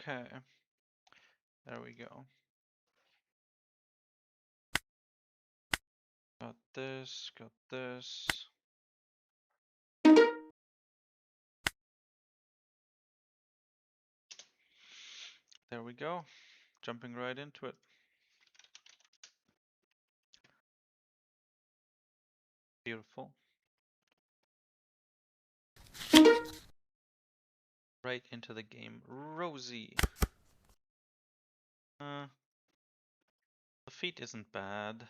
Okay. There we go. Got this, got this. There we go. Jumping right into it. Beautiful. Right into the game. Rosie. The feat isn't bad.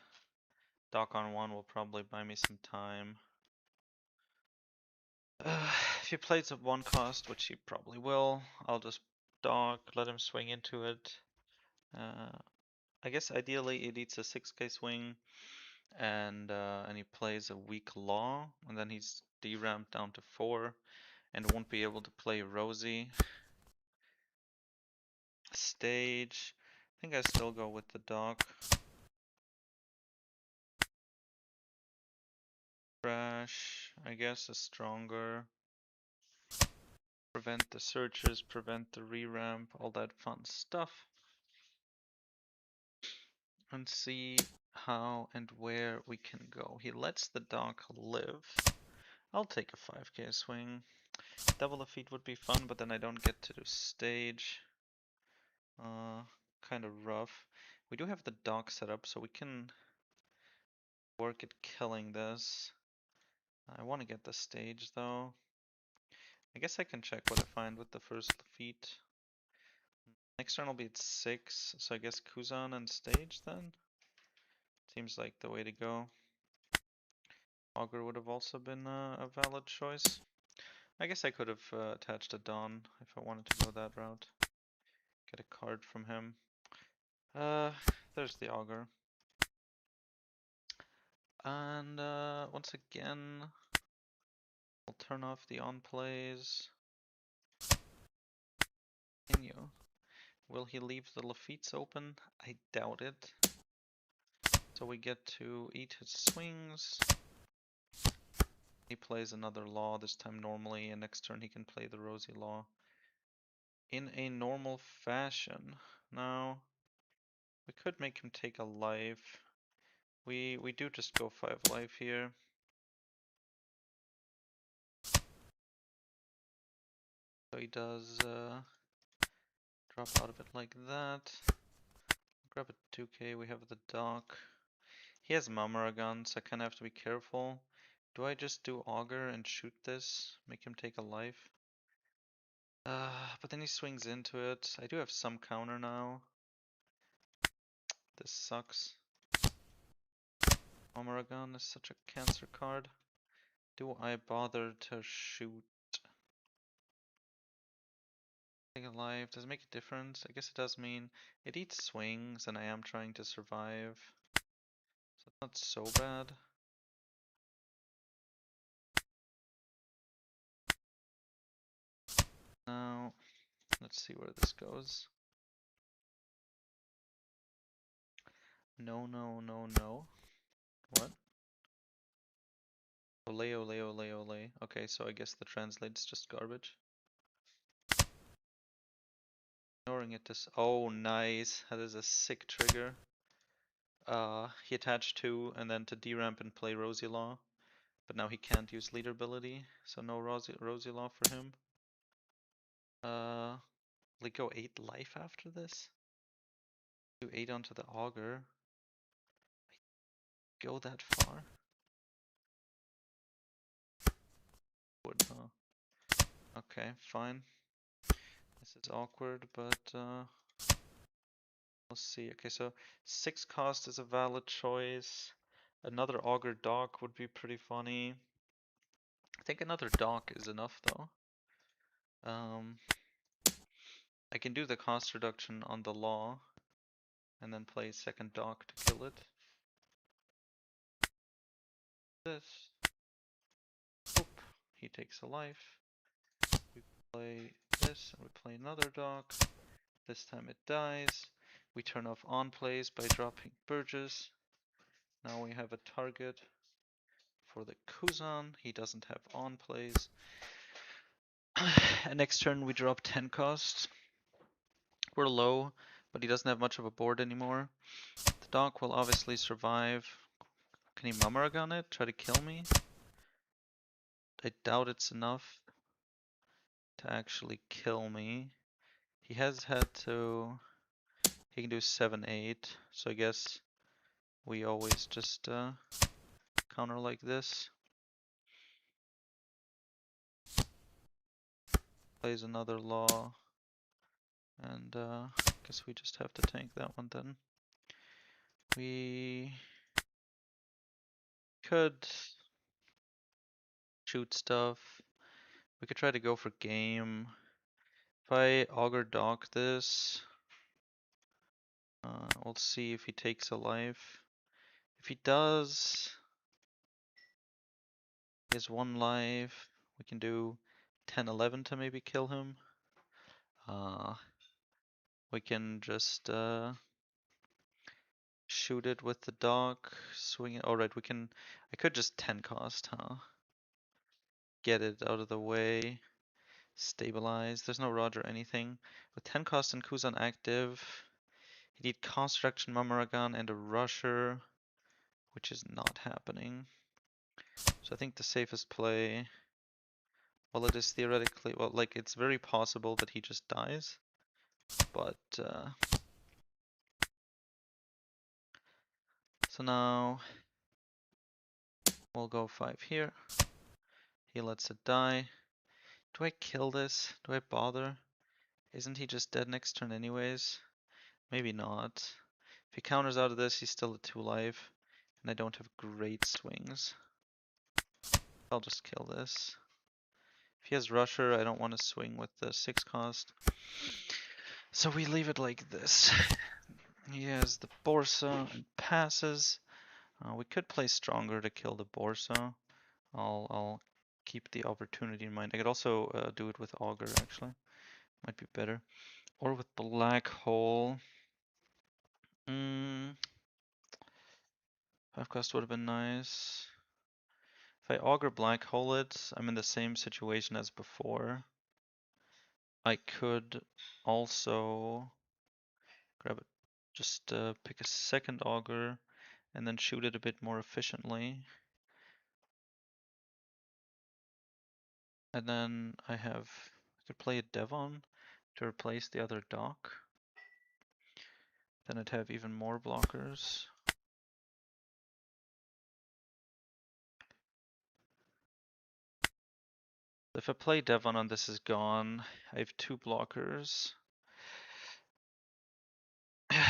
Dock on 1 will probably buy me some time. If he plays at 1 cost, which he probably will, I'll just dock, let him swing into it. I guess ideally it eats a 6k swing and he plays a weak law, and then he's deramped down to 4 and won't be able to play Rosie. Stage. I think I still go with the dock. Crash, I guess, is stronger. Prevent the searches, prevent the re-ramp, all that fun stuff. And see how and where we can go. He lets the dock live. I'll take a 5k swing. Double the feat would be fun, but then I don't get to do stage. Kind of rough. We do have the dock set up, so we can work at killing this. I want to get the stage though. I guess I can check what I find with the first feat. Next turn will be at 6, so I guess Kuzan and stage then? Seems like the way to go. Augur would have also been a valid choice. I guess I could have attached a Dawn if I wanted to go that route. Get a card from him. There's the Augur. And once again, I'll turn off the on plays. Continue. Will he leave the Lafitte's open? I doubt it. So we get to eat his swings. He plays another law, this time normally, and next turn he can play the Rosie law in a normal fashion. Now, we could make him take a life. We do just go 5 life here. So he does drop out of it like that. Grab a 2k, we have the dock. He has Mamaragan, so I kinda have to be careful. Do I just do Augur and shoot this? Make him take a life? But then he swings into it. I do have some counter now. This sucks. Mamaragan is such a cancer card. Do I bother to shoot? Take a life. Does it make a difference? I guess it does mean it eats swings and I am trying to survive. So it's not so bad. Now, let's see where this goes. No, no, no, no. What? Ole, ole, ole, ole. Okay, so I guess the translate's just garbage. Ignoring it this. Oh, nice. That is a sick trigger. He attached 2 and then to deramp and play Rosie Law. But now he can't use leader ability, so no Rosie Law for him. Will he go 8 life after this? Do 8 onto the Augur. Go that far? Would, huh? Okay, fine. This is awkward, but we'll see. Okay, so 6 cost is a valid choice. Another Augur dock would be pretty funny. I think another dock is enough though. I can do the cost reduction on the law and then play second dock to kill it. This. Oop, he takes a life. We play this and we play another dock. This time it dies. We turn off on plays by dropping Burgess. Now we have a target for the Kuzan. He doesn't have on plays. And next turn we drop 10 costs. We're low, but he doesn't have much of a board anymore. The dock will obviously survive. Can he Mumragon it? Try to kill me? I doubt it's enough to actually kill me. He has had to... He can do 7-8, so I guess we always just counter like this. Plays another law. And guess we just have to tank that one then. We could shoot stuff. We could try to go for game. If I auger dock this, we'll see if he takes a life. If he does, he has 1 life. We can do 10-11 to maybe kill him. We can just shoot it with the dock, swing it. Alright, we can. I could just 10 cost, huh? Get it out of the way. Stabilize. There's no Roger anything. With 10 cost and Kuzan active, you need Construction, Mamaragan, and a Rusher, which is not happening. So I think the safest play, well, it is theoretically, well, like, it's very possible that he just dies, but, so now, we'll go 5 here. He lets it die. Do I kill this? Do I bother? Isn't he just dead next turn anyways? Maybe not. If he counters out of this, he's still at 2 life, and I don't have great swings. I'll just kill this. If he has Rusher, I don't want to swing with the 6 cost. So we leave it like this. He has the Borsa and passes. We could play stronger to kill the Borsa. I'll keep the opportunity in mind. I could also do it with Augur actually. Might be better. Or with Black Hole. 5 cost would have been nice. If I Augur Black Hole it, I'm in the same situation as before. I could also grab it, just pick a second Augur and then shoot it a bit more efficiently. And then I could play a Devon to replace the other dock. Then I'd have even more blockers. If I play Devon and this is gone, I have 2 blockers. I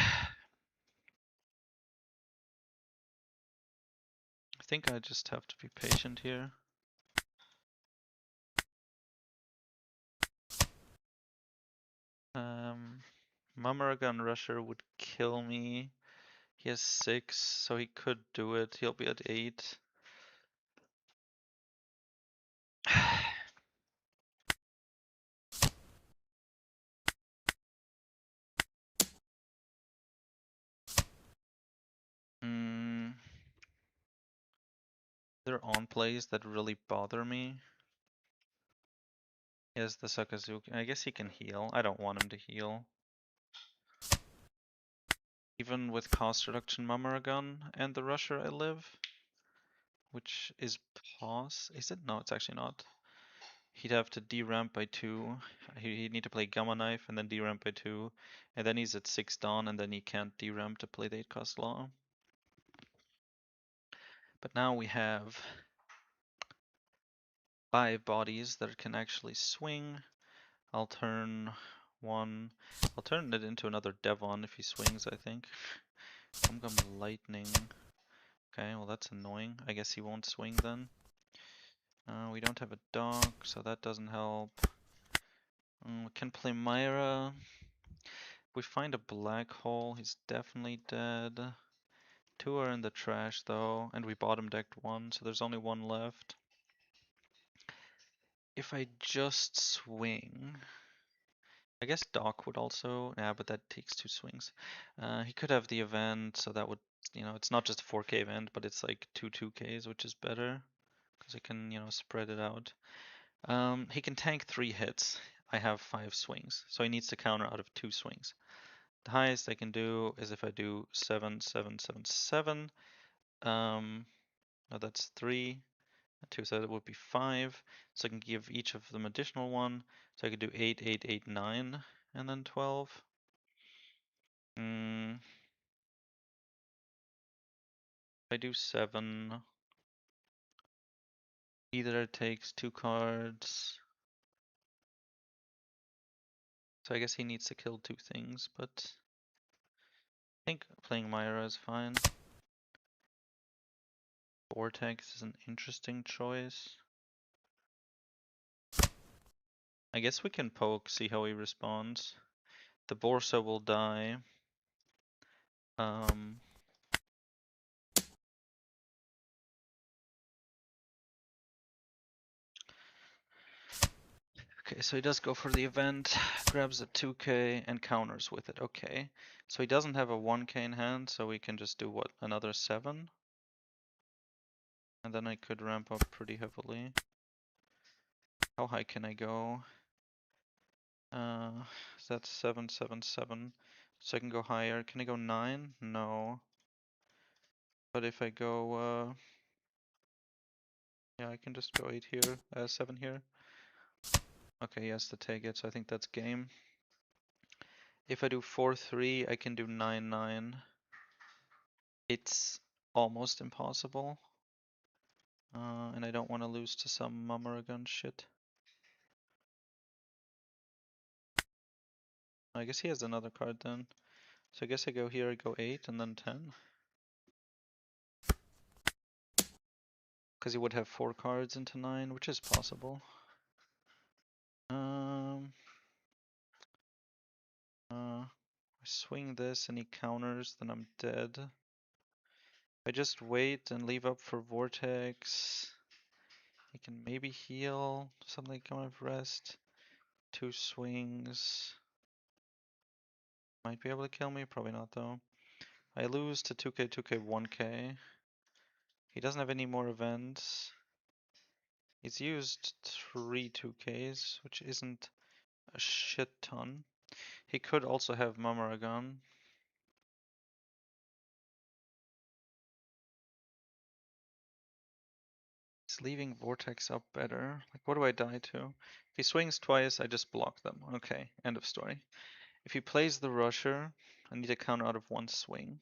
think I just have to be patient here. Mamaragan Rusher would kill me. He has 6, so he could do it. He'll be at 8. There are on plays that really bother me. He has the Sakazuki. I guess he can heal. I don't want him to heal. Even with cost reduction Mamaragan and the Rusher I live. Which is pause. Is it? No, it's actually not. He'd have to deramp by 2. He'd need to play Gamma Knife and then deramp by 2. And then he's at 6 Dawn and then he can't deramp to play the 8 cost Law. But now we have 5 bodies that can actually swing. I'll turn it into another Devon if he swings, I think. Gum Lightning. Okay, well that's annoying. I guess he won't swing then. We don't have a dog, so that doesn't help. We can play Myra. If we find a black hole, he's definitely dead. 2 are in the trash though, and we bottom decked 1, so there's only 1 left. If I just swing, I guess Doc would also, yeah, but that takes 2 swings. He could have the event, so that would, it's not just a 4K event, but it's like 2 2Ks, which is better, because it can, spread it out. He can tank 3 hits. I have 5 swings. So he needs to counter out of 2 swings. The highest I can do is if I do 7, 7, 7, 7. No, that's 3. 2, so that would be 5. So I can give each of them additional 1. So I could do 8, 8, 8, 9, and then 12. If I do 7, either it takes 2 cards. So I guess he needs to kill 2 things, but I think playing Myra is fine. Vortex is an interesting choice. I guess we can poke, see how he responds. The Borsa will die. Okay, so he does go for the event, grabs a 2k and counters with it. Okay, so he doesn't have a 1k in hand, so we can just do what, another 7? And then I could ramp up pretty heavily. How high can I go? That's 7, 7, 7. So I can go higher. Can I go 9? No. But if I go, yeah, I can just go 8 here, 7 here. Okay, he has to take it, so I think that's game. If I do 4, 3, I can do 9, 9. It's almost impossible. And I don't want to lose to some Mumaragun shit. I guess he has another card then. So I guess I go here, I go 8 and then 10. Because he would have 4 cards into 9, which is possible. I swing this and he counters, then I'm dead. I just wait and leave up for Vortex. He can maybe heal, something come of rest. 2 swings. Might be able to kill me, probably not though. I lose to 2k, 2k, 1k. He doesn't have any more events. He's used 3 2ks, which isn't a shit ton. He could also have Mamaragon. He's leaving Vortex up better. Like, what do I die to? If he swings twice, I just block them. Okay, end of story. If he plays the Rusher, I need to counter out of 1 swing.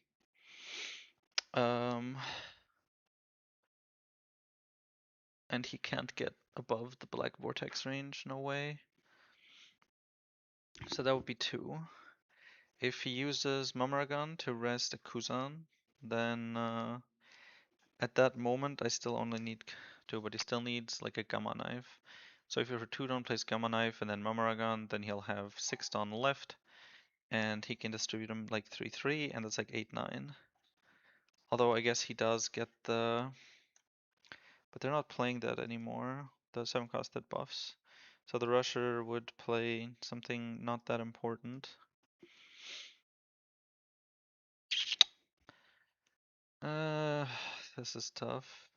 And he can't get above the Black Vortex range, no way. So that would be 2. If he uses Mamaragon to rest a Kuzan, then at that moment I still only need 2, but he still needs like a Gamma Knife. So if he for 2 don't plays Gamma Knife and then Mamaragon, then he'll have 6 Dawn left, and he can distribute them like 3-3, and that's like 8-9. Although I guess he does get the... But they're not playing that anymore, the 7-costed buffs. So the Rusher would play something not that important. This is tough.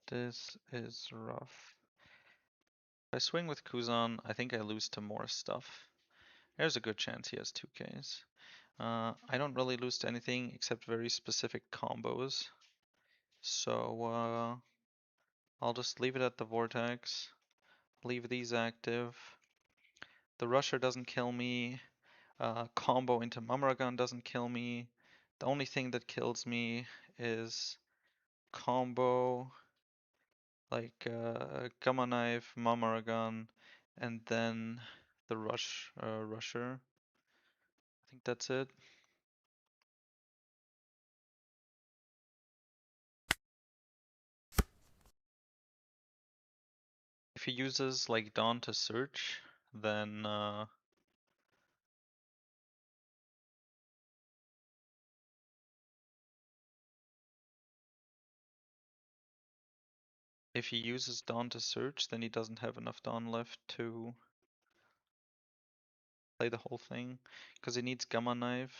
This is rough. If I swing with Kuzan, I think I lose to more stuff. There's a good chance he has 2Ks. I don't really lose to anything except very specific combos. So I'll just leave it at the Vortex. Leave these active. The Rusher doesn't kill me. Combo into Mamaragon doesn't kill me. The only thing that kills me is combo like Gamma Knife, Mamaragon, and then the Rusher. I think that's it. If he uses like Dawn to search, then if he uses Dawn to search, then he doesn't have enough Dawn left to play the whole thing, because he needs Gamma Knife.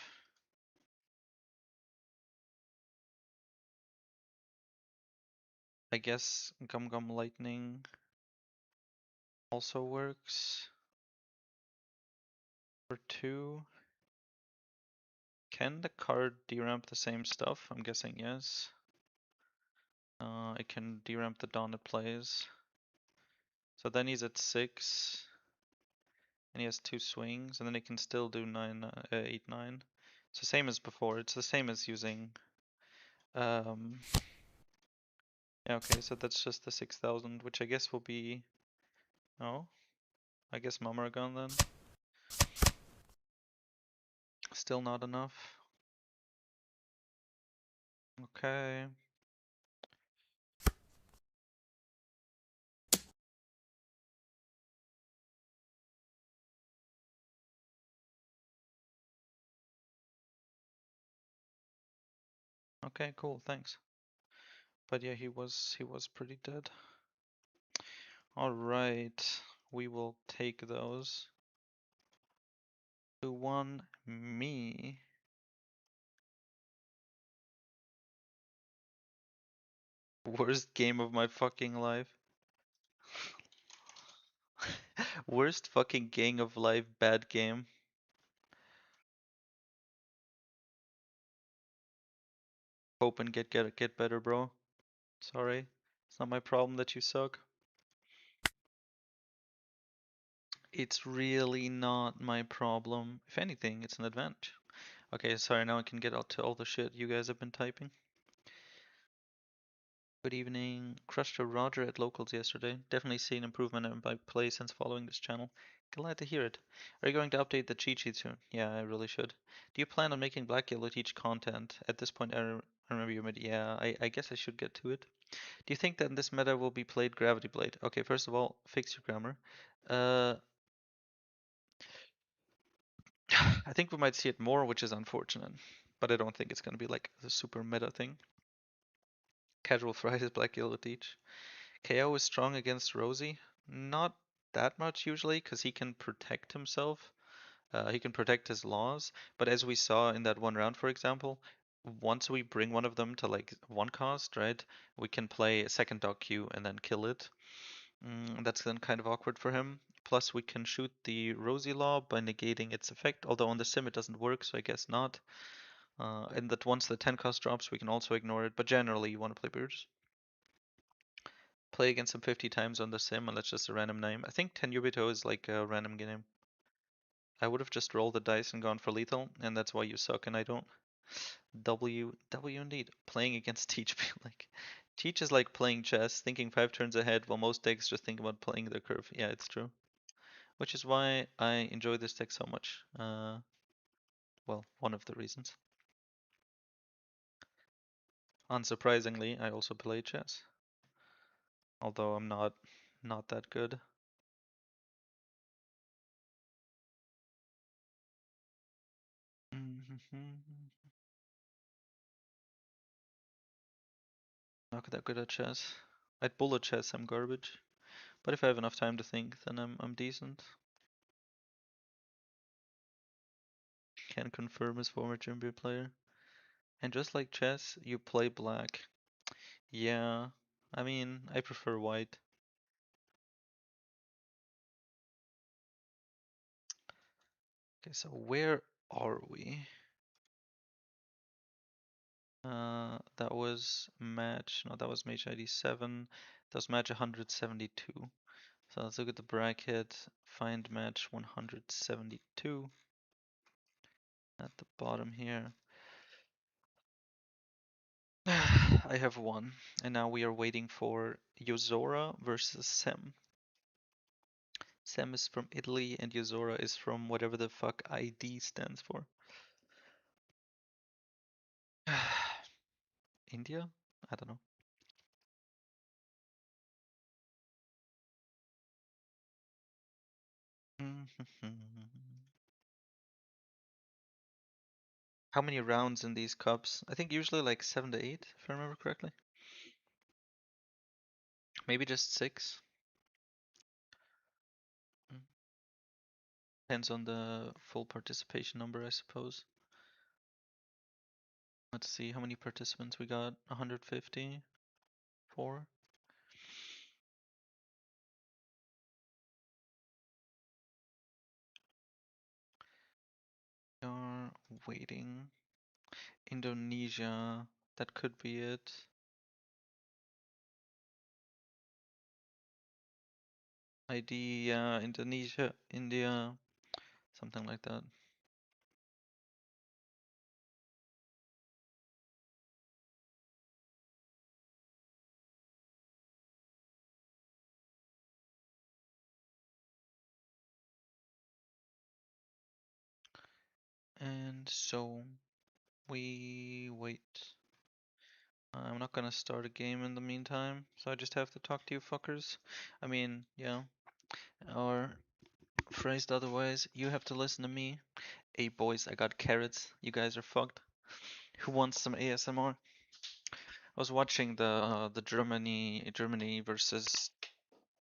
I guess Gum Gum Lightning also works for 2. Can the card deramp the same stuff? I'm guessing yes. It can deramp the Dawn it plays. So then he's at 6. And he has 2 swings, and then he can still do 8, 9. It's the same as before. It's the same as using. Um, yeah, okay, so that's just the 6,000, which I guess will be. Oh, I guess Mammaragon then. Still not enough. Okay. Okay, cool, thanks. But yeah, he was pretty dead. Alright, we will take those. 2-1, me. Worst game of my fucking life. Worst fucking game of life, bad game. Hope and get better, bro. Sorry. It's not my problem that you suck. It's really not my problem. If anything, it's an advantage. Okay, sorry, now I can get out to all the shit you guys have been typing. Good evening. Crushed a Roger at locals yesterday. Definitely seen improvement in my play since following this channel. Glad to hear it. Are you going to update the cheat sheet soon? Yeah, I really should. Do you plan on making Black Yellow teach content? At this point, I remember you made. Yeah, I guess I should get to it. Do you think that in this meta will be played Gravity Blade? Okay, first of all, fix your grammar. I think we might see it more, which is unfortunate. But I don't think it's gonna be like the super meta thing. Casual Fridays, Black Yellow Teach. KO is strong against Rosie. Not that much usually, because he can protect himself. He can protect his laws. But as we saw in that one round, for example, once we bring one of them to like 1 cost, right, we can play a second dog queue and then kill it. That's then kind of awkward for him. Plus, we can shoot the Rosie Law by negating its effect, although on the sim it doesn't work, so I guess not. And that once the 10 cost drops, we can also ignore it, but generally you want to play Bearders. Play against him 50 times on the sim, and that's just a random name. I think Tenryubito is like a random game. I would have just rolled the dice and gone for lethal, and that's why you suck and I don't. W indeed. Playing against Teach, like Teach is like playing chess, thinking 5 turns ahead, while most decks just think about playing their curve. Yeah, it's true. Which is why I enjoy this deck so much. Well, one of the reasons. Unsurprisingly, I also play chess. Although I'm not that good. Not that good at chess. At bullet chess I'm garbage. But if I have enough time to think, then I'm decent. Can confirm as former Jimby player. And just like chess, you play black. Yeah, I mean, I prefer white. Okay, so where are we? That was match, no, that was match ID 7. That was match 172. So let's look at the bracket, find match 172 at the bottom here. I have one, and now we are waiting for Yozora versus Sem. Sem is from Italy, and Yozora is from whatever the fuck ID stands for. India? I don't know. How many rounds in these cups? I think usually like 7 to 8, if I remember correctly. Maybe just 6. Mm. Depends on the full participation number, I suppose. Let's see how many participants we got. 154. waiting. Indonesia, that could be it. ID, Indonesia, India, something like that. And so we wait. I'm not gonna start a game in the meantime, so I just have to talk to you fuckers. I mean, yeah. Or phrased otherwise, you have to listen to me. Hey boys, I got carrots. You guys are fucked. Who wants some ASMR? I was watching the Germany versus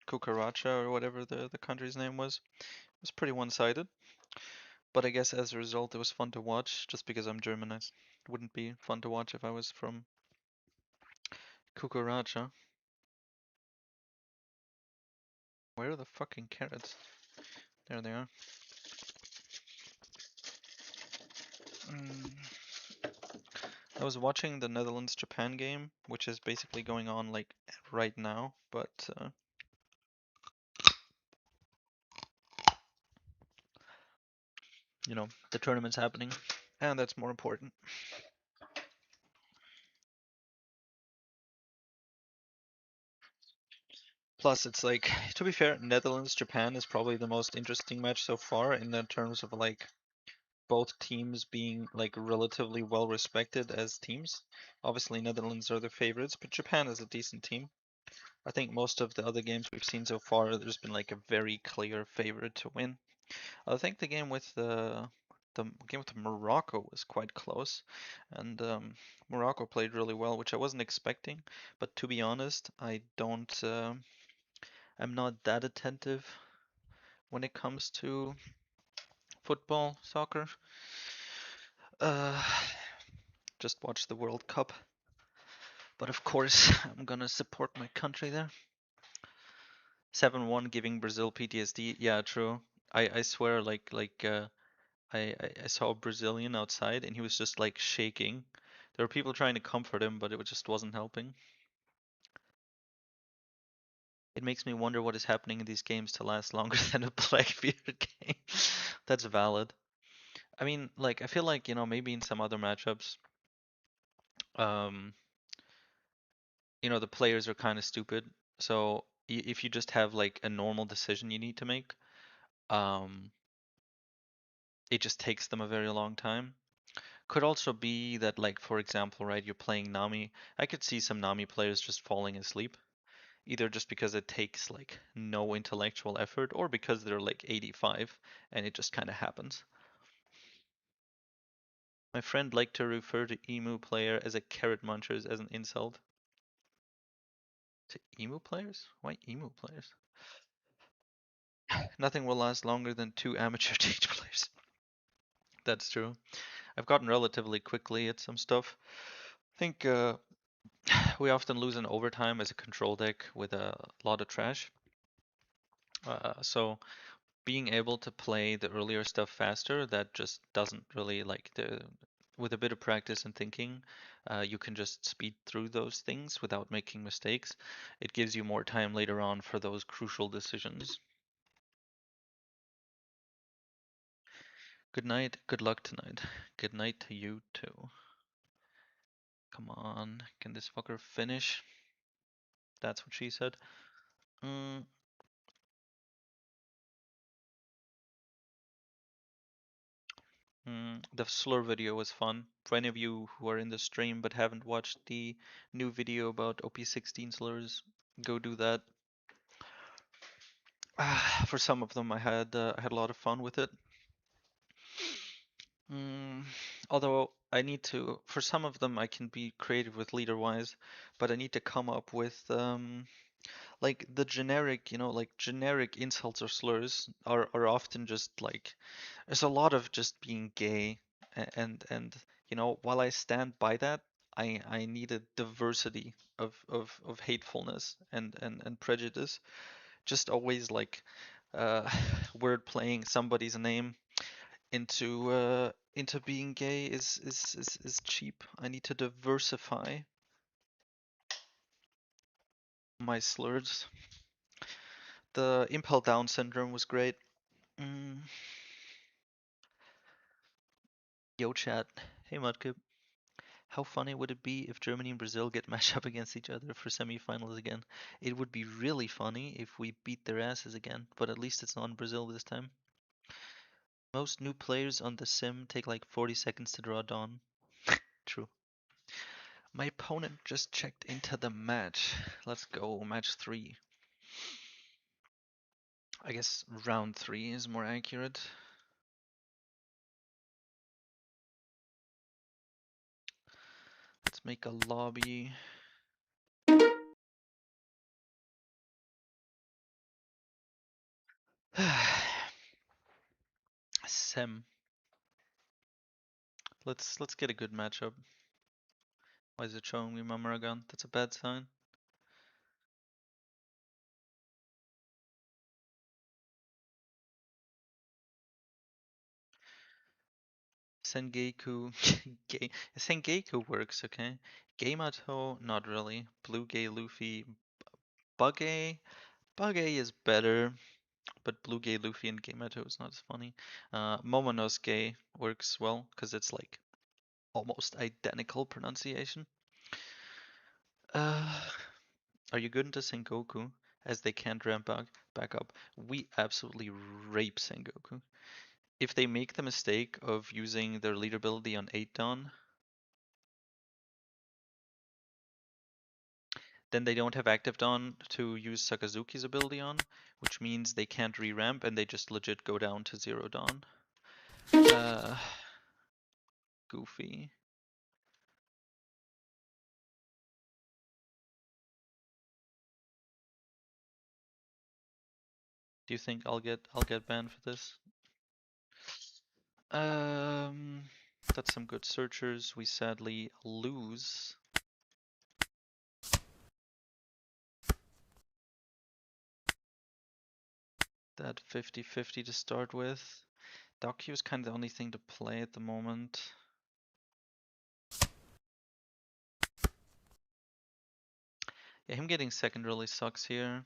Cucaracha or whatever the country's name was. It was pretty one-sided, but I guess as a result it was fun to watch just because I'm German. It wouldn't be fun to watch if I was from Cucaracha. Where are the fucking carrots? There they are. Mm. I was watching the Netherlands-Japan game, which is basically going on like right now, but you know, the tournament's happening, and that's more important. Plus, it's like, to be fair, Netherlands-Japan is probably the most interesting match so far in the terms of like both teams being like relatively well respected as teams. Obviously, Netherlands are the favorites, but Japan is a decent team. I think most of the other games we've seen so far, there's been like a very clear favorite to win. I think the game with Morocco was quite close, and Morocco played really well, which I wasn't expecting. But to be honest, I don't. I'm not that attentive when it comes to football, soccer. Uh, just watch the World Cup. But of course, I'm gonna support my country there. 7-1 giving Brazil PTSD. Yeah, true. I swear, I saw a Brazilian outside and he was just like shaking. There were people trying to comfort him, but it just wasn't helping. It makes me wonder what is happening in these games to last longer than a Blackbeard game. That's valid. I mean, like, I feel like, maybe in some other matchups, um, the players are kind of stupid. So if you just have like a normal decision you need to make, um, it just takes them a very long time. Could also be that, like, for example, right, you're playing Nami. I could see some Nami players just falling asleep, either just because it takes like no intellectual effort or because they're like 85 and it just kind of happens. My friend liked to refer to emu player as a carrot munchers as an insult. To emu players? Why emu players? Nothing will last longer than two amateur teach players. That's true. I've gotten relatively quickly at some stuff. I think we often lose in overtime as a control deck with a lot of trash. So being able to play the earlier stuff faster, that just doesn't really like the with a bit of practice and thinking, you can just speed through those things without making mistakes. It gives you more time later on for those crucial decisions. Good night, good luck tonight. Good night to you too. Come on, can this fucker finish? That's what she said. Mm, the slur video was fun. For any of you who are in the stream but haven't watched the new video about OP16 slurs, go do that. For some of them, I had a lot of fun with it. Mm, although I need to, for some of them, I can be creative with leader-wise, but I need to come up with like the generic, like generic insults or slurs are often just like there's a lot of just being gay, and while I stand by that, I need a diversity of hatefulness and prejudice. Just always like uh, word playing somebody's name. into being gay is cheap. I need to diversify my slurs. The impel down syndrome was great. Mm. Yo chat. Hey Mudkip. How funny would it be if Germany and Brazil get matched up against each other for semifinals again? It would be really funny if we beat their asses again, but at least it's not in Brazil this time. Most new players on the sim take like 40 seconds to draw Dawn. True. My opponent just checked into the match. Let's go, match 3. I guess round 3 is more accurate. Let's make a lobby. Sem. Let's get a good matchup. Why is it showing me Mamaragan? That's a bad sign. Sengeku. Sengeku works, okay. Gamato, not really. Blue Gay Luffy. Buggy. Buggy is better, but Blue Gay Luffy and Gamato is not as funny. Momonosuke works well, because it's like almost identical pronunciation. Are you good into Sengoku? As they can't ramp back up. We absolutely rape Sengoku. If they make the mistake of using their lead ability on 8 Dawn, then they don't have active Dawn to use Sakazuki's ability on, which means they can't re-ramp and they just legit go down to 0 Dawn. Goofy. Do you think I'll get banned for this? That's some good searchers. We sadly lose. That 50-50 to start with. Docu is kind of the only thing to play at the moment. Yeah, him getting second really sucks here.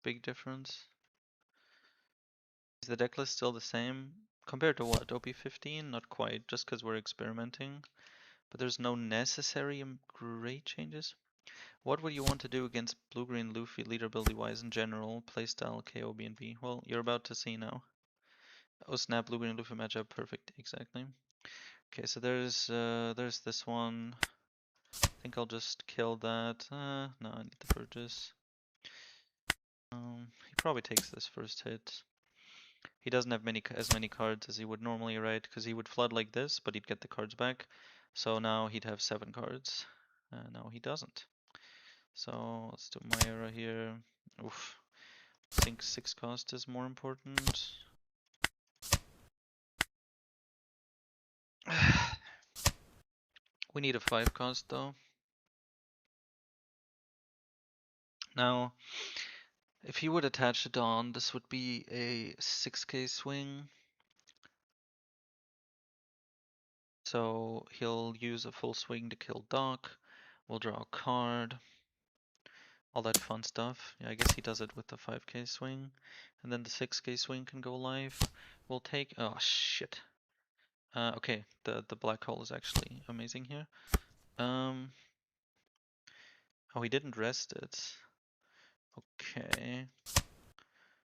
Big difference. Is the deck list still the same? Compared to what? OP15? Not quite, just because we're experimenting. But there's no necessary great changes. What would you want to do against blue-green Luffy leader ability wise in general? Playstyle, KO, BNB? Well, you're about to see now. Oh snap, blue-green Luffy matchup, perfect, exactly. Okay, so there's this one. I think I'll just kill that. No, I need the purchase. He probably takes this first hit. He doesn't have as many cards as he would normally, right? Because he would flood like this, but he'd get the cards back. So now he'd have 7 cards. No, he doesn't. So let's do Myra here. Oof. I think 6 cost is more important. We need a 5 cost though. Now, if he would attach a Dawn, this would be a 6k swing. So he'll use a full swing to kill Doc. We'll draw a card. All that fun stuff. Yeah, I guess he does it with the 5k swing. And then the 6k swing can go live. We'll take... Oh, shit. Okay, the black hole is actually amazing here. Oh, he didn't rest it. Okay.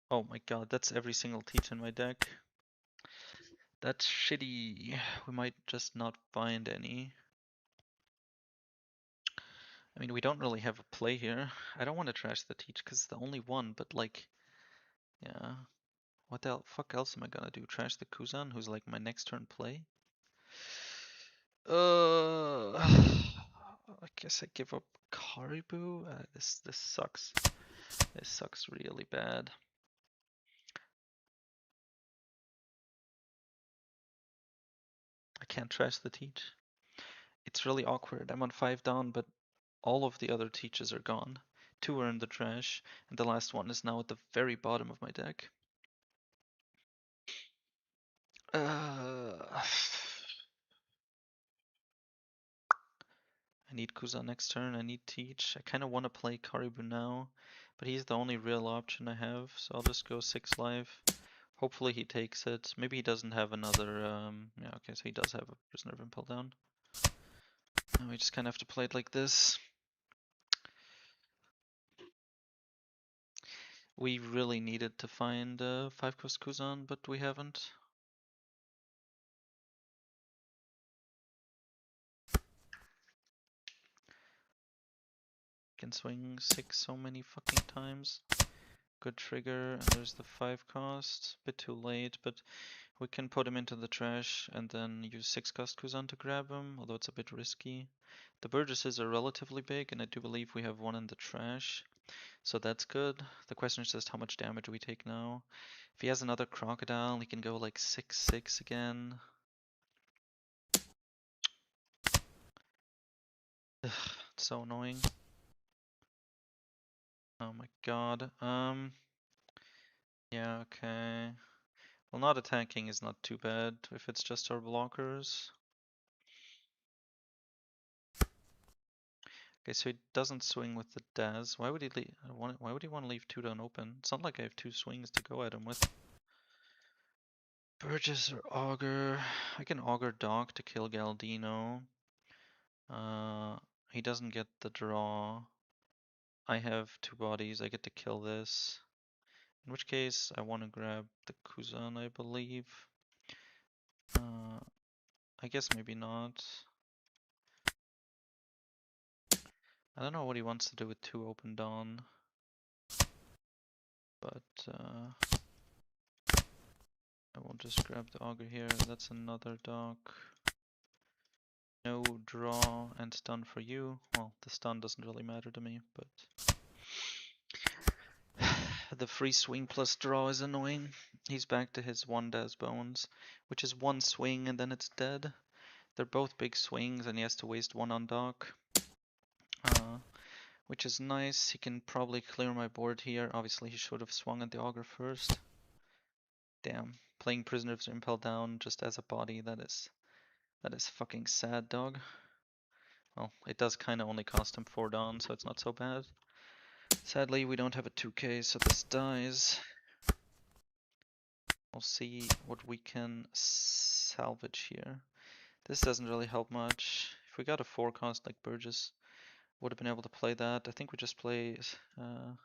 Oh my god, that's every single teach in my deck. That's shitty. We might just not find any. I mean, we don't really have a play here. I don't want to trash the teach because it's the only one, but like, yeah. What the fuck else am I gonna do? Trash the Kuzan, who's like my next turn play? I guess I give up Karibu. This sucks. This sucks really bad. I can't trash the teach. It's really awkward. I'm on 5 down, but all of the other teaches are gone. 2 are in the trash, and the last one is now at the very bottom of my deck. need Kuza next turn, I need Teach. I kind of want to play Karibu now, but he's the only real option I have, so I'll just go 6 life. Hopefully he takes it. Maybe he doesn't have another, yeah, okay, so he does have a Prisoner of Impel down. And we just kind of have to play it like this. We really needed to find 5-cost Kuzan, but we haven't. Can swing 6 so many fucking times. Good trigger, and there's the 5-cost. Bit too late, but we can put him into the trash and then use 6-cost Kuzan to grab him, although it's a bit risky. The Burgesses are relatively big, and I do believe we have one in the trash. So that's good. The question is just how much damage we take now. If he has another Crocodile, he can go like 6-6 again. Ugh, it's so annoying. Oh my god. Yeah, okay. Well, not attacking is not too bad if it's just our blockers. Okay, so he doesn't swing with the Daz. Why would he leave? Why would he want to leave 2 down open? It's not like I have 2 swings to go at him with. Burgess or Augur? I can Augur Dog to kill Galdino. He doesn't get the draw. I have 2 bodies. I get to kill this. In which case, I want to grab the Kuzan, I believe. I guess maybe not. I don't know what he wants to do with 2 open Dawn. But I will just grab the Augur here. That's another dog. No draw and stun for you. Well, the stun doesn't really matter to me, but the free swing plus draw is annoying. He's back to his 1 Daz Bones, which is 1 swing and then it's dead. They're both big swings and he has to waste 1 on dock. Which is nice. He can probably clear my board here. Obviously he should have swung at the Augur first. Damn. Playing Prisoners Impel down just as a body, that is fucking sad, dog. Well, it does kind of only cost him 4 Dawn, so it's not so bad. Sadly, we don't have a 2k, so this dies. We'll see what we can salvage here. This doesn't really help much. If we got a 4-cost like Burgess, would have been able to play that. I think we just play the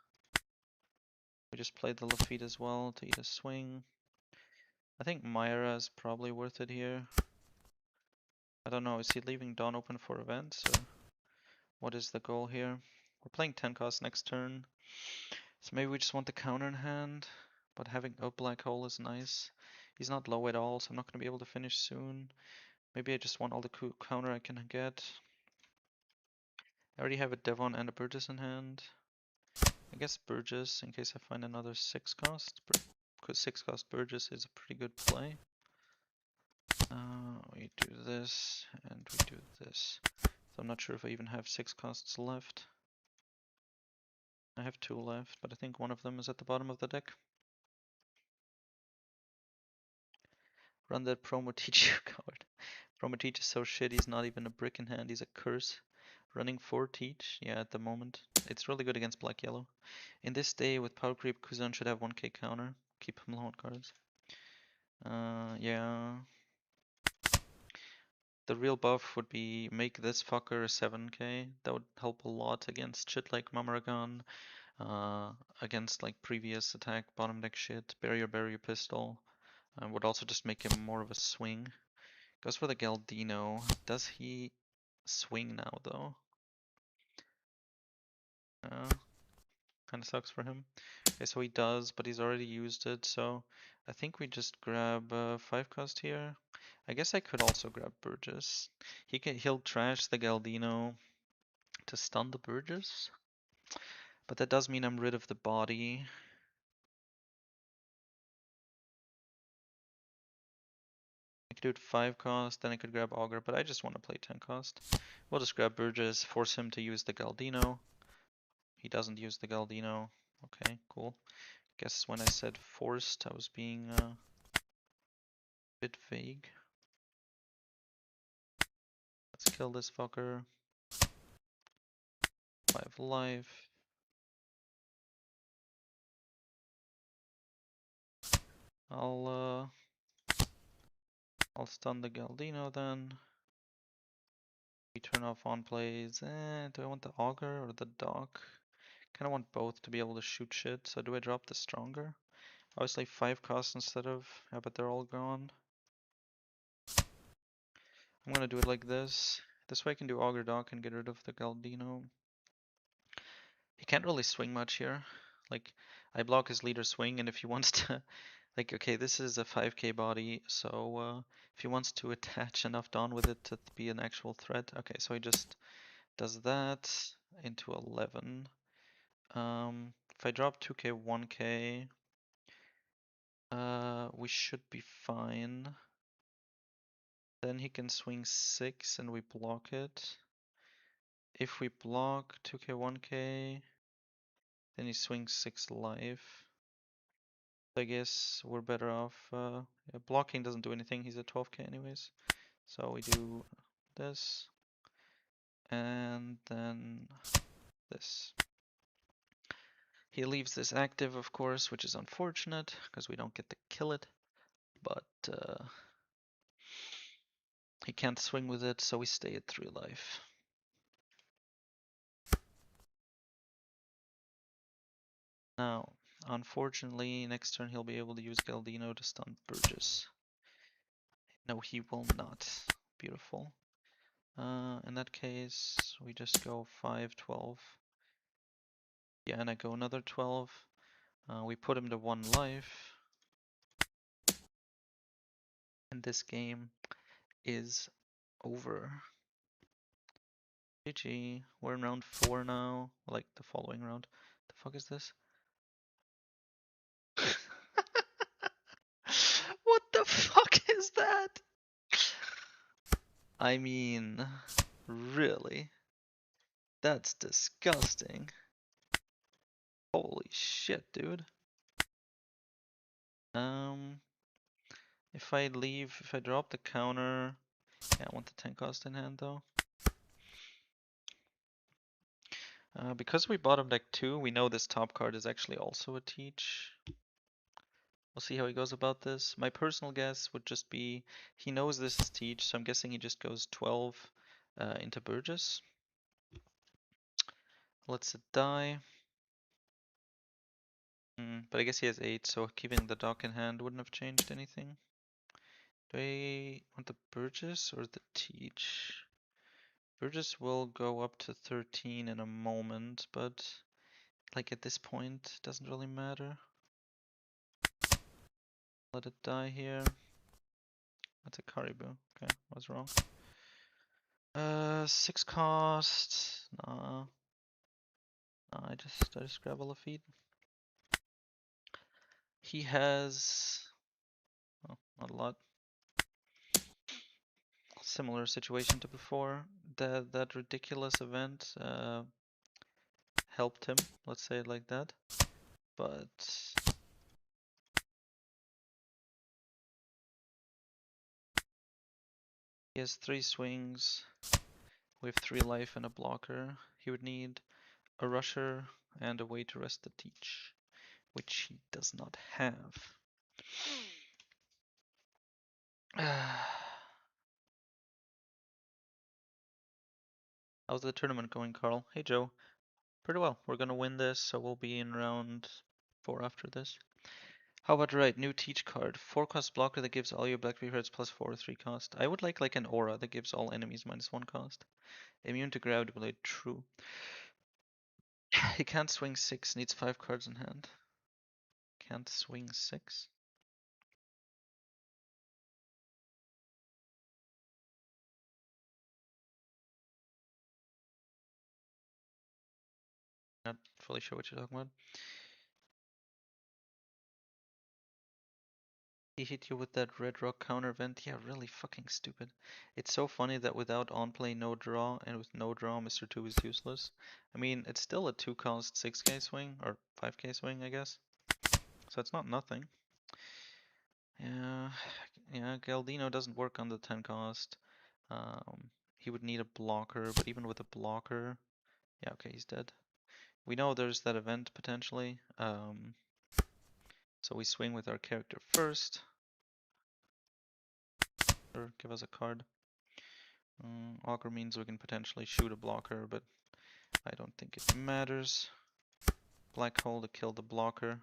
Lafitte as well to eat a swing. I think Myra is probably worth it here. I don't know, is he leaving Dawn open for events, or what is the goal here? We're playing 10 cost next turn, so maybe we just want the counter in hand, but having a black hole is nice. He's not low at all, so I'm not going to be able to finish soon. Maybe I just want all the counter I can get. I already have a Devon and a Burgess in hand. I guess Burgess, in case I find another 6-cost, because 6-cost Burgess is a pretty good play. We do this, and we do this. So I'm not sure if I even have 6 costs left. I have 2 left, but I think one of them is at the bottom of the deck. Run that promo teach, you coward. Promo teach is so shit, he's not even a brick in hand, he's a curse. Running 4 teach, yeah, at the moment. It's really good against black yellow. In this day with power creep, Kuzan should have 1k counter. Keep him low on cards. Yeah. The real buff would be make this fucker a 7k. That would help a lot against shit like Mamaragan, against like previous attack bottom deck shit, barrier pistol. Would also just make him more of a swing. Goes for the Galdino. Does he swing now though? Kind of sucks for him. Okay, so he does, but he's already used it, so I think we just grab 5-cost here. I guess I could also grab Burgess. He'll trash the Galdino to stun the Burgess, but that does mean I'm rid of the body. I could do it 5-cost, then I could grab Augur, but I just want to play 10-cost. We'll just grab Burgess, force him to use the Galdino. He doesn't use the Galdino. Okay, cool. Guess when I said forced, I was being a bit vague. Let's kill this fucker. 5 life. I'll stun the Galdino then. We turn off on plays. Do I want the auger or the dock? Kind of want both to be able to shoot shit. So do I drop the stronger? Obviously 5 costs instead of. Yeah, but they're all gone. I'm gonna do it like this. This way I can do auger dock and get rid of the Galdino. He can't really swing much here. Like, I block his leader swing, and if he wants to, like, okay, this is a 5k body, so if he wants to attach enough Dawn with it to be an actual threat, okay, so he just does that into 11. If I drop 2k, 1k, we should be fine. Then he can swing 6 and we block it. If we block 2k, 1k, then he swings 6 life. I guess we're better off. Yeah, blocking doesn't do anything, he's at 12k anyways. So we do this, and then this. He leaves this active, of course, which is unfortunate, because we don't get to kill it. But he can't swing with it, so we stay at 3 life. Now, unfortunately, next turn he'll be able to use Galdino to stun Burgess. No, he will not. Beautiful. In that case, we just go 5, 12. Yeah, and I go another 12. We put him to 1 life. And this game is over. GG. We're in round 4 now. Like the following round. The fuck is this? What the fuck is that? I mean, really? That's disgusting. Holy shit, dude. If I drop the counter, yeah, I want the 10 cost in hand though. Because we bottom deck 2, we know this top card is actually also a teach. We'll see how he goes about this. My personal guess would just be he knows this is teach, so I'm guessing he just goes 12 into Burgess. Lets it die. But I guess he has 8, so keeping the dock in hand wouldn't have changed anything. Do I want the Burgess or the teach? Burgess will go up to 13 in a moment, but like at this point, it doesn't really matter. Let it die here. That's a Caribou. Okay, I was wrong. 6 cost. Nah. I just grab a Lafitte. He has, oh, not a lot. Similar situation to before. That ridiculous event helped him. Let's say it like that. But he has 3 swings. We have 3 life and a blocker. He would need a rusher and a way to rest the teach, which he does not have. How's the tournament going, Carl? Hey, Joe. Pretty well. We're gonna win this, so we'll be in round 4 after this. How about right, new teach card. 4 cost blocker that gives all your black cards plus 4 or 3 cost. I would like an aura that gives all enemies minus 1 cost. Immune to gravity blade, true. He can't swing 6, needs 5 cards in hand. Can't swing 6? Not fully sure what you're talking about. He hit you with that red rock counter event. Yeah, really fucking stupid. It's so funny that without on play, no draw, and with no draw, Mr. 2 is useless. I mean, it's still a 2 cost 6k swing, or 5k swing, I guess. So it's not nothing. Yeah, yeah, Galdino doesn't work on the 10 cost. He would need a blocker, but even with a blocker, Yeah, okay, he's dead. We know there's that event potentially. So we swing with our character first. Or give us a card. Augur means we can potentially shoot a blocker, but I don't think it matters. Black hole to kill the blocker,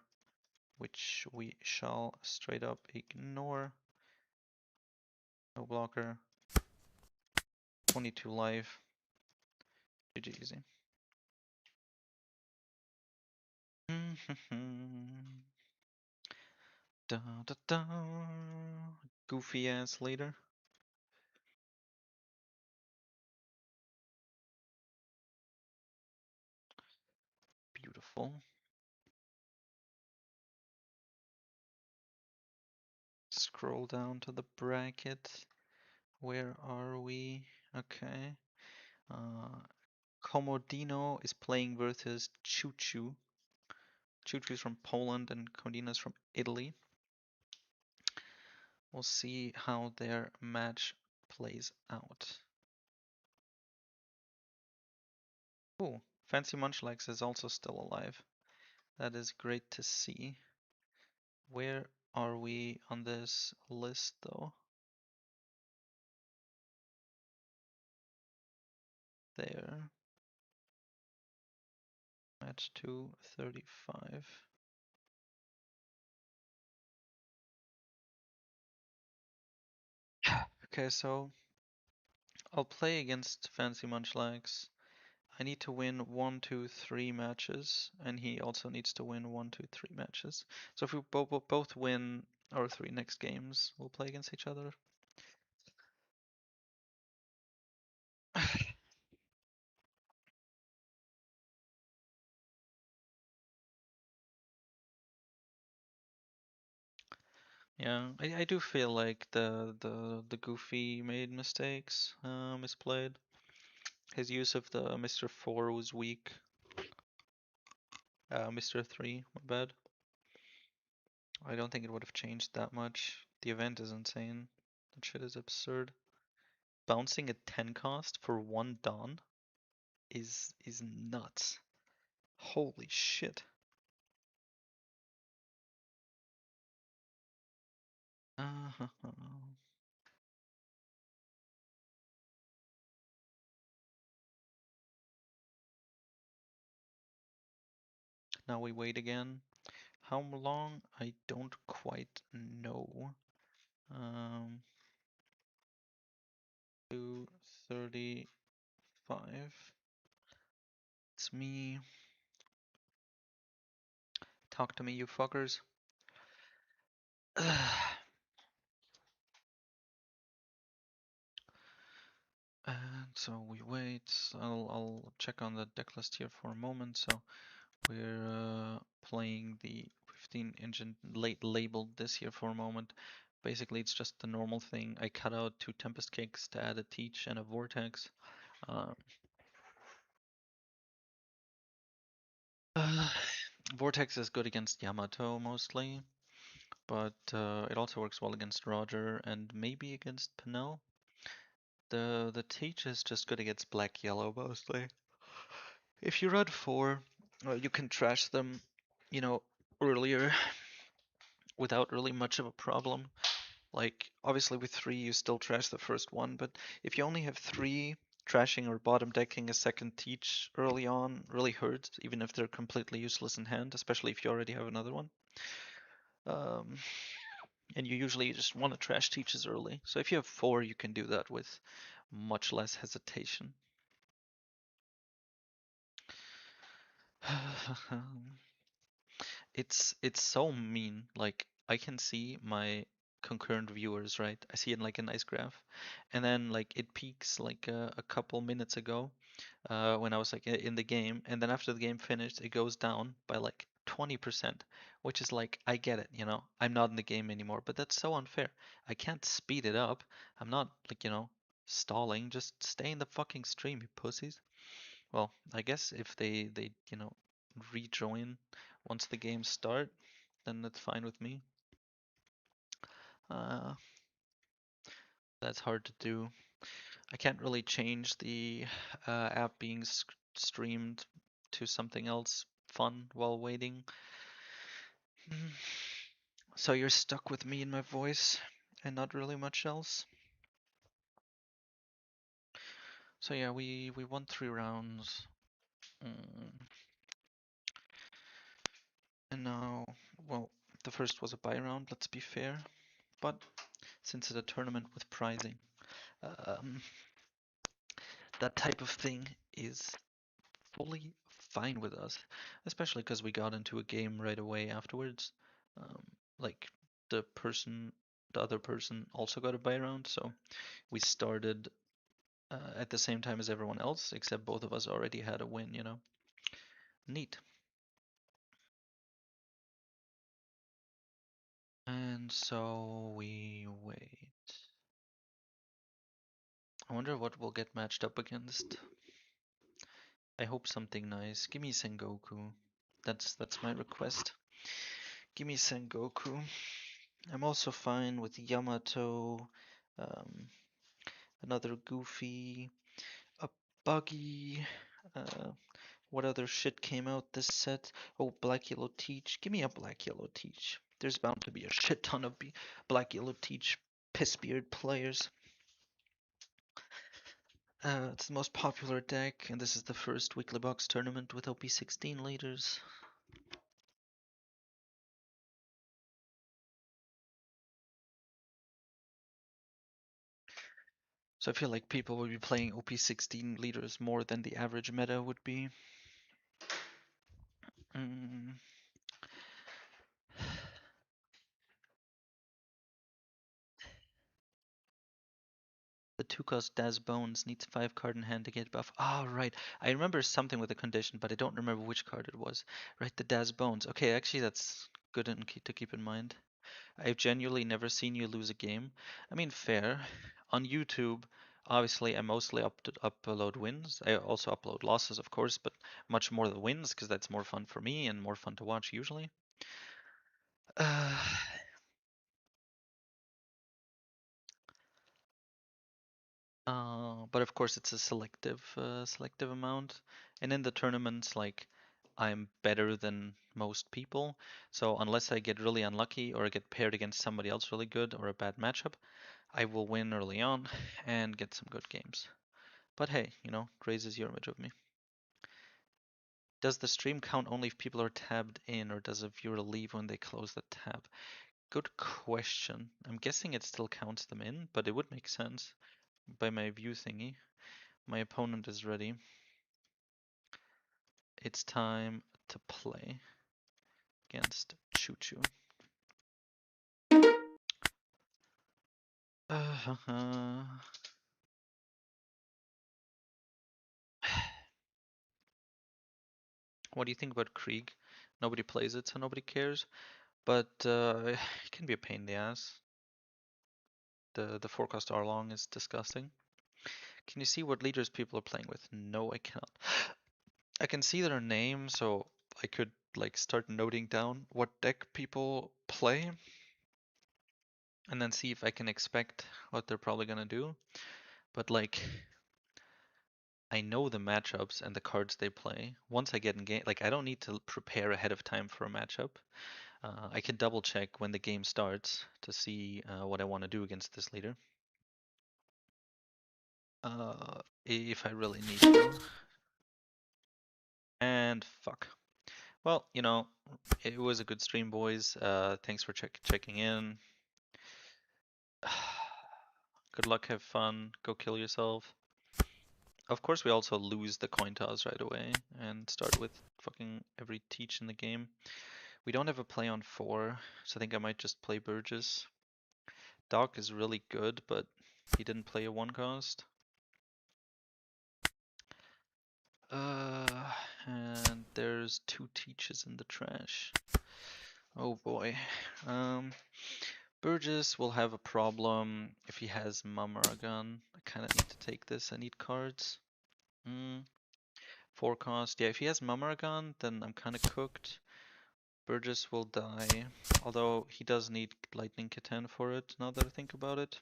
which we shall straight up ignore. No blocker. 22 life. GG easy. Da, da, da. Goofy ass leader. Beautiful. Scroll down to the bracket. Where are we? Okay. Komodino is playing versus Choo Choo. Choo Choo's from Poland and Komodino's from Italy. We'll see how their match plays out. Ooh, Fancy Munchlax is also still alive. That is great to see. Where are we on this list though? There. Match 235. Okay, so I'll play against Fancy Munchlax. I need to win 1, 2, 3 matches, and he also needs to win 1, 2, 3 matches. So if we both win our 3 next games, we'll play against each other. Yeah, I do feel like the Goofy made mistakes, misplayed. His use of the Mr. 4 was weak. Mr. 3, my bad. I don't think it would have changed that much. The event is insane. That shit is absurd. Bouncing a 10 cost for 1 Dawn is nuts. Holy shit. Uh, now we wait again. How long? I don't quite know. 2:35. It's me. Talk to me, you fuckers. And so we wait. I'll check on the deck list here for a moment. So we're playing the 15 engine late labeled this here for a moment. Basically, it's just the normal thing. I cut out 2 Tempest Cakes to add a Teach and a Vortex. Uh, Vortex is good against Yamato mostly, but it also works well against Roger and maybe against Pinel. The Teach is just good against Black Yellow mostly. If you run 4, you can trash them, you know, earlier without really much of a problem. Like, obviously with 3 you still trash the first one, but if you only have 3, trashing or bottom decking a second Teach early on really hurts, even if they're completely useless in hand, especially if you already have another one. Um, and you usually just want to trash Teaches early. So if you have 4, you can do that with much less hesitation. It's so mean. Like I can see my concurrent viewers, right? I see it like a nice graph, and then like it peaks like a couple minutes ago, when I was like in the game, and then after the game finished, it goes down by like 20%, which is like I get it, you know, I'm not in the game anymore, but that's so unfair. I can't speed it up. I'm not like, you know, stalling. Just stay in the fucking stream, you pussies. Well, I guess if they you know rejoin once the games start, then that's fine with me. Uh, that's hard to do. I can't really change the app being streamed to something else fun while waiting. So you're stuck with me and my voice and not really much else. So yeah, we won 3 rounds. And now, well, the first was a buy round, let's be fair. But since it's a tournament with prizing, um, that type of thing is fully fine with us, especially because we got into a game right away afterwards. Um, like the other person also got a buy round, so we started at the same time as everyone else, except both of us already had a win, you know. Neat. And so we wait. I wonder what we'll get matched up against. I hope something nice. Give me Sengoku. That's my request. Give me Sengoku. I'm also fine with Yamato, um, another Goofy, a Buggy. Uh, what other shit came out this set? Oh, Black Yellow Teach. Give me a Black Yellow Teach. There's bound to be a shit ton of Black Yellow Teach Pissbeard players. It's the most popular deck, and this is the first weekly box tournament with OP16 leaders. So I feel like people will be playing OP16 leaders more than the average meta would be. Mm. The 2-cost Daz Bones needs 5 card in hand to get buff. Ah, right. I remember something with a condition, but I don't remember which card it was. Right, the Daz Bones. Okay, actually that's good to keep in mind. I've genuinely never seen you lose a game. I mean, fair. On YouTube, obviously, I mostly upload wins. I also upload losses, of course, but much more the wins because that's more fun for me and more fun to watch usually. Uh, but of course, it's a selective amount. And in the tournaments, like, I'm better than most people. So unless I get really unlucky or I get paired against somebody else really good or a bad matchup, I will win early on and get some good games. But hey, you know, it raises your image of me. Does the stream count only if people are tabbed in, or does a viewer leave when they close the tab? Good question. I'm guessing it still counts them in, but it would make sense by my view thingy. My opponent is ready. It's time to play against Choo Choo. What do you think about Krieg? Nobody plays it, so nobody cares. But it can be a pain in the ass. The forecast hour long is disgusting. Can you see what leaders people are playing with? No, I cannot. I can see their name, so I could like start noting down what deck people play and then see if I can expect what they're probably gonna do. But like I know the matchups and the cards they play. Once I get in game, like I don't need to prepare ahead of time for a matchup. I can double check when the game starts to see what I want to do against this leader. If I really need to. And fuck. Well, you know, it was a good stream, boys. Thanks for checking in. Good luck, have fun, go kill yourself. Of course, we also lose the coin toss right away and start with fucking every teach in the game. We don't have a play on 4, so I think I might just play Burgess. Doc is really good, but he didn't play a 1 cost. And there's 2 teaches in the trash. Oh boy. Burgess will have a problem if he has Mamaragan. I kind of need to take this. I need cards. 4 cost. Yeah, if he has Mamaragan, then I'm kind of cooked. Burgess will die. Although he does need Lightning Kitten for it, now that I think about it.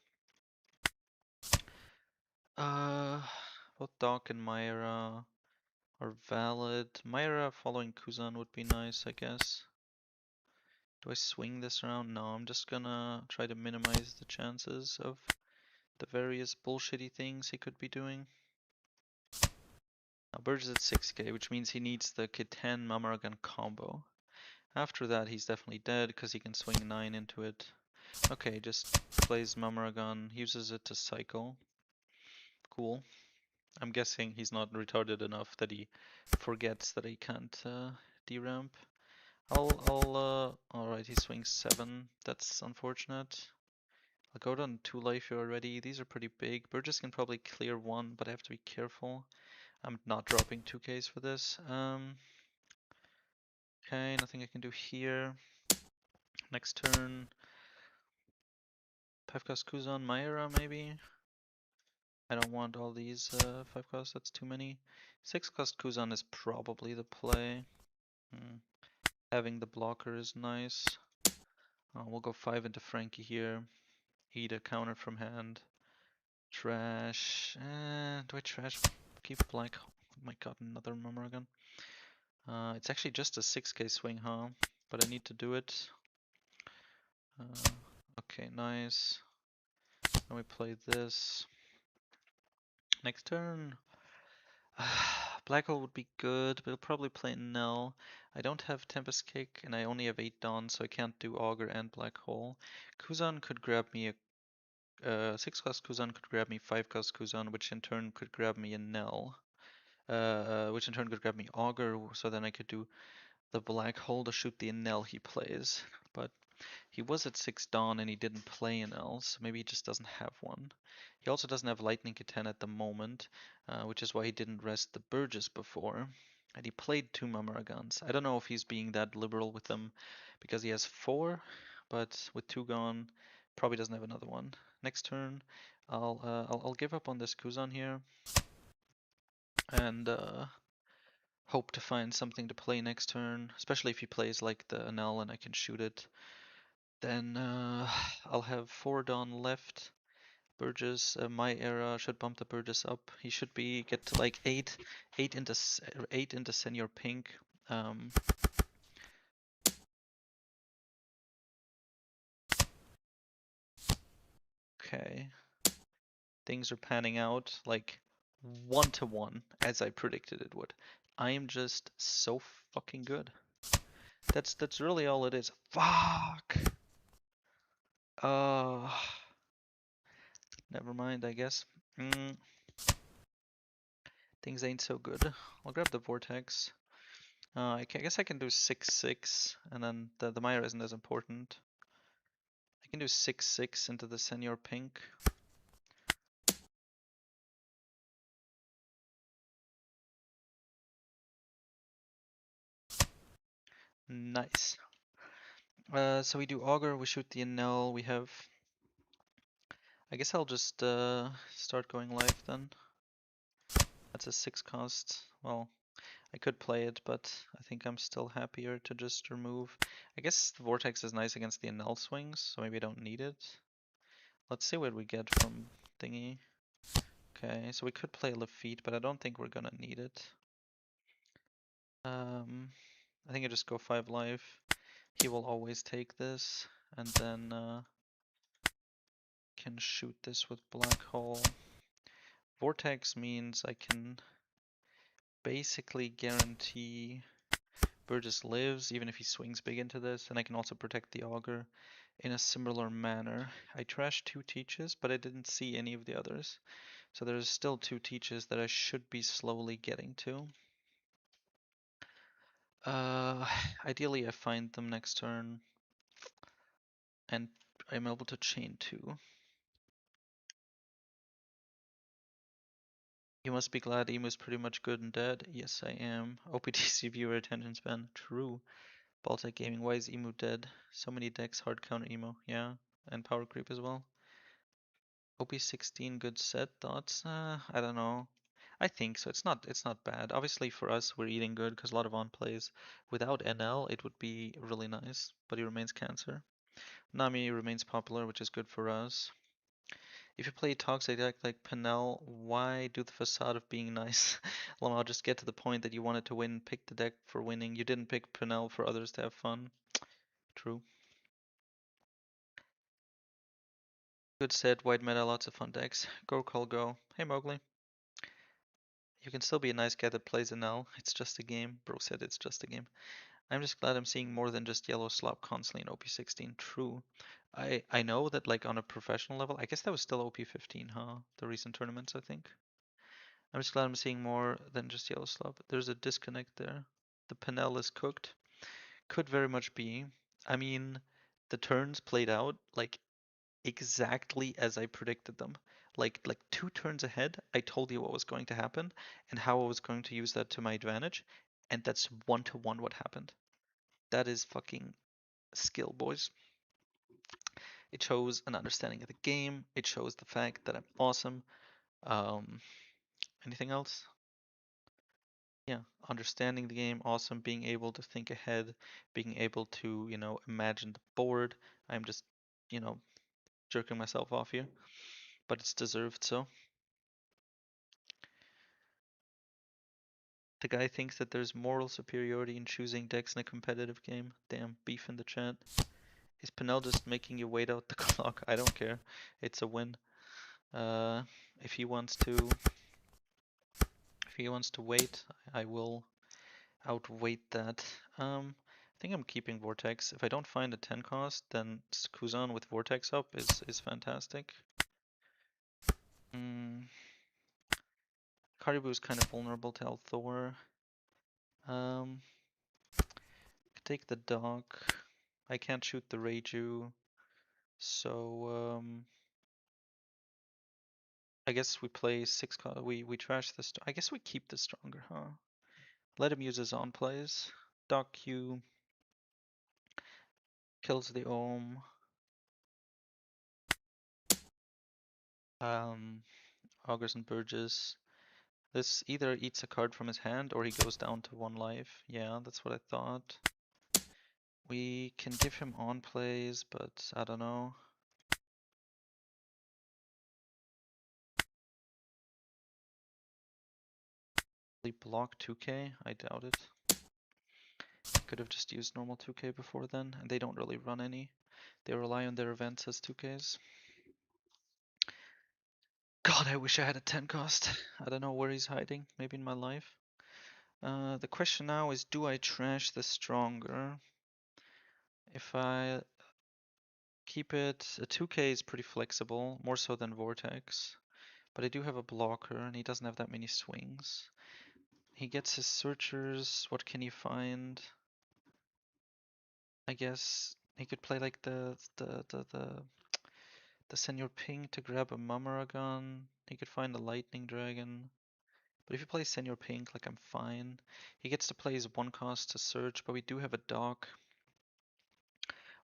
Both Doc and Myra. are valid. Myra following Kuzan would be nice, I guess. Do I swing this around? No, I'm just gonna try to minimize the chances of the various bullshitty things he could be doing. Now Burge is at 6k, which means he needs the Kitten Mamaragan combo. After that, he's definitely dead because he can swing 9 into it. Okay, just plays Mamaragan, uses it to cycle. Cool. I'm guessing he's not retarded enough that he forgets that he can't deramp. Alright, he swings 7. That's unfortunate. I'll go down 2 life here already. These are pretty big. Burgess can probably clear 1, but I have to be careful. I'm not dropping 2Ks for this. Okay, nothing I can do here. Next turn. 5 cost Kuzan, Myra maybe? I don't want all these 5 costs, that's too many. 6 cost Kuzan is probably the play. Having the blocker is nice. We'll go 5 into Frankie here. Eat a counter from hand. Trash. Do I trash? Keep black. Oh my god, another Mumragan. It's actually just a 6k swing, huh? But I need to do it. Okay, nice. Now we play this. Next turn. Black hole would be good, but he'll probably play Nell. I don't have Tempest Kick, and I only have 8 Dawn, so I can't do Augur and Black Hole. Kuzan could grab me a 6 cost Kuzan could grab me 5 cost Kuzan, which in turn could grab me a Nell. Which in turn could grab me Augur, so then I could do the Black Hole to shoot the Nell he plays. But he was at 6 Dawn and he didn't play an L, so maybe he just doesn't have one. He also doesn't have Lightning Kitten at the moment, which is why he didn't rest the Burgess before. And he played 2 Mamaragans. I don't know if he's being that liberal with them because he has 4, but with 2 gone, probably doesn't have another one. Next turn, I'll give up on this Kuzan here and hope to find something to play next turn, especially if he plays like the Anel and I can shoot it. Then I'll have 4 Dawn left. Burgess, my era should bump the Burgess up. He should get to like 8 into Senior Pink. Okay, things are panning out like 1-to-1 as I predicted it would. I am just so fucking good. That's really all it is. Fuck. Never mind, I guess. Things ain't so good. I'll grab the Vortex. I guess I can do 6-6, and then the Maya isn't as important. I can do 6-6 into the Senior Pink. Nice. So we do Augur, we shoot the Enel, we have... I guess I'll just start going live then. That's a 6 cost. Well, I could play it, but I think I'm still happier to just remove. I guess the Vortex is nice against the Enel swings, so maybe I don't need it. Let's see what we get from Thingy. Okay, so we could play Lafitte, but I don't think we're gonna need it. I think I just go 5 life. He will always take this, and then can shoot this with Black Hole. Vortex means I can basically guarantee Burgess lives, even if he swings big into this, and I can also protect the Augur in a similar manner. I trashed 2 teaches, but I didn't see any of the others. So there's still 2 teaches that I should be slowly getting to. Ideally I find them next turn, and I'm able to chain 2. You must be glad Emu's pretty much good and dead. Yes, I am. OPTC viewer attention span. True. Baltic Gaming. Why is Emu dead? So many decks hard counter Emu. Yeah, and power creep as well. OP16 good set. Thoughts? I don't know. I think so. It's not bad. Obviously for us we're eating good because a lot of on plays. Without NL it would be really nice, but he remains cancer. Nami remains popular, which is good for us. If you play toxic deck like Penel, why do the facade of being nice? Well, I'll just get to the point that you wanted to win, pick the deck for winning. You didn't pick Penel for others to have fun. True. Good said, white meta, lots of fun decks. Go, Call, go. Hey, Mowgli. You can still be a nice guy that plays Enel. It's just a game. Bro said it's just a game. I'm just glad I'm seeing more than just yellow slop constantly in OP16. True. I know that like on a professional level, I guess that was still OP15, huh? The recent tournaments, I think. I'm just glad I'm seeing more than just yellow slop. There's a disconnect there. The Penel is cooked. Could very much be. I mean, the turns played out like exactly as I predicted them. Like 2 turns ahead, I told you what was going to happen and how I was going to use that to my advantage, and that's 1-to-1 what happened. That is fucking skill, boys. It shows an understanding of the game. It shows the fact that I'm awesome. Um, anything else? Yeah, understanding the game, awesome. Being able to think ahead, being able to, imagine the board. I'm just, you know, jerking myself off here, but it's deserved so. The guy thinks that there's moral superiority in choosing decks in a competitive game. Damn, beef in the chat. Is Penel just making you wait out the clock? I don't care. It's a win. Uh, if he wants to, if he wants to wait, I will outwait that. I think I'm keeping Vortex. If I don't find a 10 cost, then Kuzan with Vortex up is fantastic. Mm, Caribou is kind of vulnerable to Althor. Um, take the dog. I can't shoot the Reiju, so I guess we play 6 we trash this. I guess we keep the stronger, huh? Let him use his on plays. Dog Q kills the Ohm. Augers and Burgess. This either eats a card from his hand or he goes down to 1 life. Yeah, that's what I thought. We can give him on plays, but I don't know. They block 2k? I doubt it. Could have just used normal 2k before then, and they don't really run any. They rely on their events as 2ks. God, I wish I had a 10 cost. I don't know where he's hiding, maybe in my life. The question now is, do I trash the stronger? If I keep it, a 2k is pretty flexible, more so than Vortex. But I do have a blocker, and he doesn't have that many swings. He gets his searchers, what can he find? I guess he could play like the Senior Ping to grab a Mammaragon. He could find the Lightning Dragon. But if he plays Senior Pink, like I'm fine. He gets to play his 1 cost to search, but we do have a Dock.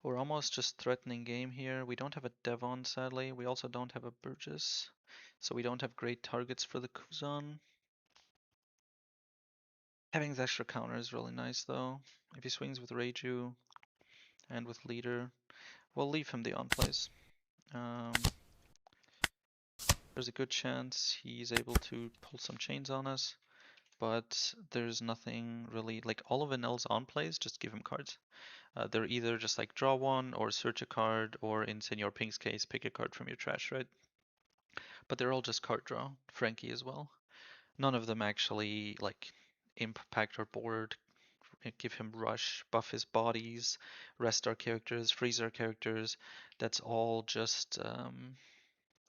We're almost just threatening game here. We don't have a Devon, sadly. We also don't have a Burgess. So we don't have great targets for the Kuzan. Having the extra counter is really nice though. If he swings with Reiju and with Leader, we'll leave him the on plays. There's a good chance he's able to pull some chains on us, but there's nothing really, like all of Enel's on plays, just give him cards. They're either just like draw one or search a card, or in Senor Pink's case, pick a card from your trash, right? But they're all just card draw. Frankie as well. None of them actually like impact our board, give him rush, buff his bodies, rest our characters, freeze our characters. That's all just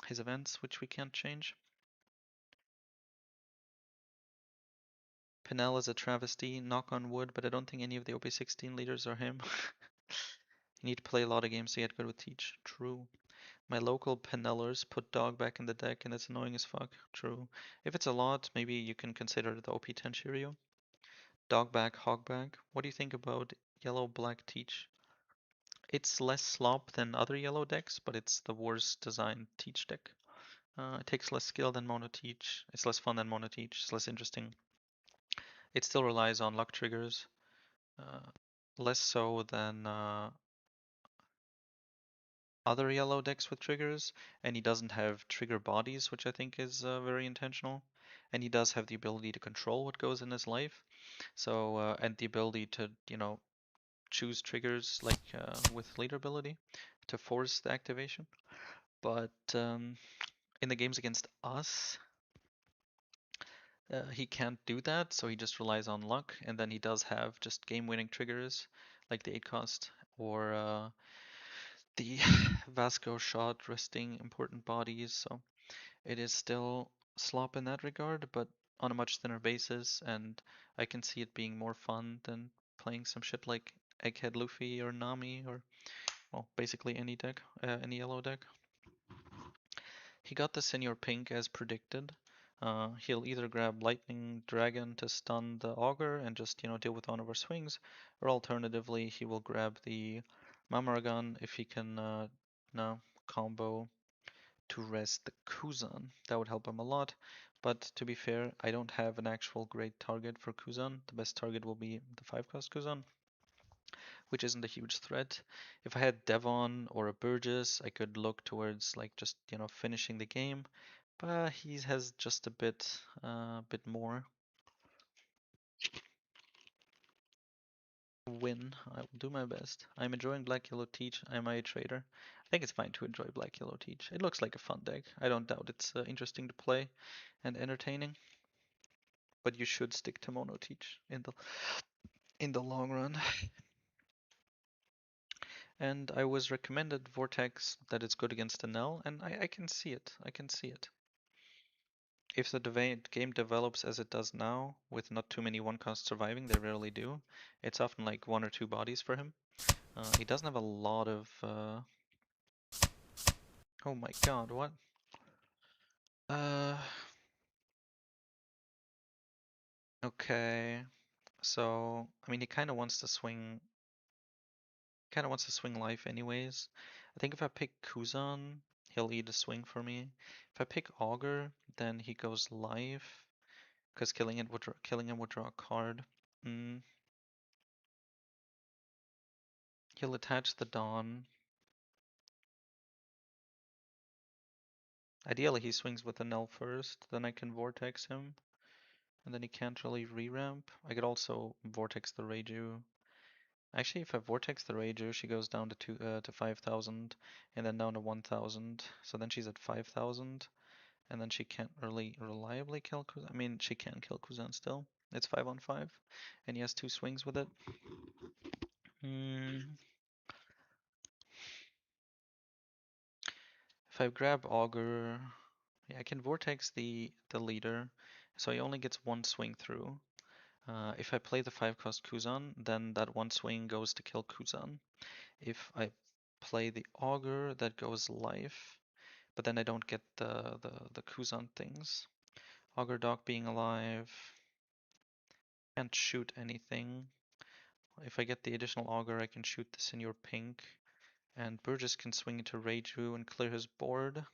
his events, which we can't change. Penel is a travesty, knock on wood, but I don't think any of the OP16 leaders are him. You need to play a lot of games to get good with Teach. True. My local Penellers put dog back in the deck and it's annoying as fuck. True. If it's a lot, maybe you can consider the OP10 Shiryu. Dog back, hog back. What do you think about yellow black Teach? It's less slop than other yellow decks, but it's the worst designed Teach deck. It takes less skill than Mono Teach. It's less fun than Mono Teach. It's less interesting. It still relies on luck triggers. Uh, less so than other yellow decks with triggers, and he doesn't have trigger bodies, which I think is very intentional. And he does have the ability to control what goes in his life. So, and the ability to, choose triggers like with leader ability to force the activation. But in the games against us, he can't do that, so he just relies on luck, and then he does have just game-winning triggers like the 8 cost or the Vasco shot resting important bodies, so it is still slop in that regard, but on a much thinner basis, and I can see it being more fun than playing some shit like Egghead Luffy or Nami or, well, basically any deck, any yellow deck. He got the Senior Pink as predicted. He'll either grab Lightning Dragon to stun the Augur and just, deal with one of our swings, or alternatively, he will grab the Mamaragan if he can, no, combo to rest the Kuzan. That would help him a lot. But to be fair, I don't have an actual great target for Kuzan. The best target will be the 5-cost Kuzan, which isn't a huge threat. If I had Devon or a Burgess, I could look towards like just, finishing the game. But he has just a bit more. Win. I will do my best. I'm enjoying Black Yellow Teach. Am I a trader? I think it's fine to enjoy Black Yellow Teach. It looks like a fun deck. I don't doubt it's interesting to play and entertaining. But you should stick to Mono Teach in the long run. And I was recommended Vortex that it's good against Enel, and I can see it. I can see it. If the game develops as it does now, with not too many one-cost surviving, they rarely do, it's often like one or two bodies for him. He doesn't have a lot of... Oh my god, what? Uh... Okay, so, I mean, he kind of wants to swing life anyways. I think if I pick Kuzan, he'll eat a swing for me. If I pick Augur, then he goes life, because killing him would draw a card. Mm. He'll attach the Dawn. Ideally, he swings with a Null first, then I can Vortex him, and then he can't really re-ramp. I could also Vortex the Reiju. Actually, if I Vortex the Reiju, she goes down to 5,000, and then down to 1,000. So then she's at 5,000, and then she can't really reliably kill Kuzan. I mean, she can kill Kuzan still. It's 5 on 5, and he has 2 swings with it. Mm. If I grab Augur, yeah, I can Vortex the leader, so he only gets 1 swing through. If I play the 5-cost Kuzan, then that 1 swing goes to kill Kuzan. If I play the Augur, that goes life, but then I don't get the Kuzan things. Augur Dog being alive, can't shoot anything. If I get the additional Augur, I can shoot the Senior Pink, and Burgess can swing into Reiju and clear his board.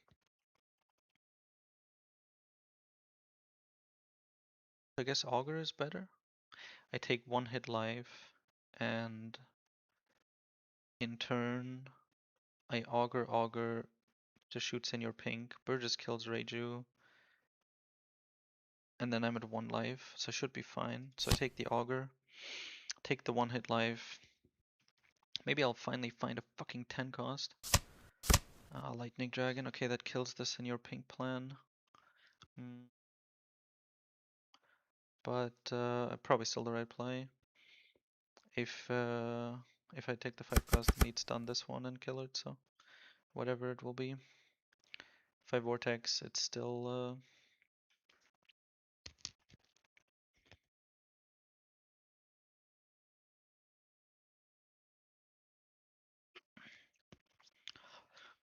I guess Augur is better. I take 1 hit life, and in turn, I Augur to shoot Senior Pink. Burgess kills Reiju, and then I'm at 1 life, so I should be fine. So I take the Augur, take the 1 hit life. Maybe I'll finally find a fucking 10 cost. Lightning Dragon, okay, that kills the Senior Pink plan. But probably still the right play. If I take the 5 cost, I need to stun this one and kill it, so whatever it will be. If I Vortex, it's still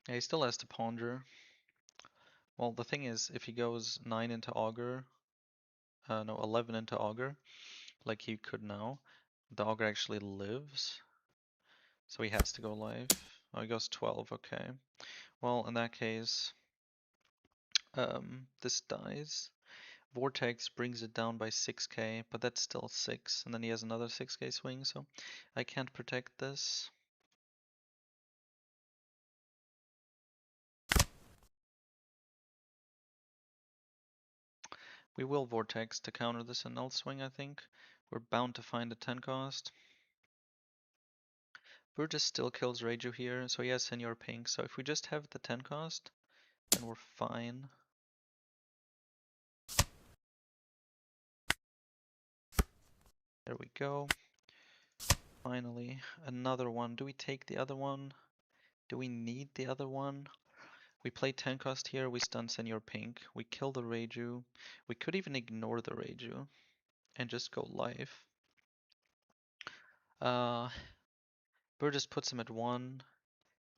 yeah, he still has to Ponder. Well, the thing is, if he goes 9 into Augur, no, 11 into Augur, like he could now, the Augur actually lives, so he has to go live. Oh, he goes 12, okay. Well, in that case, this dies. Vortex brings it down by 6k, but that's still 6, and then he has another 6k swing, so I can't protect this. We will Vortex to counter this and Null Swing, I think. We're bound to find a 10 cost. Burgess still kills Reiju here, so he has Senior Pink. So if we just have the 10 cost, then we're fine. There we go. Finally, another one. Do we take the other one? Do we need the other one? We play 10 cost here, we stun Senior Pink. We kill the Reiju. We could even ignore the Reiju and just go live. Burgess puts him at 1.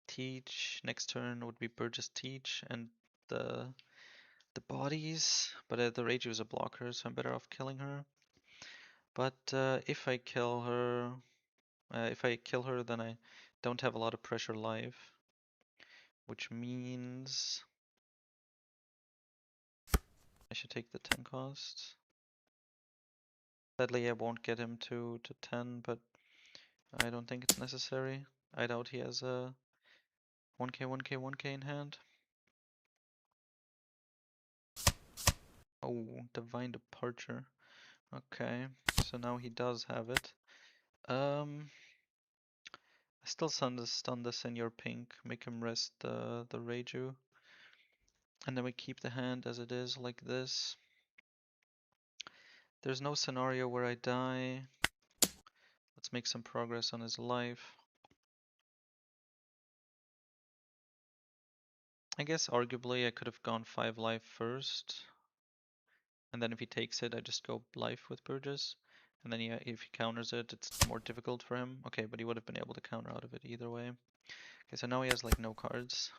Teach. Next turn would be Burgess Teach and the bodies. But the Reiju is a blocker, so I'm better off killing her. But if I kill her, then I don't have a lot of pressure live, which means I should take the 10 cost. Sadly, I won't get him to 10, but I don't think it's necessary. I doubt he has a 1k, 1k, 1k in hand. Oh, Divine Departure. Okay, so now he does have it. I still stun the Senior Pink, make him rest the Reiju. And then we keep the hand as it is, like this. There's no scenario where I die. Let's make some progress on his life. I guess arguably I could have gone 5 life first. And then if he takes it, I just go life with Burgess. And then if he counters it, it's more difficult for him. Okay, but he would have been able to counter out of it either way. Okay, so now he has like no cards.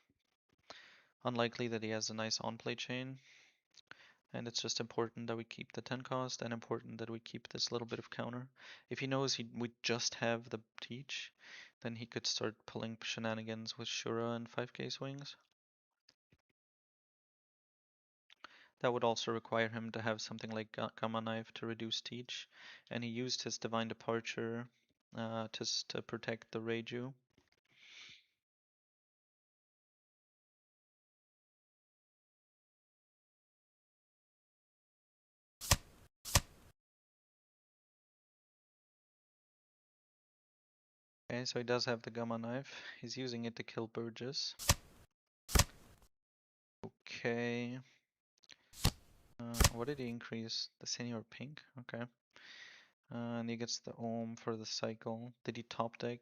Unlikely that he has a nice on-play chain. And it's just important that we keep the 10 cost and important that we keep this little bit of counter. If he knows we just have the teach, then he could start pulling shenanigans with Shura and 5k swings. That would also require him to have something like Gamma Knife to reduce teach, and he used his Divine Departure to protect the Reiju. Okay, so he does have the Gamma Knife. He's using it to kill Burgess. Okay. What did he increase? The Senior Pink? Okay. And he gets the Ohm for the cycle. Did he top deck?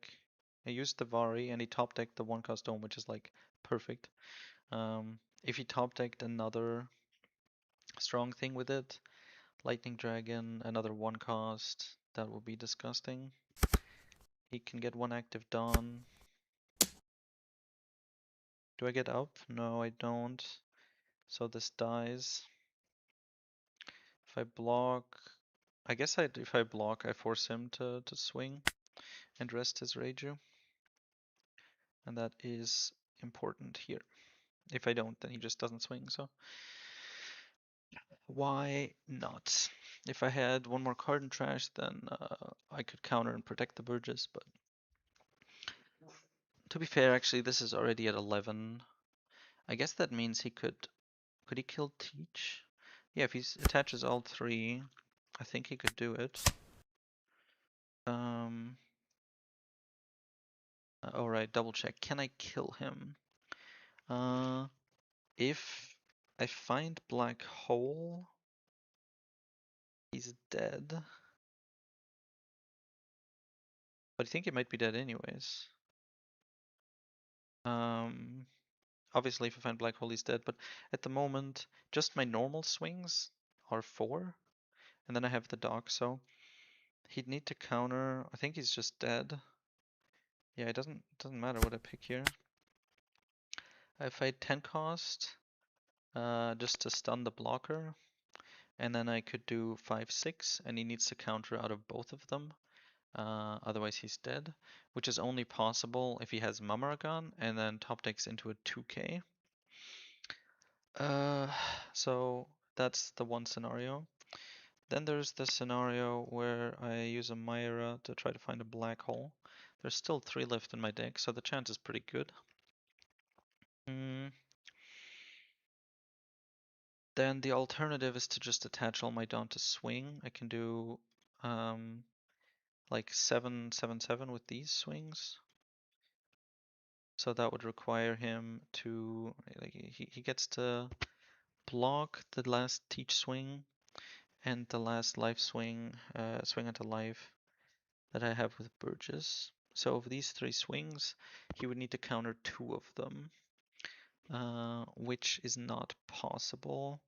He used the Vari and he top decked the 1 cost Ohm, which is like perfect. If he top decked another strong thing with it, Lightning Dragon, another 1 cost, that would be disgusting. He can get 1 active Dawn. Do I get up? No, I don't. So this dies. If I block, I guess if I block, I force him to swing and rest his Reiju. And that is important here. If I don't, then he just doesn't swing, so why not? If I had 1 more card in trash, then I could counter and protect the Burgess, but to be fair, actually, this is already at 11. I guess that means he could he kill Teach? Yeah, if he attaches all 3, I think he could do it. Alright, double check. Can I kill him? If I find Black Hole, he's dead. But I think he might be dead anyways. Obviously if I find Black Hole he's dead, but at the moment, just my normal swings are 4. And then I have the dog, so he'd need to counter. I think he's just dead. Yeah, it doesn't matter what I pick here. If I 10 cost, just to stun the blocker, and then I could do 5-6, and he needs to counter out of both of them. Otherwise he's dead, which is only possible if he has Mamaragon and then top decks into a 2k. So that's the one scenario. Then there's the scenario where I use a Myra to try to find a black hole. There's still 3 left in my deck, so the chance is pretty good. Then the alternative is to just attach all my Dawn to swing. I can do like 7/7/7 with these swings. So that would require him to, like, he gets to block the last teach swing and the last life swing, swing into life that I have with Burgess. So of these three swings, he would need to counter two of them, which is not possible.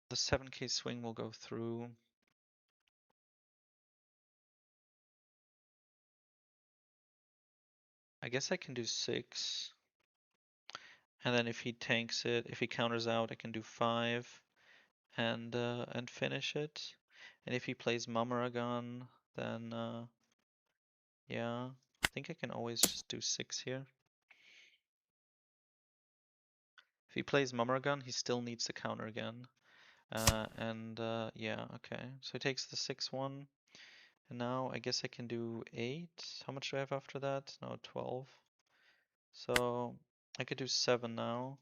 The 7k swing will go through. I guess I can do 6. And then if he tanks it, if he counters out, I can do 5 and finish it. And if he plays Mamaragan, then yeah, I think I can always just do 6 here. If he plays Mamaragan, he still needs to counter again. Yeah, okay. So he takes the 6-1. And now I guess I can do 8. How much do I have after that? No, 12. So I could do 7 now.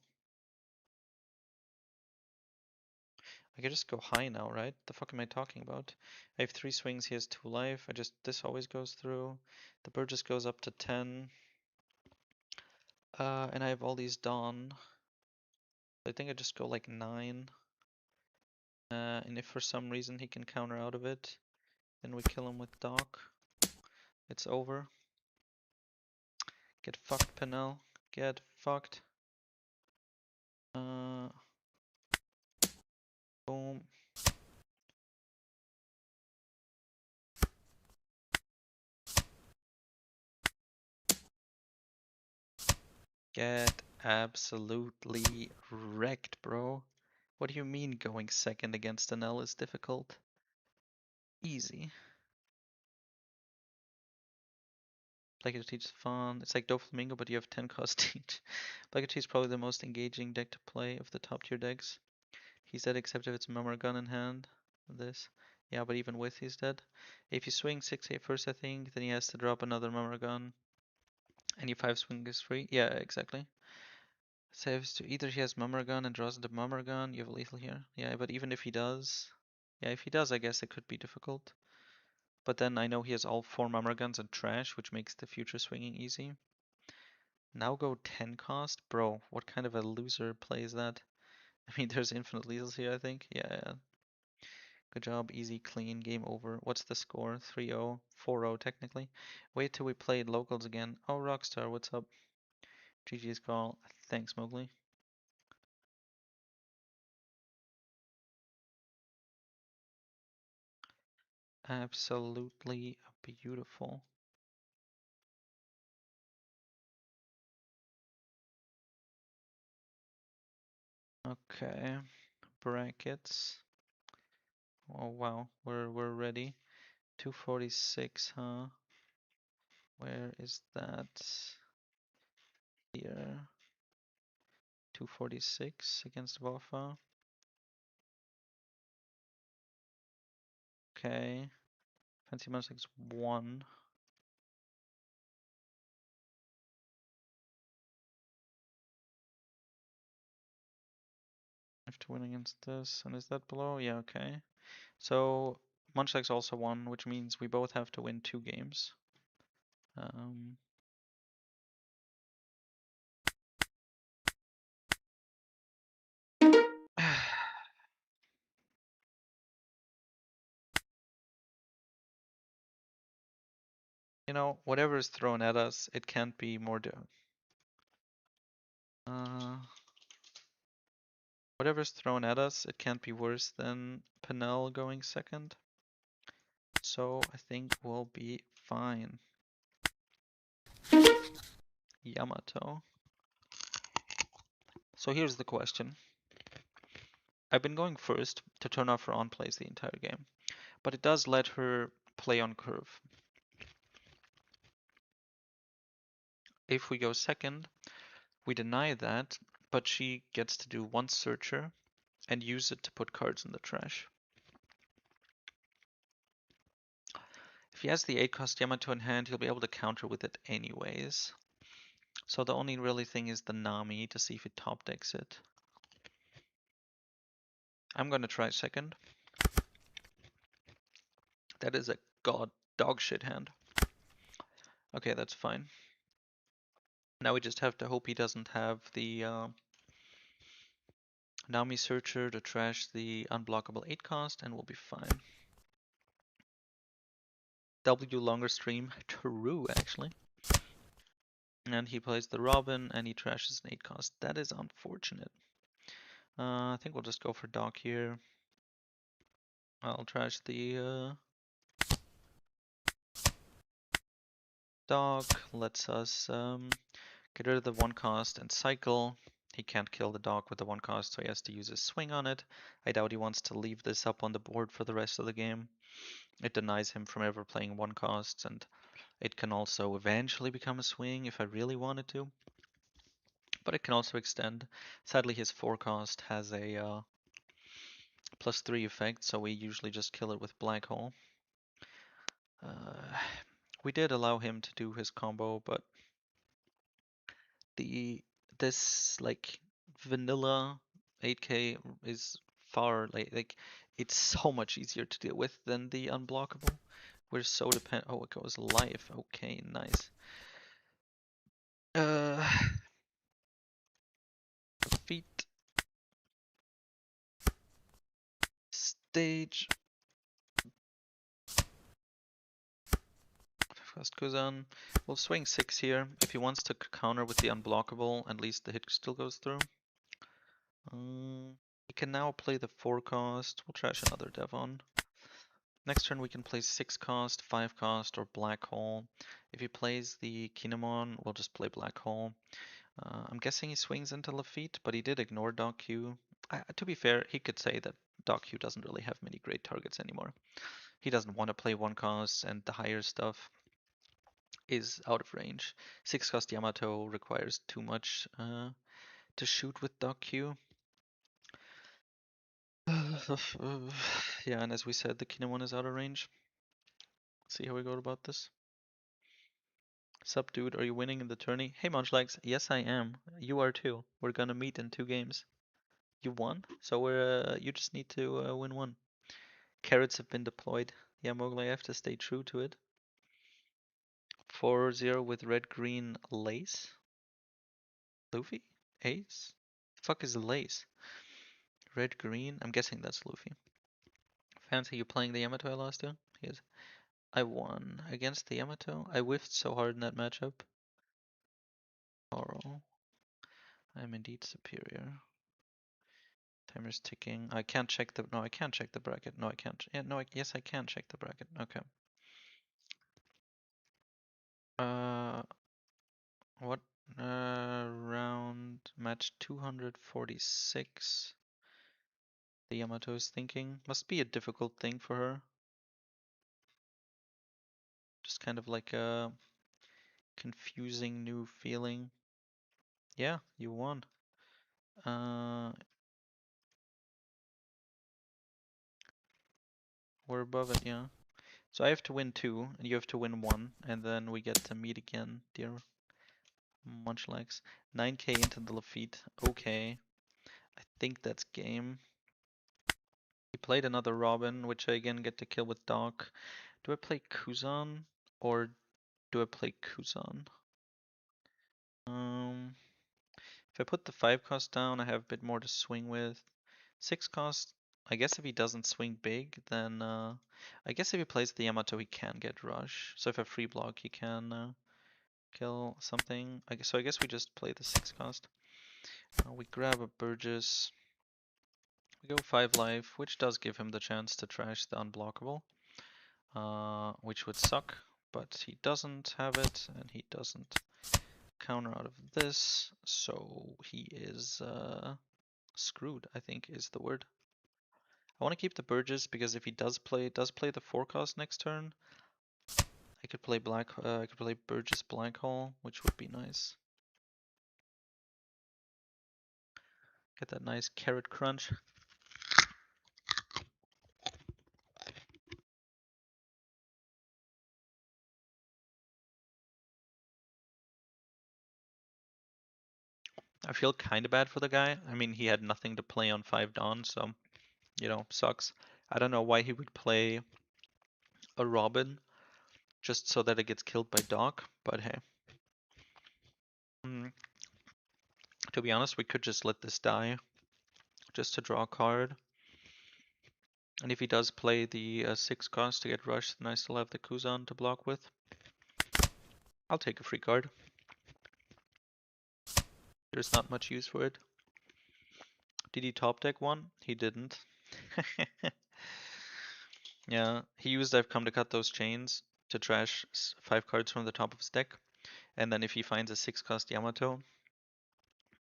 I could just go high now, right? The fuck am I talking about? I have 3 swings, he has 2 life. This always goes through. The bird just goes up to 10. And I have all these Dawn. I think I just go like 9. And if for some reason he can counter out of it, then we kill him with Doc. It's over. Get fucked, Penel. Get fucked. Boom. Get absolutely wrecked, bro. What do you mean going second against an L is difficult? Easy. Plague Teach is fun. It's like Doflamingo, but you have 10 cost teach. Plague Teach is probably the most engaging deck to play of the top tier decks. He's dead except if it's Mummer Gun in hand. This. Yeah, but even with he's dead. If you swing 6-8 first, I think, then he has to drop another Mummer Gun. And your 5 swing is free. Yeah, exactly. Saves to either he has Mummer Gun and draws into Mummer Gun. You have a lethal here. Yeah, but even if he does. Yeah, if he does, I guess it could be difficult. But then I know he has all 4 Mummer Guns and trash, which makes the future swinging easy. Now go 10 cost? Bro, what kind of a loser plays that? I mean, there's infinite lethals here, I think. Yeah. Good job, easy, clean, game over. What's the score? 3-0, 4-0 technically. Wait till we play locals again. Oh, Rockstar, what's up? GG's call. Thanks, Mowgli. Absolutely beautiful. Okay, brackets. Oh wow, we're ready. 246, huh? Where is that? Here. 246 against Wafa. Okay. Fancy Mustangs 1. I have to win against this. And is that below? Yeah, okay. So Munchlax also won, which means we both have to win 2 games. You know, whatever is thrown at us, it can't be more whatever's thrown at us, it can't be worse than Penel going second. So I think we'll be fine. Yamato. So here's the question. I've been going first to turn off her on plays the entire game, but it does let her play on curve. If we go second, we deny that, but she gets to do 1 searcher and use it to put cards in the trash. If he has the 8 cost Yamato in hand, he'll be able to counter with it anyways. So the only really thing is the Nami to see if it top decks it. I'm gonna try second. That is a god dog shit hand. Okay, that's fine. Now we just have to hope he doesn't have the Naomi Searcher to trash the unblockable 8 cost, and we'll be fine. W longer stream, true actually. And he plays the Robin, and he trashes an 8 cost. That is unfortunate. I think we'll just go for Doc here. I'll trash the Doc. Lets us get rid of the 1 cost and cycle. He can't kill the Doc with the 1 cost, so he has to use his swing on it. I doubt he wants to leave this up on the board for the rest of the game. It denies him from ever playing 1 costs, and it can also eventually become a swing if I really wanted to. But it can also extend. Sadly, his 4 cost has a +3 effect, so we usually just kill it with Black Hole. We did allow him to do his combo, but this like vanilla 8K is far like it's so much easier to deal with than the unblockable. We're so dependent. Oh, it goes live. Okay, nice. Feet. Stage. Fast Kuzan. We'll swing 6 here. If he wants to counter with the unblockable, at least the hit still goes through. He can now play the 4 cost. We'll trash another Devon. Next turn we can play 6 cost, 5 cost, or Black Hole. If he plays the Kinemon, we'll just play Black Hole. I'm guessing he swings into Lafitte, but he did ignore Doc Q. To be fair, he could say that Doc Q doesn't really have many great targets anymore. He doesn't want to play 1 cost, and the higher stuff is out of range. 6 cost Yamato requires too much to shoot with Doc Q. Yeah, and as we said, the Kinemon is out of range. See how we go about this. Sup, dude, are you winning in the tourney? Hey, Munchlax, yes I am. You are too. We're gonna meet in 2 games. You won? So you just need to win 1. Carrots have been deployed. Yeah, Mowgli, I have to stay true to it. 4-0 with red-green lace? Luffy? Ace? The fuck is the lace? Red-green? I'm guessing that's Luffy. Fancy you playing the Yamato I lost to? Yes. I won against the Yamato. I whiffed so hard in that matchup. Oral. I am indeed superior. Timer's ticking. I can't check the. No, I can't check the bracket. No, I can't. Yeah, no, yes, I can check the bracket. Okay. Uh, what? Round match 246. The Yamato is thinking. Must be a difficult thing for her. Just kind of like a confusing new feeling. Yeah, you won. We're above it, yeah. So I have to win 2, and you have to win 1, and then we get to meet again, dear Munchlax. 9k into the Lafitte. Okay. I think that's game. He played another Robin, which I again get to kill with Doc. Do I play Kuzan or do I play Kuzan? If I put the 5 cost down, I have a bit more to swing with. 6 cost, I guess if he doesn't swing big, then I guess if he plays the Yamato, he can get rush. So if I free block, he can kill something. So I guess we just play the 6 cost. We grab a Burgess. We go 5 life, which does give him the chance to trash the unblockable, which would suck, but he doesn't have it, and he doesn't counter out of this, so he is screwed, I think is the word. I want to keep the Burgess because if he does play the forecast next turn, I could play I could play Burgess Black Hole, which would be nice. Get that nice carrot crunch. I feel kind of bad for the guy. I mean, he had nothing to play on 5 Dawn, so sucks. I don't know why he would play a Robin just so that it gets killed by Doc, but hey. Mm, to be honest, we could just let this die just to draw a card. And if he does play the 6 cost to get rushed, then I still have the Kuzan to block with. I'll take a free card. There's not much use for it. Did he top deck one? He didn't. Yeah, he used I've come to cut those chains to trash 5 cards from the top of his deck. And then if he finds a 6 cost Yamato,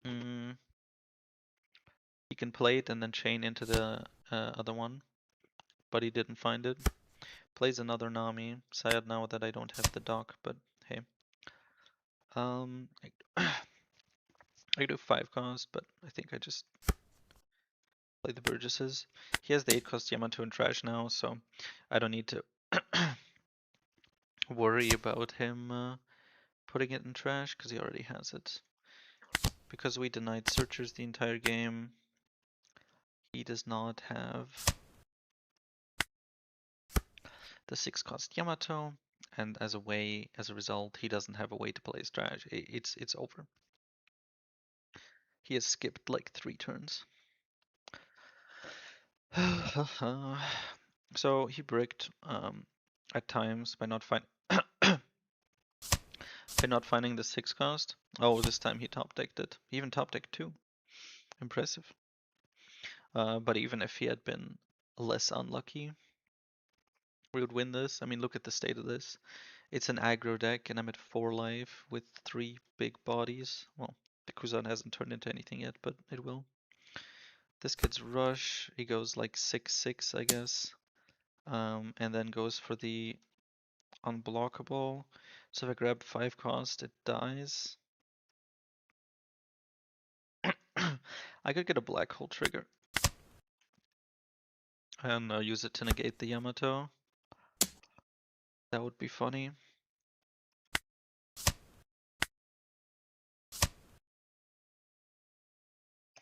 he can play it and then chain into the other one. But he didn't find it. Plays another Nami. Sad now that I don't have the dock, but hey. I do 5 cost, but I think I just play the Burgesses. He has the 8 cost Yamato in trash now, so I don't need to worry about him putting it in trash, because he already has it. Because we denied searchers the entire game, he does not have the 6 cost Yamato, and as a result, he doesn't have a way to play his trash. It's over. He has skipped like 3 turns. So he bricked at times by not finding the 6 cost. Oh, this time he top decked it. He even top decked 2. Impressive. But even if he had been less unlucky, we would win this. I mean, look at the state of this. It's an aggro deck, and I'm at 4 life with 3 big bodies. Well, the Kuzan hasn't turned into anything yet, but it will. This gets rush. He goes like 6/6, I guess. And then goes for the unblockable. So if I grab 5 cost, it dies. I could get a black hole trigger and use it to negate the Yamato. That would be funny.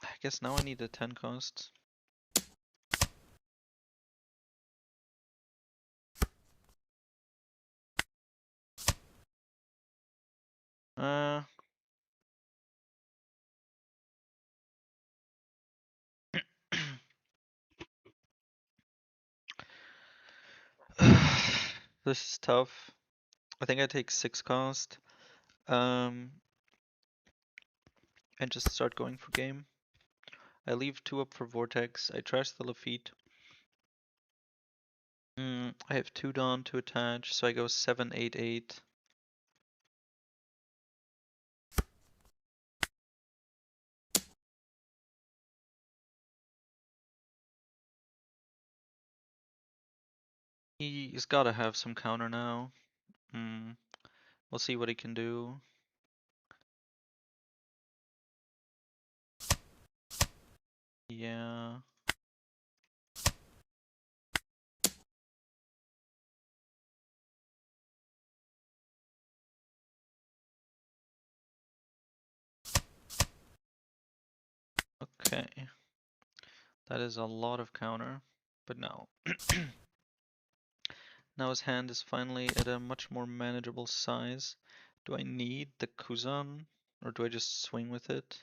I guess now I need a 10 cost. This is tough. I think I take 6 cost. And just start going for game. I leave 2 up for Vortex. I trash the Lafitte. I have 2 Dawn to attach, so I go 7/8/8. He's gotta have some counter now. We'll see what he can do. Yeah. Okay. That is a lot of counter, but now. Now his hand is finally at a much more manageable size. Do I need the Kuzan, or do I just swing with it?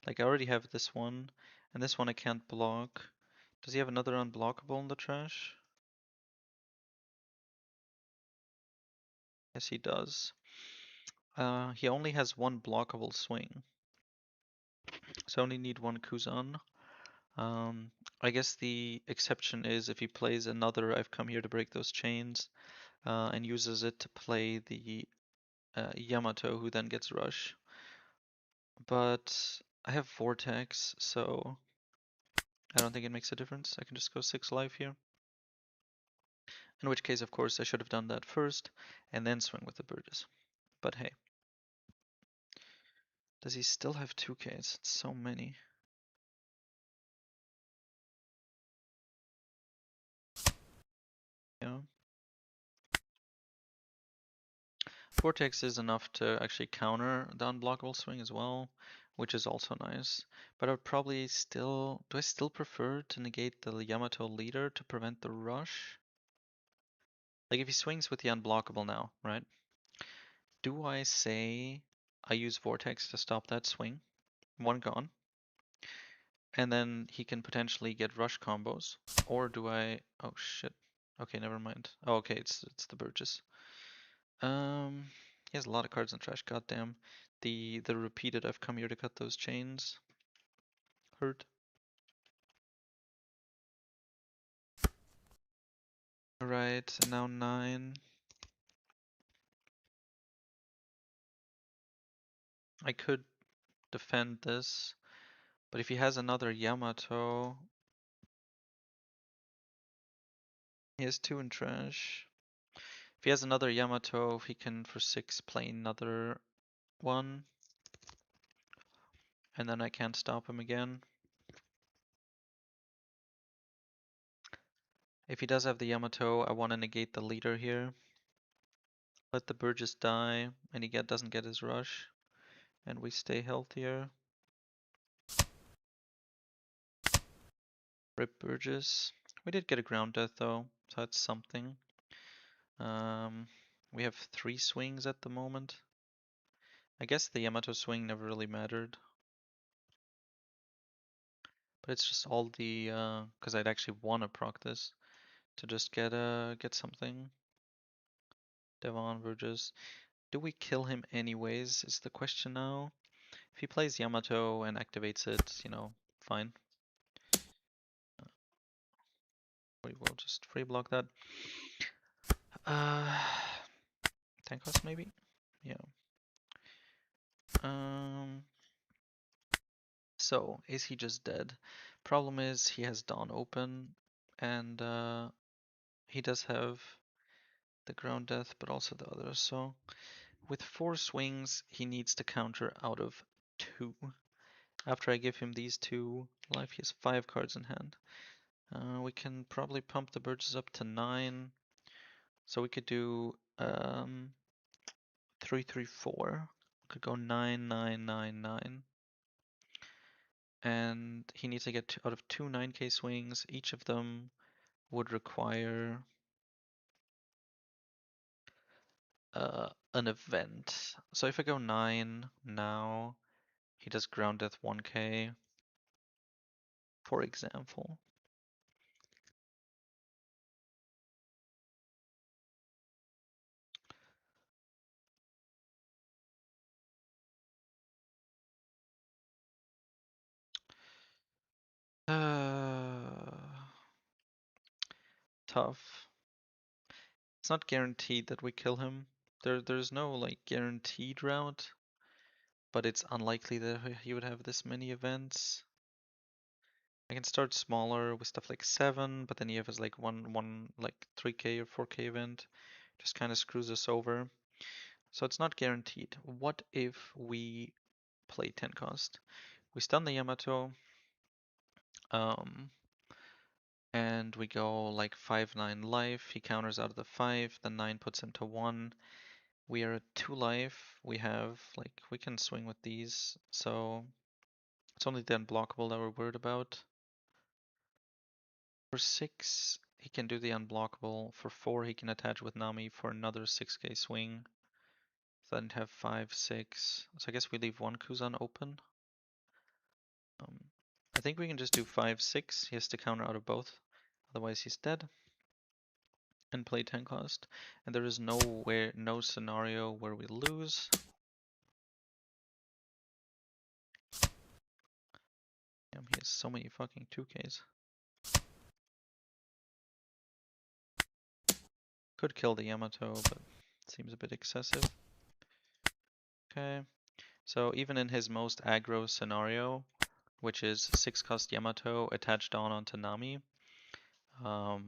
Like, I already have this one, and this one I can't block. Does he have another unblockable in the trash? Yes, he does. He only has 1 blockable swing. So I only need 1 Kuzan. I guess the exception is if he plays another I've come here to break those chains, and uses it to play the Yamato, who then gets rush. But I have Vortex, so I don't think it makes a difference. I can just go 6 life here. In which case, of course, I should have done that first, and then swing with the Burgess. But hey. Does he still have 2Ks? It's so many. Yeah. Vortex is enough to actually counter the unblockable swing as well, which is also nice. But I would probably still, do I still prefer to negate the Yamato leader to prevent the rush? Like if he swings with the unblockable now, right? Do I say I use Vortex to stop that swing? One gone. And then he can potentially get rush combos. Or do I, oh shit. Okay, never mind. Oh, okay, it's the Burgess. He has a lot of cards in trash, goddamn. The repeated I've come here to cut those chains. Hurt. Alright, and now 9. I could defend this, but if he has another Yamato, he has 2 in trash. If he has another Yamato, he can for 6 play another one, and then I can't stop him again. If he does have the Yamato, I want to negate the leader here. Let the Burgess die, and he doesn't get his rush, and we stay healthier. Rip Burgess. We did get a ground death though, so that's something. We have 3 swings at the moment. I guess the Yamato swing never really mattered. But it's just all the, because I'd actually want to proc this to just get something. Devon Burgess. Do we kill him anyways, is the question now. If he plays Yamato and activates it, you know, fine. We will just free block that. Uh, tank cost maybe? Yeah. So, is he just dead? Problem is, he has Dawn open, and he does have the ground death, but also the others. So, with 4 swings, he needs to counter out of 2. After I give him these 2 life, he has 5 cards in hand. We can probably pump the Burgess up to 9. So we could do 3, 3, 4. We could go 9, 9, 9, 9. And he needs to get out of 2 9k swings. Each of them would require an event. So if I go 9 now, he does ground death 1k, for example. Tough. It's not guaranteed that we kill him. There's no like guaranteed route, but it's unlikely that he would have this many events. I can start smaller with stuff like 7, but then he has like one like 3k or 4k event. Just kind of screws us over. So it's not guaranteed. What if we play 10 cost? We stun the Yamato, and we go like 5-9 life. He counters out of the 5, the 9 puts him to 1. We are at 2 life. We have like we can swing with these, so it's only the unblockable that we're worried about. For 6, he can do the unblockable. For 4, he can attach with Nami for another 6k swing. So then have 5, 6. So I guess we leave one Kuzan open. I think we can just do 5, 6. He has to counter out of both. Otherwise he's dead. And play 10 cost. And there is no scenario where we lose. Damn, he has so many fucking 2Ks. Could kill the Yamato, but seems a bit excessive. Okay. So even in his most aggro scenario, which is 6 cost Yamato attached onto Nami. Yeah,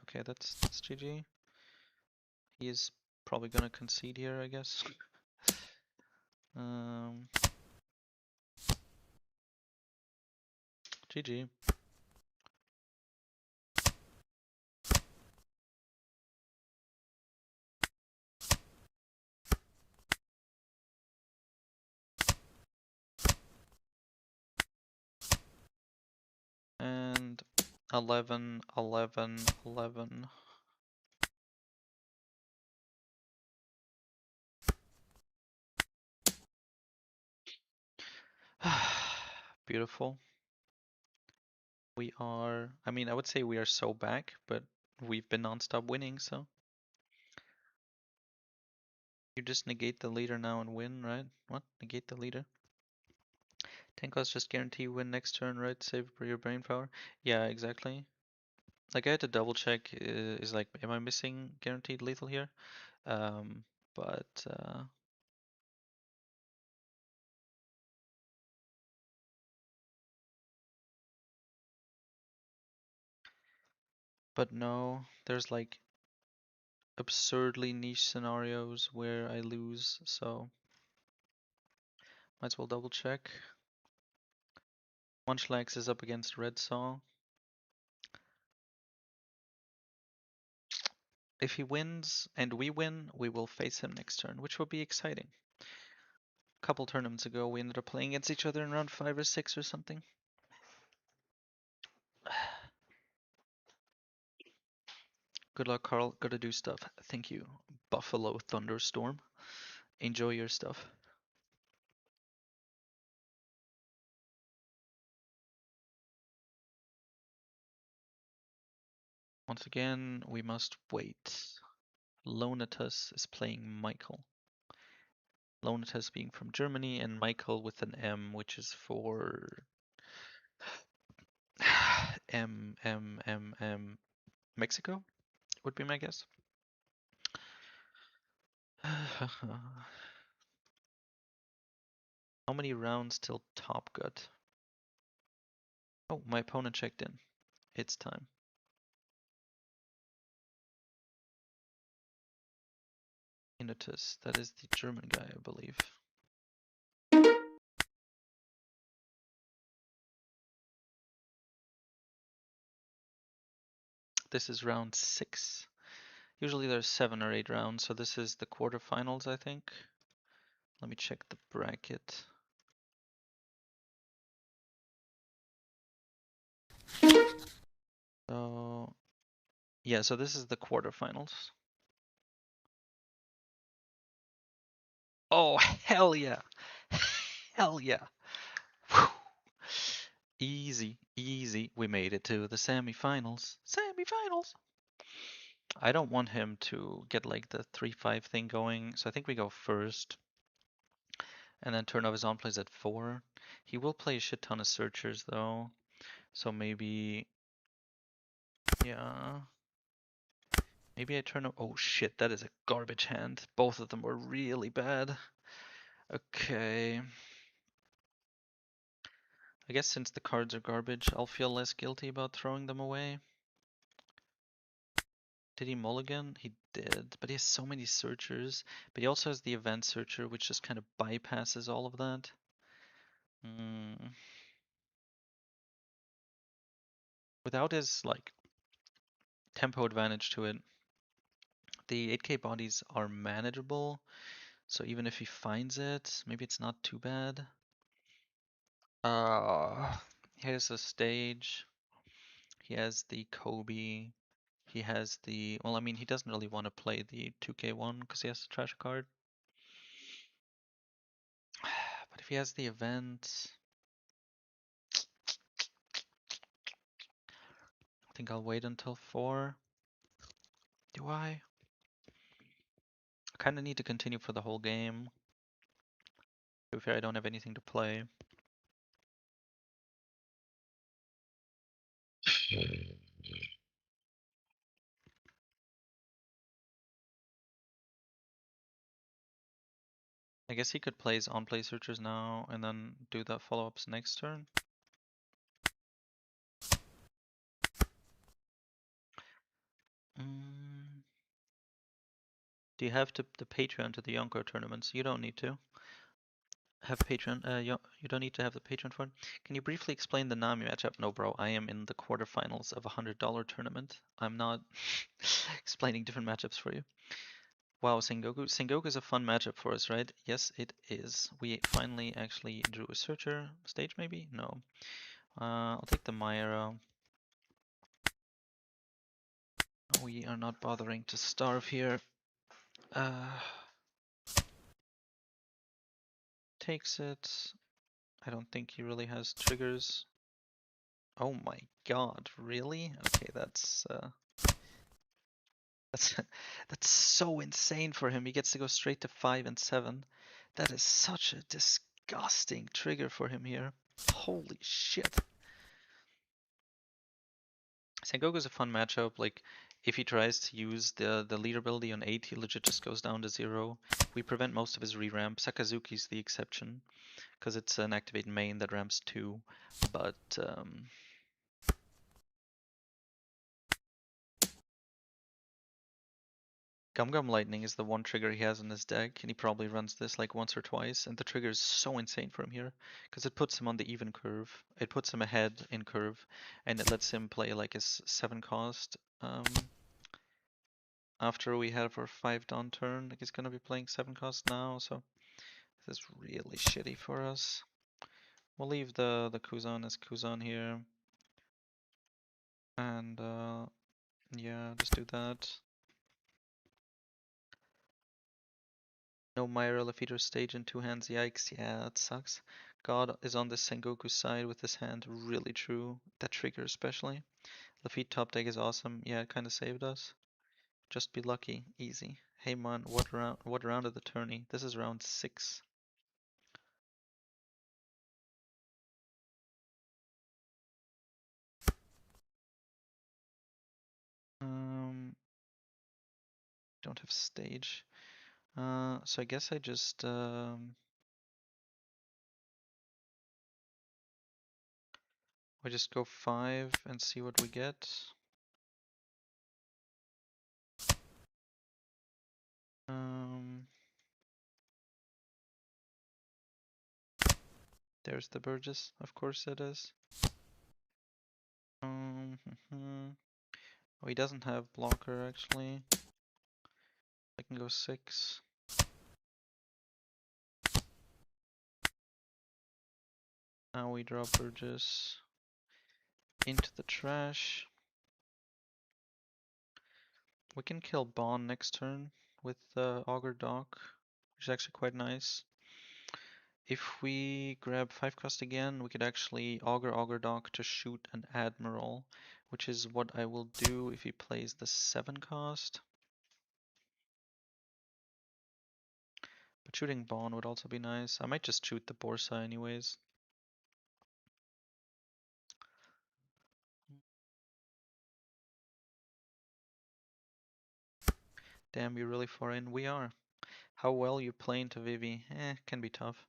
okay, that's GG. He is probably gonna concede here, I guess. GG. 11, 11, 11. Beautiful. We are, I mean, I would say we are so back, but we've been non-stop winning, so. You just negate the leader now and win, right? What? Negate the leader? 10 costs just guarantee win next turn, right? Save your brain power. Yeah, exactly. Like I had to double check, is like, am I missing guaranteed lethal here? Um, but but no, there's like absurdly niche scenarios where I lose, so might as well double check. Munchlax is up against Red Saw. If he wins and we win, we will face him next turn, which will be exciting. A couple tournaments ago, we ended up playing against each other in round 5 or 6 or something. Good luck, Carl. Gotta do stuff. Thank you. Buffalo Thunderstorm. Enjoy your stuff. Once again, we must wait. Lonatus is playing Michael. Lonatus being from Germany and Michael with an M, which is for Mexico would be my guess. How many rounds till Top Gut? Oh, my opponent checked in. It's time. Inutus, that is the German guy, I believe. This is round 6. Usually there's 7 or 8 rounds, so this is the quarterfinals, I think. Let me check the bracket. So, yeah, so this is the quarterfinals. Oh, hell yeah. Hell yeah. Whew. Easy, easy. We made it to the semifinals. Semifinals. I don't want him to get like the 3-5 thing going, so I think we go first. And then turn off his on plays at 4. He will play a shit ton of searchers though. So maybe, yeah. Maybe I turn off, oh shit, that is a garbage hand. Both of them were really bad. Okay. I guess since the cards are garbage, I'll feel less guilty about throwing them away. Did he mulligan? He did, but he has so many searchers. But he also has the event searcher, which just kind of bypasses all of that. Without his like tempo advantage to it, the 8k bodies are manageable. So even if he finds it, maybe it's not too bad. Here's a stage. He has the Kobe. He has the, well, I mean, he doesn't really want to play the 2k1 because he has to trash a card. But if he has the event, I think I'll wait until 4. Do I? I kind of need to continue for the whole game. To be fair, I don't have anything to play. I guess he could play his on-play searchers now and then do the follow-ups next turn. Do you have the Patreon to the Yonko tournaments? You don't need to have Patreon. You don't need to have the Patreon for it. Can you briefly explain the Nami matchup? No, bro. I am in the quarterfinals of a $100 tournament. I'm not explaining different matchups for you. Wow, Sengoku. Sengoku is a fun matchup for us, right? Yes, it is. We finally actually drew a searcher stage, maybe? No. I'll take the Myra. We are not bothering to starve here. Takes it. I don't think he really has triggers. Oh my god, really? Okay, that's that's so insane for him. He gets to go straight to 5 and 7. That is such a disgusting trigger for him here. Holy shit. Sengoku's a fun matchup. Like, if he tries to use the leader ability on 8, he legit just goes down to 0. We prevent most of his re-ramp. Sakazuki's the exception, because it's an activate main that ramps 2. But, Gum Gum Lightning is the one trigger he has in his deck, and he probably runs this like once or twice, and the trigger is so insane for him here, because it puts him on the even curve, it puts him ahead in curve, and it lets him play like his 7 cost. After we have our 5 down turn, like he's gonna be playing 7 cost now, so this is really shitty for us. We'll leave the Kuzan as Kuzan here, and yeah, just do that. No Myra Lafitte stage in 2 hands, yikes, yeah, that sucks. God is on the Sengoku side with this hand, really true. That trigger especially. Lafitte top deck is awesome, yeah, it kinda saved us. Just be lucky, easy. Hey man, what round of the tourney? This is round 6. Don't have stage. So I guess I just we just go 5 and see what we get. There's the Burgess, of course it is. Oh, he doesn't have blocker actually. I can go 6. Now we drop Burgess into the trash. We can kill Bond next turn with Augur Dock, which is actually quite nice. If we grab 5 cost again, we could actually Augur Dock to shoot an Admiral, which is what I will do if he plays the 7 cost. But shooting Bond would also be nice. I might just shoot the Borsa anyways. Damn, we're really far in. We are. How well you playing to Vivi? Can be tough.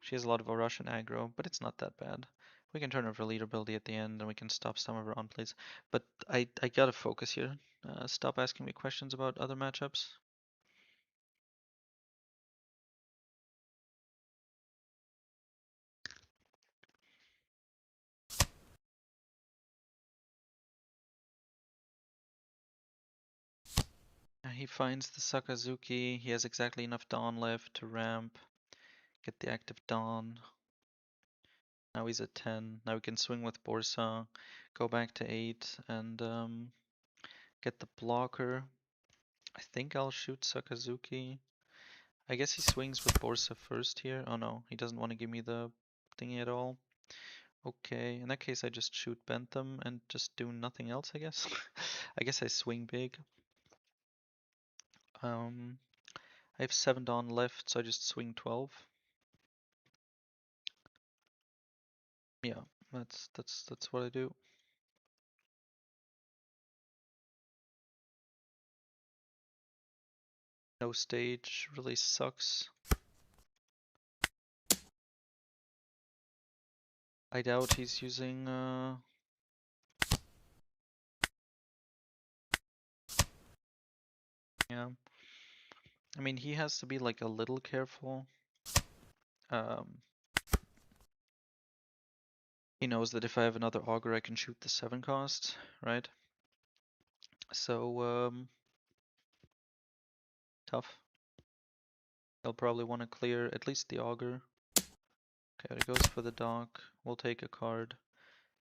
She has a lot of Russian aggro, but it's not that bad. We can turn over leader ability at the end and we can stop some of her on plays. But I gotta focus here. Stop asking me questions about other matchups. He finds the Sakazuki. He has exactly enough Dawn left to ramp. Get the active Dawn. Now he's at 10. Now we can swing with Borsa. Go back to 8 and get the blocker. I think I'll shoot Sakazuki. I guess he swings with Borsa first here. Oh no, he doesn't want to give me the thingy at all. Okay, in that case I just shoot Bentham and just do nothing else, I guess. I guess I swing big. I have 7 Dawn left, so I just swing 12. Yeah, that's what I do. No stage really sucks. I doubt he's using yeah. I mean, he has to be like a little careful. He knows that if I have another augur I can shoot the 7 cost, right? So tough. He'll probably want to clear at least the augur. Okay, he goes for the dock. We'll take a card.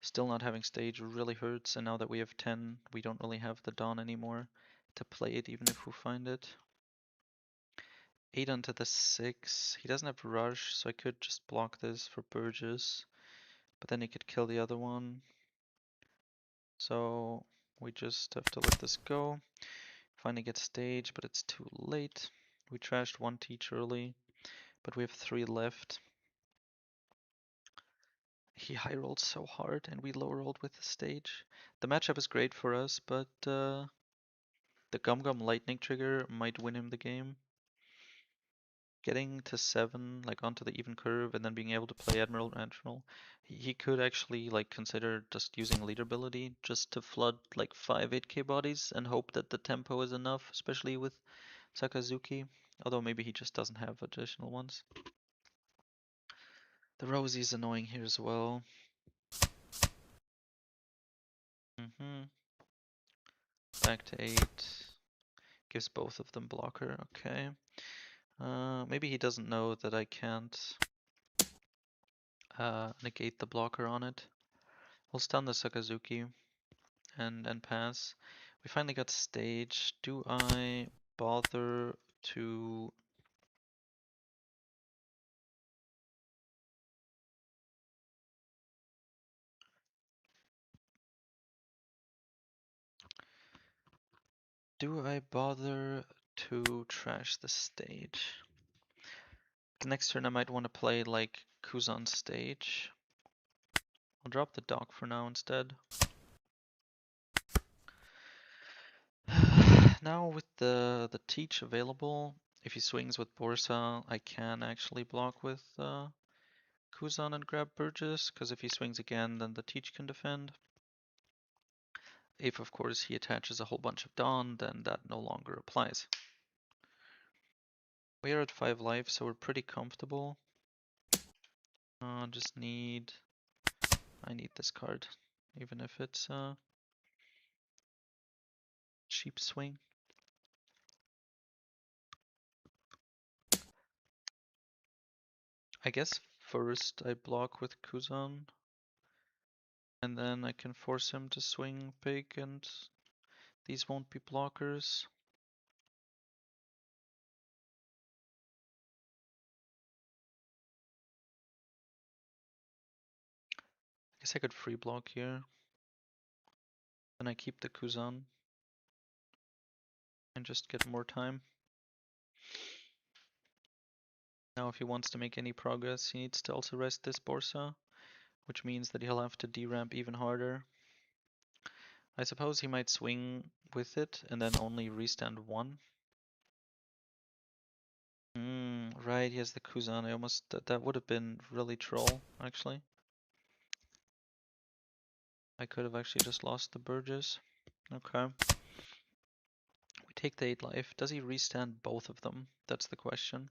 Still not having stage really hurts, and now that we have 10, we don't really have the Dawn anymore to play it, even if we find it. 8 onto the 6. He doesn't have rush, so I could just block this for Burgess, but then he could kill the other one. So we just have to let this go. Finally get stage, but it's too late. We trashed one teach early, but we have 3 left. He high rolled so hard and we low rolled with the stage. The matchup is great for us, but the Gum Gum lightning trigger might win him the game. Getting to 7, like onto the even curve, and then being able to play Admiral, he could actually like consider just using lead ability just to flood like 5-8k bodies and hope that the tempo is enough, especially with Sakazuki. Although maybe he just doesn't have additional ones. The Rosie is annoying here as well. Back to 8. Gives both of them blocker, okay. Maybe he doesn't know that I can't negate the blocker on it. We'll stun the Sakazuki and pass. We finally got stage. Do I bother to... Do I bother to trash the stage? Next turn I might want to play like Kuzan stage. I'll drop the dock for now instead. Now with the teach available, if he swings with Borsa, I can actually block with Kuzan and grab Burgess, because if he swings again, then the teach can defend. If of course he attaches a whole bunch of Dawn, then that no longer applies. We are at 5 life, so we're pretty comfortable. I need this card, even if it's cheap swing. I guess first I block with Kuzan, and then I can force him to swing big, and these won't be blockers. I guess I could free block here. Then I keep the Kuzan and just get more time. Now if he wants to make any progress, he needs to also rest this Borsa, which means that he'll have to deramp even harder. I suppose he might swing with it and then only restand 1. Right, he has the Kuzan. That would have been really troll, actually. I could have actually just lost the Burgess. Okay. We take the 8 life. Does he restand both of them? That's the question.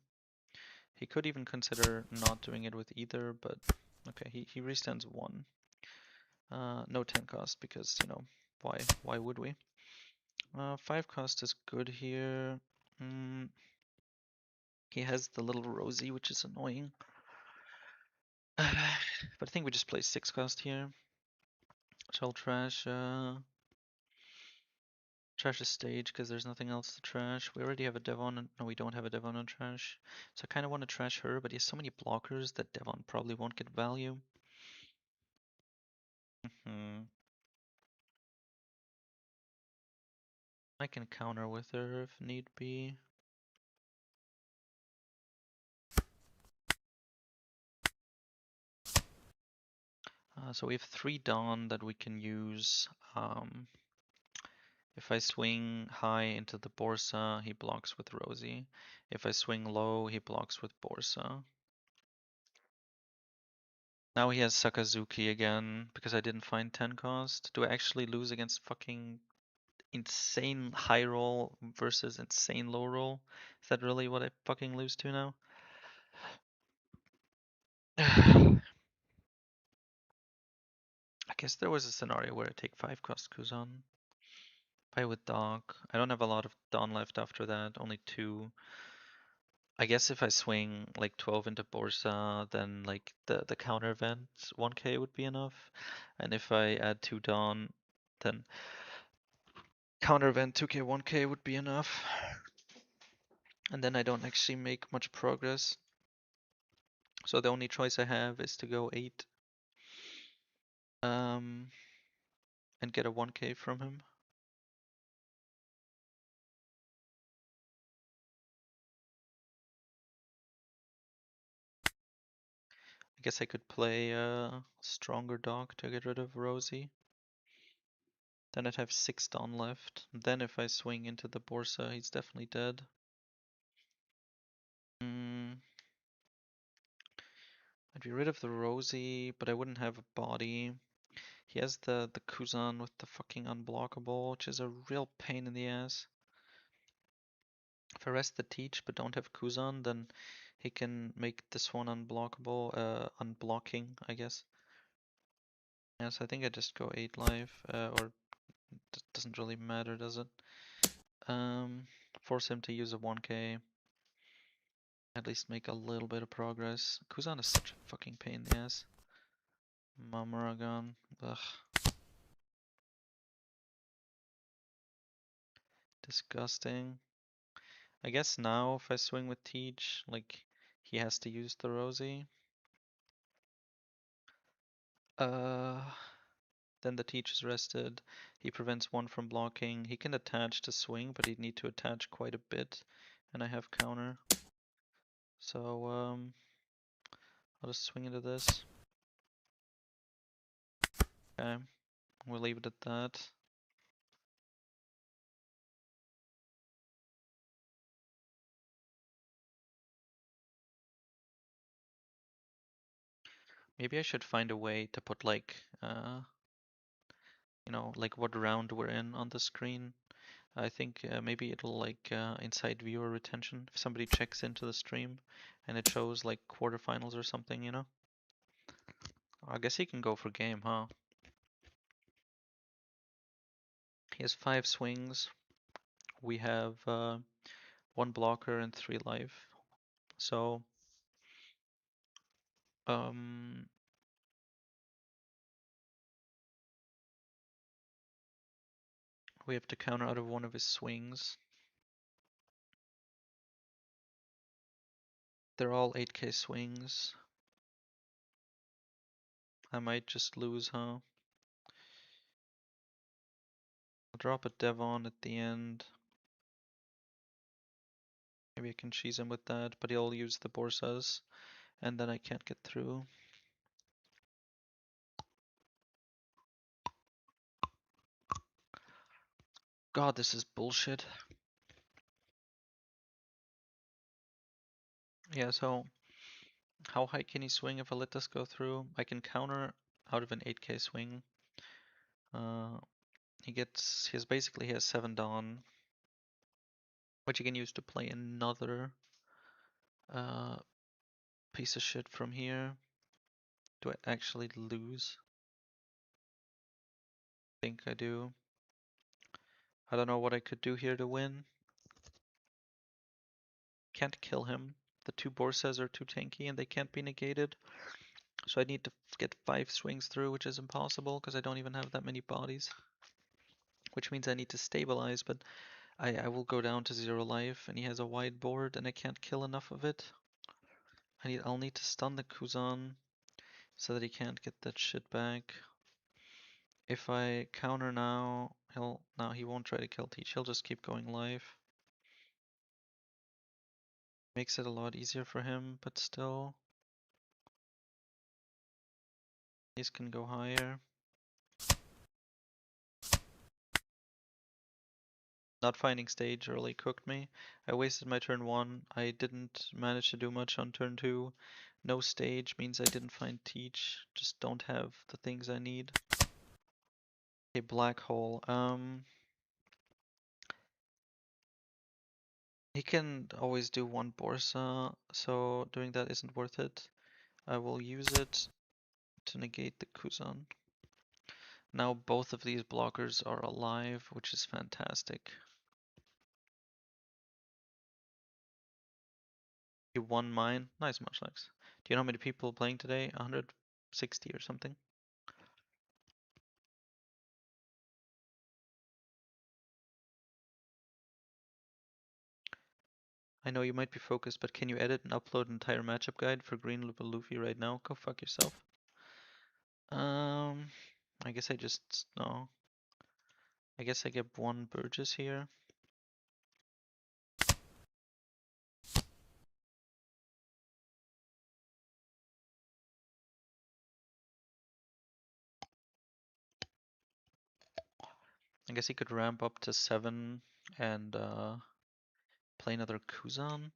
He could even consider not doing it with either, but okay, he restands 1. No 10 cost because, you know, why would we? 5 cost is good here. He has the little Rosie, which is annoying. But I think we just play 6 cost here. So I'll trash a stage because there's nothing else to trash. We already have a Devon, and no, we don't have a Devon on trash. So I kind of want to trash her, but he has so many blockers that Devon probably won't get value. I can counter with her if need be. So we have 3 Dawn that we can use. If I swing high into the Borsa, he blocks with Rosie. If I swing low, he blocks with Borsa. Now he has Sakazuki again, because I didn't find 10 cost. Do I actually lose against fucking insane high roll versus insane low roll? Is that really what I fucking lose to now? I guess there was a scenario where I take 5 cost Kuzan. Play with Doc. I don't have a lot of Dawn left after that, only 2. I guess if I swing like 12 into Borsa, then like the counter event 1k would be enough. And if I add 2 Dawn, then counter event 2k 1k would be enough. And then I don't actually make much progress. So the only choice I have is to go 8 and get a 1k from him. I guess I could play a stronger dog to get rid of Rosie. Then I'd have 6 Dawn left. Then if I swing into the Borsa, he's definitely dead. I'd be rid of the Rosie, but I wouldn't have a body. He has the Kuzan with the fucking unblockable, which is a real pain in the ass. If I rest the Teach but don't have Kuzan, then he can make this one unblockable, unblocking, I guess. Yes, I think I just go 8 life, or it doesn't really matter, does it? Force him to use a 1k. At least make a little bit of progress. Kuzan is such a fucking pain in the ass. Mamaragon, ugh. Disgusting. I guess now if I swing with Teach, like, he has to use the Rosie. Uh, then the Teach is rested. He prevents one from blocking. He can attach to swing, but he'd need to attach quite a bit. And I have counter. So, I'll just swing into this. Okay, we'll leave it at that. Maybe I should find a way to put like, you know, like what round we're in on the screen. I think maybe it'll like inside viewer retention if somebody checks into the stream and it shows like quarterfinals or something, you know? I guess he can go for game, huh? He has 5 swings. We have 1 blocker and 3 life. So um we have to counter out of one of his swings. They're all 8k swings. I might just lose, huh? I'll drop a Devon at the end. Maybe I can cheese him with that, but he'll use the Borsas, and then I can't get through. God, this is bullshit. Yeah, so how high can he swing if I let this go through? I can counter out of an 8k swing. Uh, he has 7 Dawn, which he can use to play another uh, piece of shit from here. Do I actually lose? I think I do. I don't know what I could do here to win. Can't kill him. The 2 Borsas are too tanky and they can't be negated. So I need to get 5 swings through, which is impossible because I don't even have that many bodies. Which means I need to stabilize, but I will go down to 0 life and he has a wide board and I can't kill enough of it. I'll need to stun the Kuzan so that he can't get that shit back. If I counter now, he won't try to kill Teach, he'll just keep going live. Makes it a lot easier for him, but still. These can go higher. Not finding stage early cooked me. I wasted my turn 1. I didn't manage to do much on turn 2. No stage means I didn't find Teach. Just don't have the things I need. A black hole. He can always do 1 Borsa, so doing that isn't worth it. I will use it to negate the Kuzan. Now both of these blockers are alive, which is fantastic. You won mine. Nice, Mushlex. Do you know how many people playing today? 160 or something? I know you might be focused, but can you edit and upload an entire matchup guide for Green Luffy right now? Go fuck yourself. Um, I guess I just, no. I guess I get one Burgess here. I guess he could ramp up to 7 and play another Kuzan.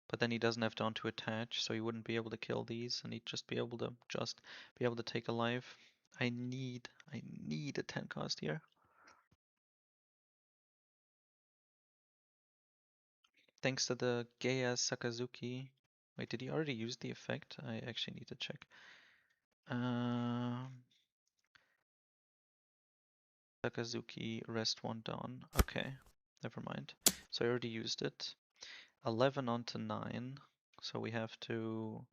But then he doesn't have Dawn to attach, so he wouldn't be able to kill these, and he'd just be able to take a life. I need a 10 cost here. Thanks to the gay ass Sakazuki. Wait, did he already use the effect? I actually need to check. Sakazuki rest 1 Dawn. Okay, never mind. So I already used it. 11 onto 9, so we have to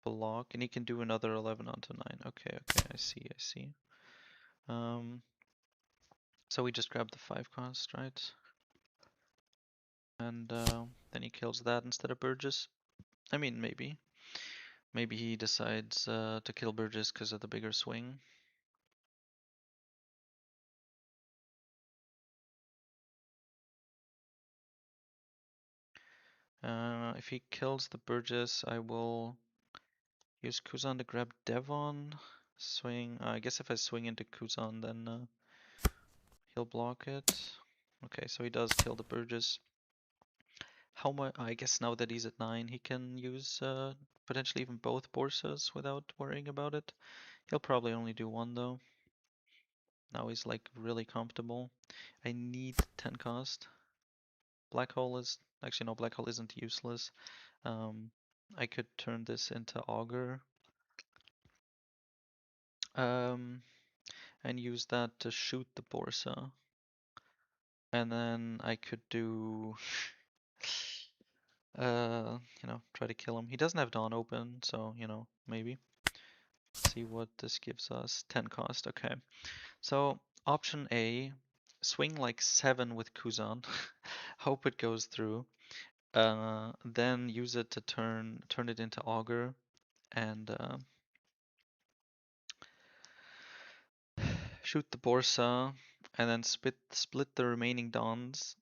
block, and he can do another 11 onto 9. Okay, I see. Um, so we just grab the 5 cost, right? And then he kills that instead of Burgess. I mean, maybe. Maybe he decides to kill Burgess because of the bigger swing. If he kills the Burgess, I will use Kuzan to grab Devon. Swing. I guess if I swing into Kuzan, then he'll block it. Okay, so he does kill the Burgess. How much? I guess now that he's at 9, he can use potentially even both Borsas without worrying about it. He'll probably only do one though. Now he's like really comfortable. I need 10 cost. Black hole is actually no, black hole isn't useless. I could turn this into augur. And use that to shoot the Borsa. And then I could do try to kill him. He doesn't have Dawn open, so maybe. Let's see what this gives us. 10 cost, okay. So option A, swing like 7 with Kuzan. Hope it goes through. Then use it to turn it into augur and shoot the Borsa, and then split the remaining Dons,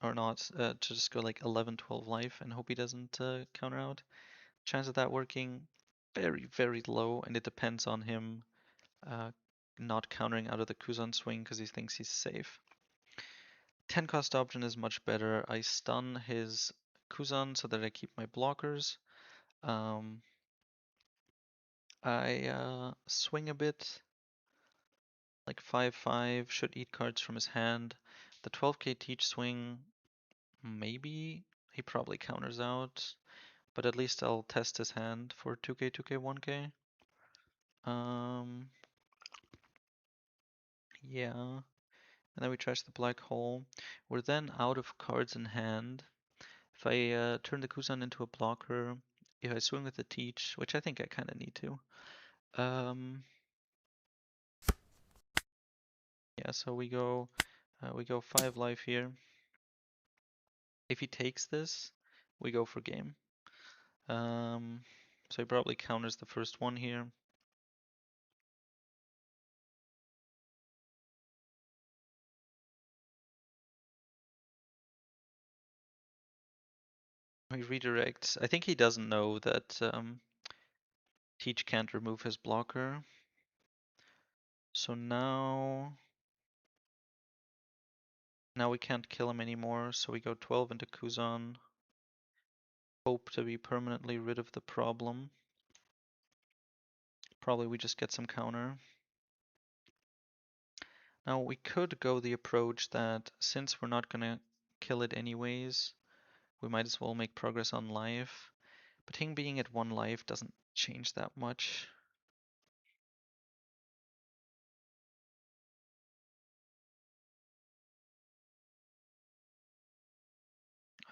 or not, to just go like 11, 12 life and hope he doesn't counter out. Chance of that working, very, very low, and it depends on him not countering out of the Kuzan swing because he thinks he's safe. 10 cost option is much better. I stun his Kuzan so that I keep my blockers. I swing a bit, like 5-5, should eat cards from his hand. The 12k teach swing, maybe he probably counters out, but at least I'll test his hand for 2k, 2k, 1k. Yeah, and then we trash the black hole. We're then out of cards in hand. If I turn the Kuzan into a blocker, if I swing with the teach, which I think I kind of need to. Yeah, so we go 5 life here. If he takes this, we go for game. So he probably counters the first one here. He redirects. I think he doesn't know that Teach can't remove his blocker. So now we can't kill him anymore. So we go 12 into Kuzan. Hope to be permanently rid of the problem. Probably we just get some counter. Now we could go the approach that since we're not gonna kill it anyways, we might as well make progress on life. But him being at 1 life doesn't change that much.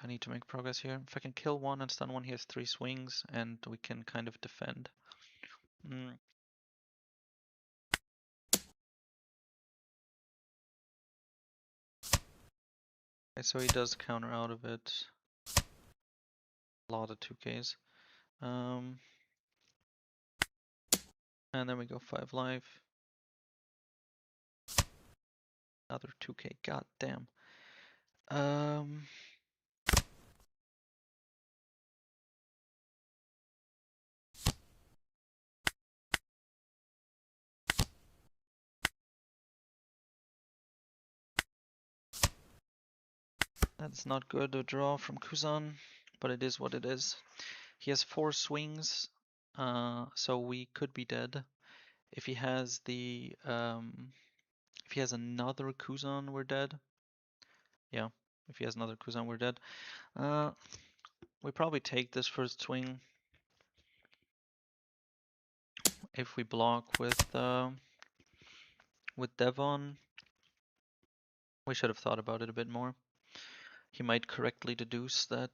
I need to make progress here. If I can kill one and stun one, he has 3 swings, and we can kind of defend. Okay, so he does counter out of it. A lot of 2Ks. And then we go 5 life. Another 2K, god damn. That's not good to draw from Kuzan, but it is what it is. He has 4 swings, so we could be dead. If he has the, if he has another Kuzan, we're dead. Yeah, if he has another Kuzan, we're dead. We probably take this first swing. If we block with Devon, we should have thought about it a bit more. He might correctly deduce that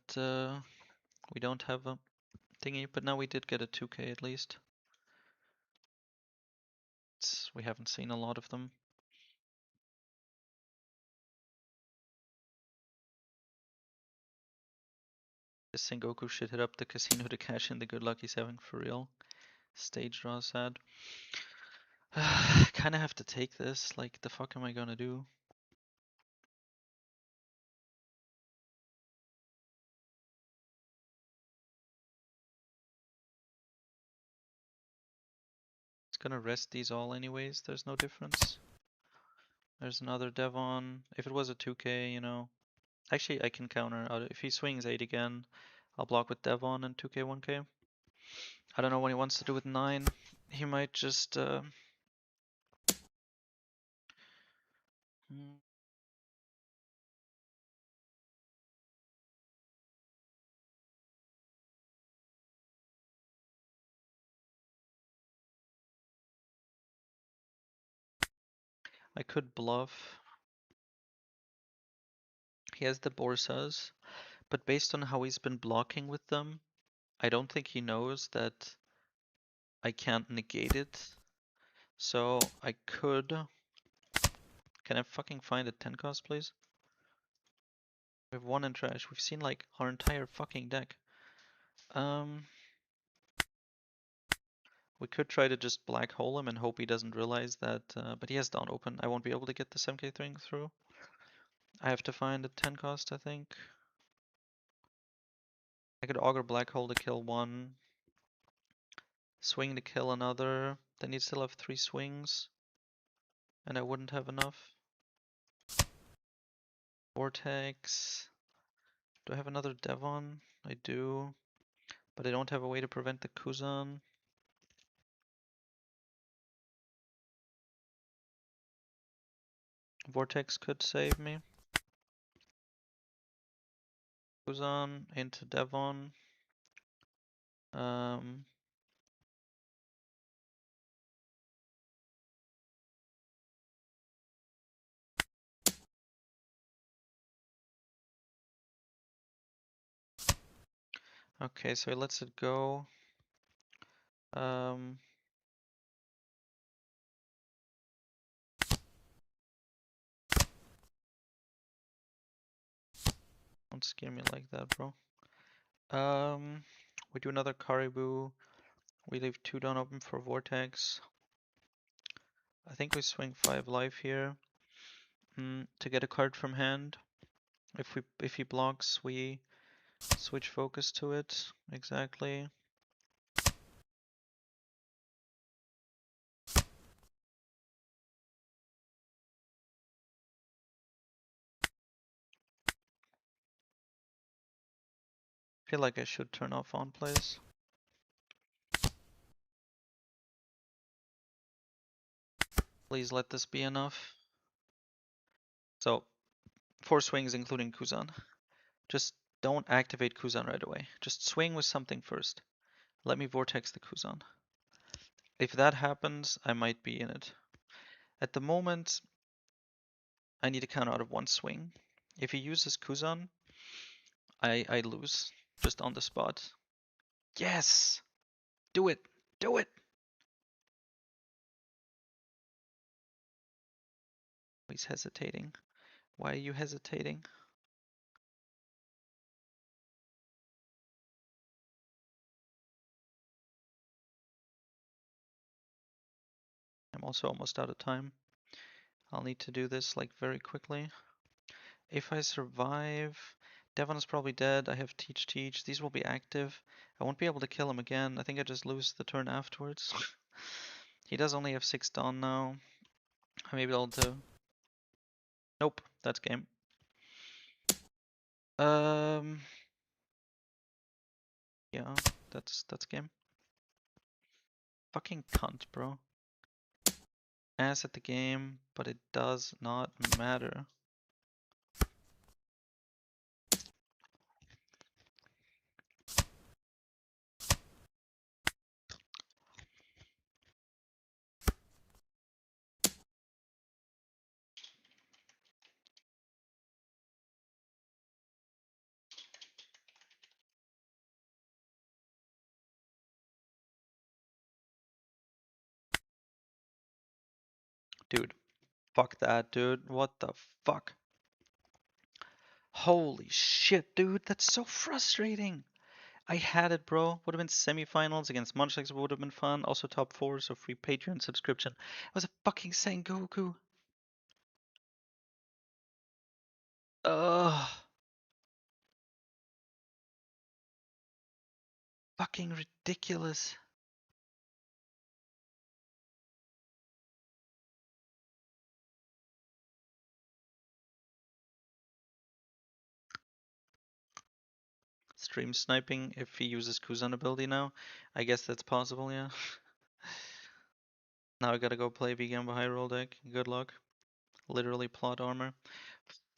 we don't have a thingy, but now we did get a 2K at least. We haven't seen a lot of them. This Sengoku should hit up the casino to cash in the good luck he's having for real. Stage draw sad. Kinda have to take this, like the fuck am I gonna do? It's gonna rest these all anyways, there's no difference. There's another Devon. If it was a 2K, you know. Actually, I can counter out. If he swings 8 again, I'll block with Devon and 2K, 1K. I don't know what he wants to do with 9. He might just... I could bluff. He has the Borsas, but based on how he's been blocking with them, I don't think he knows that I can't negate it. So I could... Can I fucking find a 10 cost, please? We have 1 in trash. We've seen like our entire fucking deck. We could try to just black hole him and hope he doesn't realize that, but he has down open. I won't be able to get the 7K thing through. I have to find a 10 cost, I think. I could augur black hole to kill 1. Swing to kill another. Then he'd still have 3 swings. And I wouldn't have enough. Vortex. Do I have another Devon? I do. But I don't have a way to prevent the Kuzan. Vortex could save me. Kuzan into Devon. Okay, so he lets it go. Don't scare me like that, bro. We do another Caribou. We leave 2 down open for Vortex. I think we swing 5 life here to get a card from hand. If he blocks, we switch focus to it. Exactly. I feel like I should turn off on plays. Please let this be enough. So, 4 swings including Kuzan. Just don't activate Kuzan right away. Just swing with something first. Let me vortex the Kuzan. If that happens, I might be in it. At the moment, I need to count out of 1 swing. If he uses Kuzan, I lose just on the spot. Yes! Do it! Do it! He's hesitating. Why are you hesitating? I'm also almost out of time. I'll need to do this like very quickly. If I survive, Devon is probably dead. I have Teach Teach. These will be active. I won't be able to kill him again. I think I just lose the turn afterwards. He does only have 6 Dawn now. I may be able to. Nope, that's game. Um, yeah, that's game. Fucking cunt, bro. Ass at the game, but it does not matter. Dude, fuck that, dude. What the fuck? Holy shit, dude, that's so frustrating. I had it, bro. Would have been semifinals against Munchlax, would have been fun. Also top 4, so free Patreon subscription. It was a fucking Sengoku. Ugh. Fucking ridiculous. Stream sniping if he uses Kuzan ability now. I guess that's possible, yeah. Now I gotta go play vegan high roll deck. Good luck. Literally plot armor.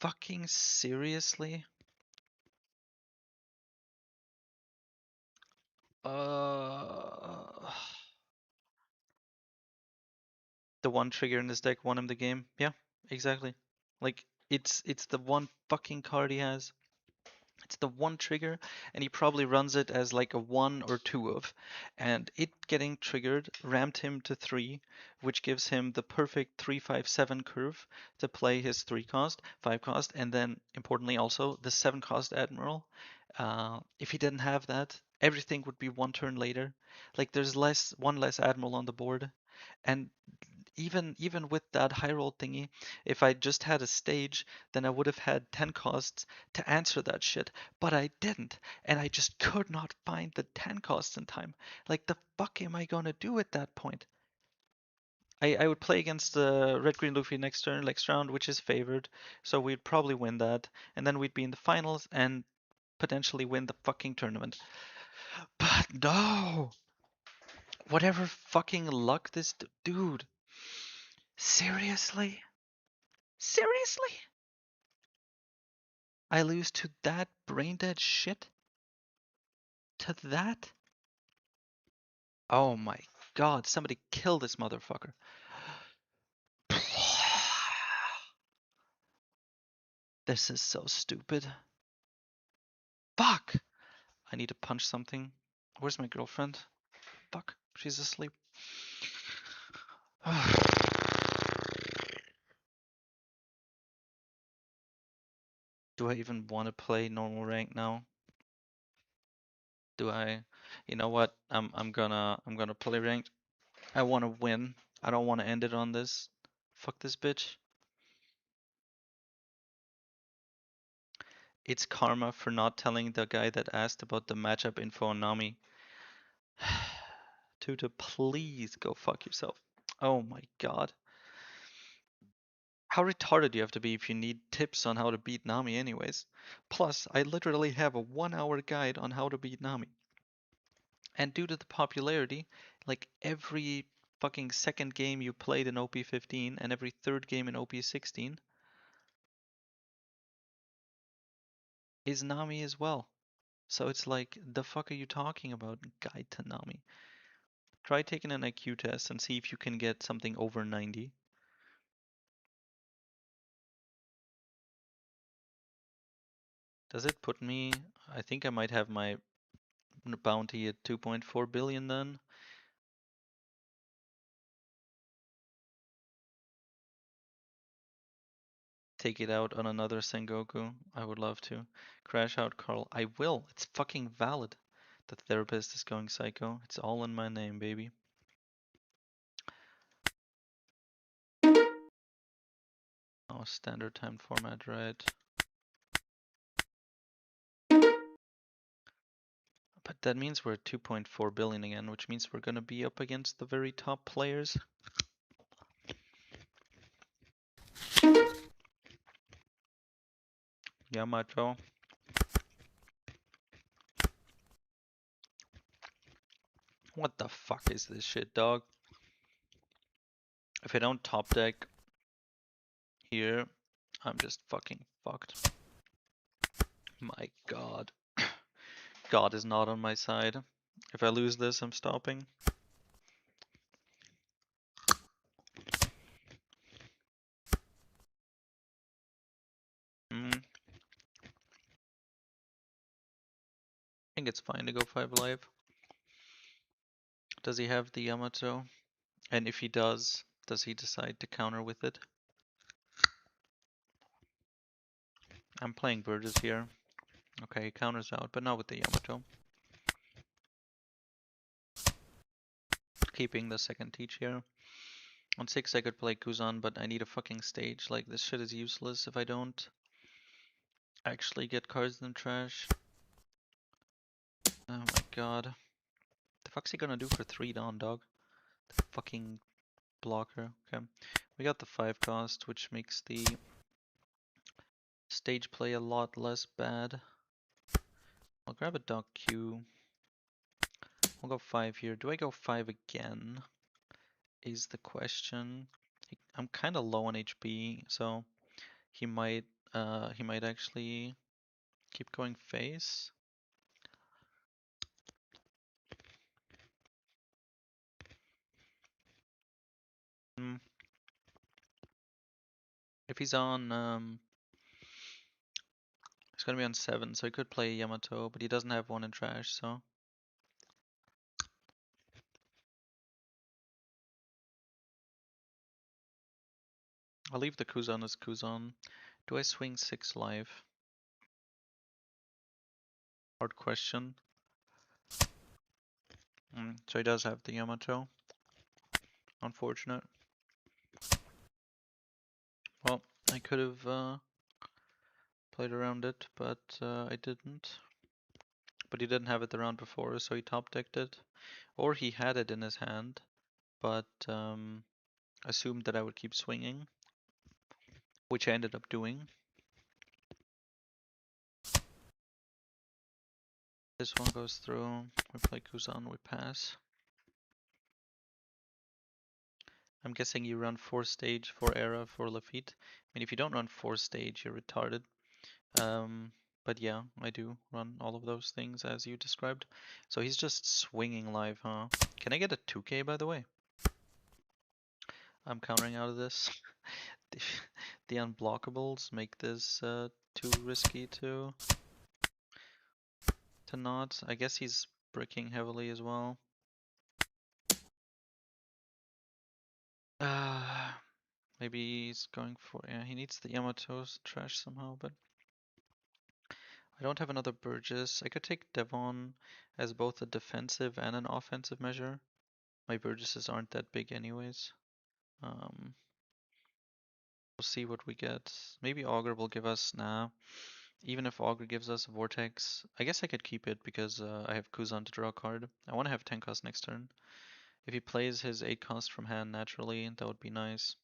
Fucking seriously? Uh, the one trigger in this deck won him the game. Yeah, exactly. Like it's the one fucking card he has. It's the one trigger, and he probably runs it as like a 1 or 2 of. And it getting triggered ramped him to 3, which gives him the perfect 3-5-7 curve to play his 3 cost, 5 cost, and then importantly also the 7 cost Admiral. If he didn't have that, everything would be one turn later. Like there's one less Admiral on the board. And even with that high roll thingy, if I just had a stage, then I would have had 10 costs to answer that shit. But I didn't, and I just could not find the 10 costs in time. Like the fuck am I gonna do at that point? I would play against the Red Green Luffy next round, which is favored, so we'd probably win that, and then we'd be in the finals and potentially win the fucking tournament. But no! Whatever fucking luck this dude. Seriously? Seriously? I lose to that brain dead shit? To that? Oh my god, somebody kill this motherfucker. This is so stupid. Fuck! I need to punch something. Where's my girlfriend? Fuck, she's asleep. Do I even want to play normal rank now? Do I? You know what? I'm gonna play ranked. I want to win. I don't want to end it on this. Fuck this bitch. It's karma for not telling the guy that asked about the matchup info on Nami. Tuta, please go fuck yourself. Oh my god. How retarded do you have to be if you need tips on how to beat Nami anyways? Plus, I literally have a 1 hour guide on how to beat Nami. And due to the popularity, like every fucking second game you played in OP15 and every third game in OP16 is Nami as well. So it's like, the fuck are you talking about? Guide to Nami. Try taking an IQ test and see if you can get something over 90. Does it put me? I think I might have my bounty at 2.4 billion then. Take it out on another Sengoku. I would love to. Crash out Carl. I will. It's fucking valid. The therapist is going psycho. It's all in my name, baby. Oh, standard time format, right? But that means we're at 2.4 billion again, which means we're gonna be up against the very top players. Yamato. What the fuck is this shit, dog? If I don't top deck here, I'm just fucking fucked. My god. God is not on my side. If I lose this, I'm stopping. I think it's fine to go 5 live. Does he have the Yamato? And if he does he decide to counter with it? I'm playing Burgess here. Okay, he counters out, but not with the Yamato. Keeping the second teach here. On 6 I could play Kuzan, but I need a fucking stage. Like, this shit is useless if I don't actually get cards in the trash. Oh my god. The fuck's he gonna do for 3 Dawn, dog? The fucking blocker. Okay. We got the 5 cost, which makes the stage play a lot less bad. I'll grab a Doc Q. I'll go 5 here. Do I go 5 again? Is the question. I'm kind of low on HP, so he might actually keep going face. If he's on he's gonna be on 7, so he could play Yamato, but he doesn't have one in trash, so I'll leave the Kuzan as Kuzan. Do I swing 6 live? Hard question. So he does have the Yamato. Unfortunate. Well, I could have played around it, but I didn't. But he didn't have it the round before, so he top decked it. Or he had it in his hand, but assumed that I would keep swinging, which I ended up doing. This one goes through. We play Kuzan, we pass. I'm guessing you run 4 stage, 4 era, 4 Lafitte. I mean, if you don't run 4 stage, you're retarded. But yeah, I do run all of those things as you described. So he's just swinging live, huh? Can I get a 2k, by the way? I'm countering out of this. The unblockables make this too risky to not. I guess he's bricking heavily as well. Maybe he's going for, yeah, he needs the Yamato's trash somehow, but I don't have another Burgess. I could take Devon as both a defensive and an offensive measure. My Burgesses aren't that big anyways. We'll see what we get. Maybe Augur will give us, nah. Even if Augur gives us Vortex, I guess I could keep it because I have Kuzan to draw a card. I want to have 10 cost next turn. If he plays his 8 cost from hand naturally, that would be nice.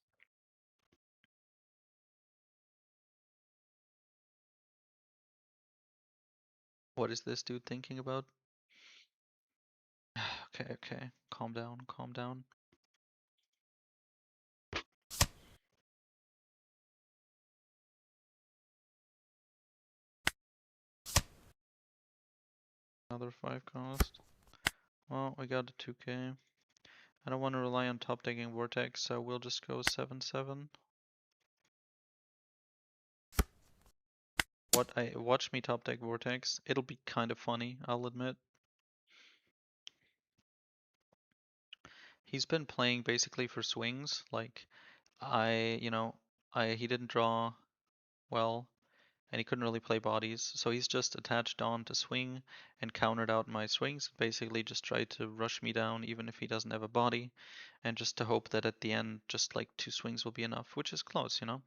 What is this dude thinking about? Okay. Calm down, calm down. Another 5 cost. Well, we got a 2k. I don't want to rely on top decking Vortex, so we'll just go 7-7. Watch me top deck Vortex. It'll be kind of funny, I'll admit. He's been playing basically for swings. Like he didn't draw well, and he couldn't really play bodies, so he's just attached on to swing and countered out my swings. Basically, just tried to rush me down, even if he doesn't have a body, and just to hope that at the end, just like 2 swings will be enough, which is close, you know.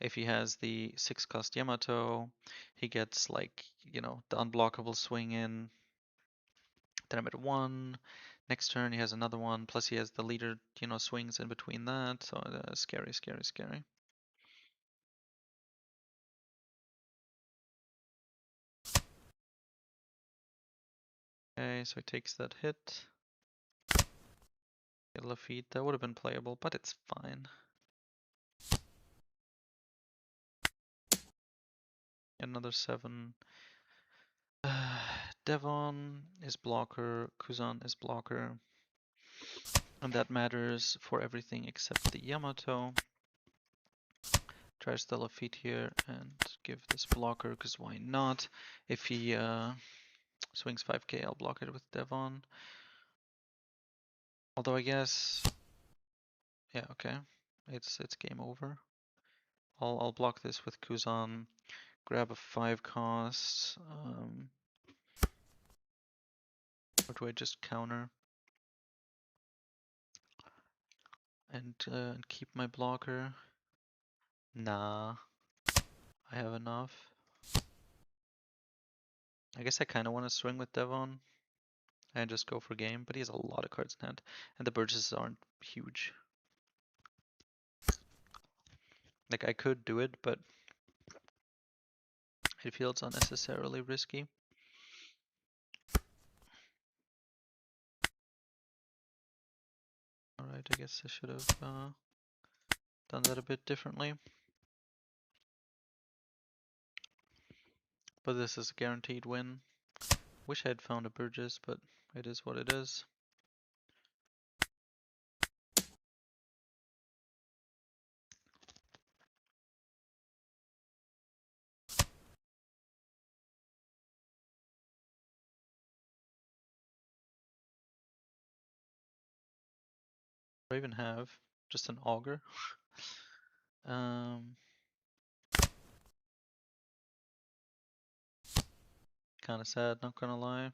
If he has the 6-cost Yamato, he gets like, the unblockable swing in. Then I'm at 1. Next turn he has another one. Plus he has the leader, swings in between that. So scary, scary, scary. Okay, so he takes that hit. Get Lafitte. That would have been playable, but it's fine. Another 7. Devon is blocker. Kuzan is blocker. And that matters for everything except the Yamato. Trash the Lafitte here and give this blocker, because why not? If he swings 5k, I'll block it with Devon. Although I guess, yeah, okay, it's game over. I'll block this with Kuzan, grab a 5-cost, or do I just counter and keep my blocker? Nah, I have enough. I guess I kind of want to swing with Devon and just go for game, but he has a lot of cards in hand, and the Burgesses aren't huge. Like, I could do it, but it feels unnecessarily risky. Alright, I guess I should have done that a bit differently. But this is a guaranteed win. Wish I had found a Burgess, but it is what it is. I even have just an auger. Kind of sad, not gonna lie.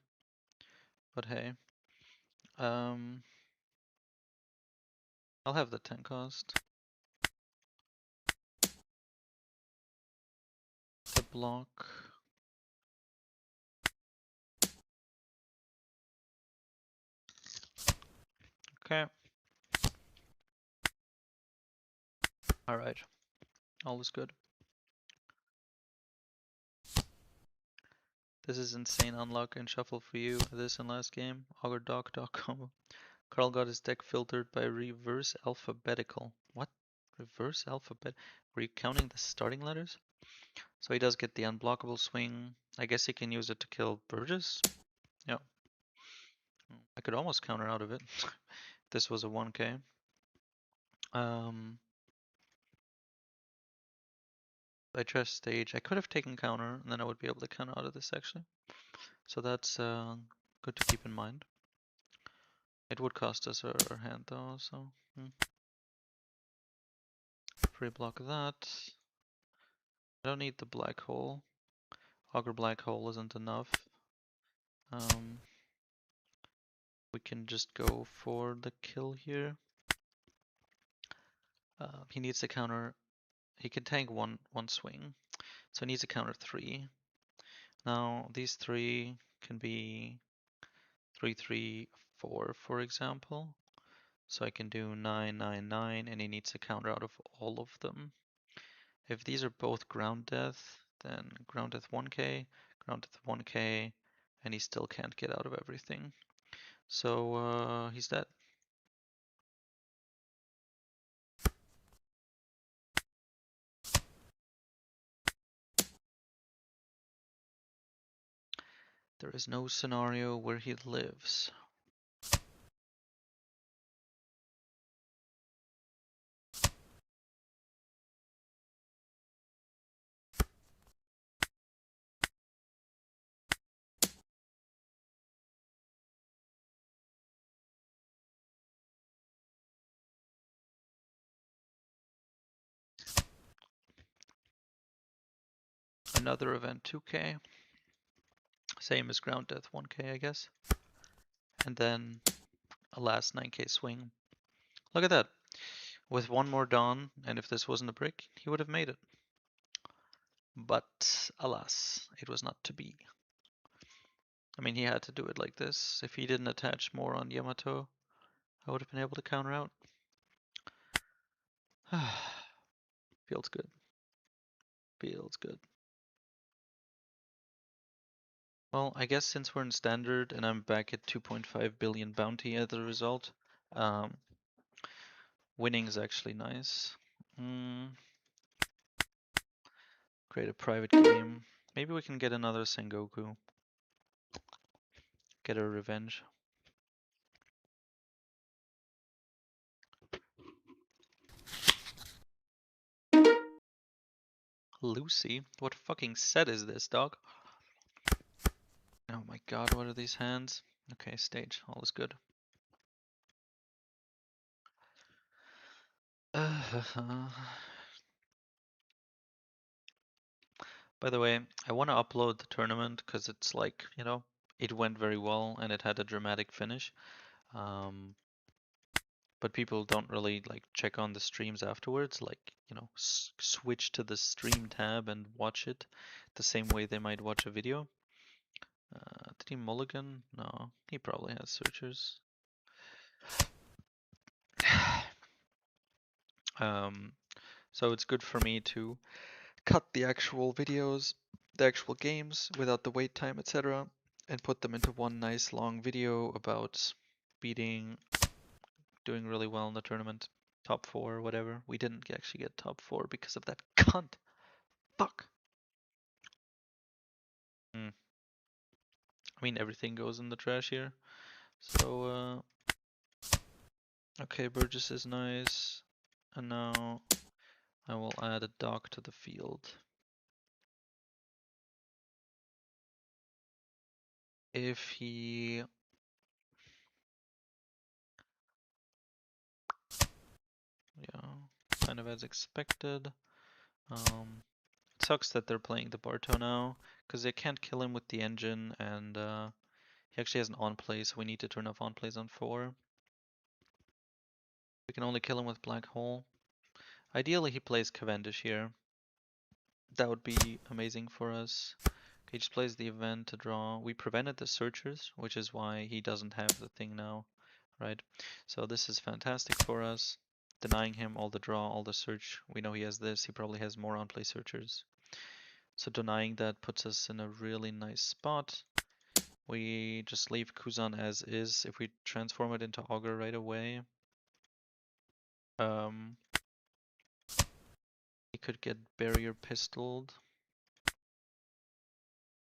But hey, I'll have the 10-cost. The block. Okay. Alright. All is good. This is insane unlock and shuffle for you. This and last game. Augerdoc.com. Carl got his deck filtered by reverse alphabetical. What? Reverse alphabet? Were you counting the starting letters? So he does get the unblockable swing. I guess he can use it to kill Burgess. Yeah. I could almost counter out of it. This was a 1k. I trust stage. I could have taken counter, and then I would be able to counter out of this actually. So that's good to keep in mind. It would cost us our hand though, so free block that. I don't need the black hole. Auger black hole isn't enough. We can just go for the kill here. He needs to counter. He can tank one swing, so he needs to counter 3. Now these 3 can be 3, 3, 4, for example. So I can do 9, 9, 9, and he needs to counter out of all of them. If these are both ground death, then ground death 1k, ground death 1k, and he still can't get out of everything. So he's dead. There is no scenario where he lives. Another event 2k. Same as ground death 1k, I guess. And then a last 9k swing. Look at that. With one more dawn, and if this wasn't a brick, he would have made it. But alas, it was not to be. I mean, he had to do it like this. If he didn't attach more on Yamato, I would have been able to counter out. Feels good. Feels good. Well, I guess since we're in standard and I'm back at 2.5 billion bounty as a result, um, winning is actually nice. Create a private game. Maybe we can get another Sengoku. Get a revenge. Lucy? What fucking set is this, dog? Oh my god, what are these hands? Okay, stage. All is good. By the way, I want to upload the tournament because it's like, you know, it went very well and it had a dramatic finish. But people don't really like check on the streams afterwards, like, you know, switch to the stream tab and watch it the same way they might watch a video. Did he mulligan? No, he probably has searchers. So it's good for me to cut the actual videos, the actual games without the wait time, etc., and put them into one nice long video about beating, doing really well in the tournament, top 4 or whatever. We didn't actually get top 4 because of that cunt. Fuck. I mean, everything goes in the trash here. So, okay, Burgess is nice. And now I will add a dock to the field. If he... Yeah, kind of as expected. It sucks that they're playing the Barto now, because they can't kill him with the engine, and he actually has an on-play, so we need to turn off on-plays on 4. We can only kill him with Black Hole. Ideally, he plays Cavendish here. That would be amazing for us. He just plays the event to draw. We prevented the searchers, which is why he doesn't have the thing now, right? So this is fantastic for us. Denying him all the draw, all the search. We know he has this. He probably has more on-play searchers. So denying that puts us in a really nice spot. We just leave Kuzan as is. If we transform it into Augur right away, he could get barrier pistoled.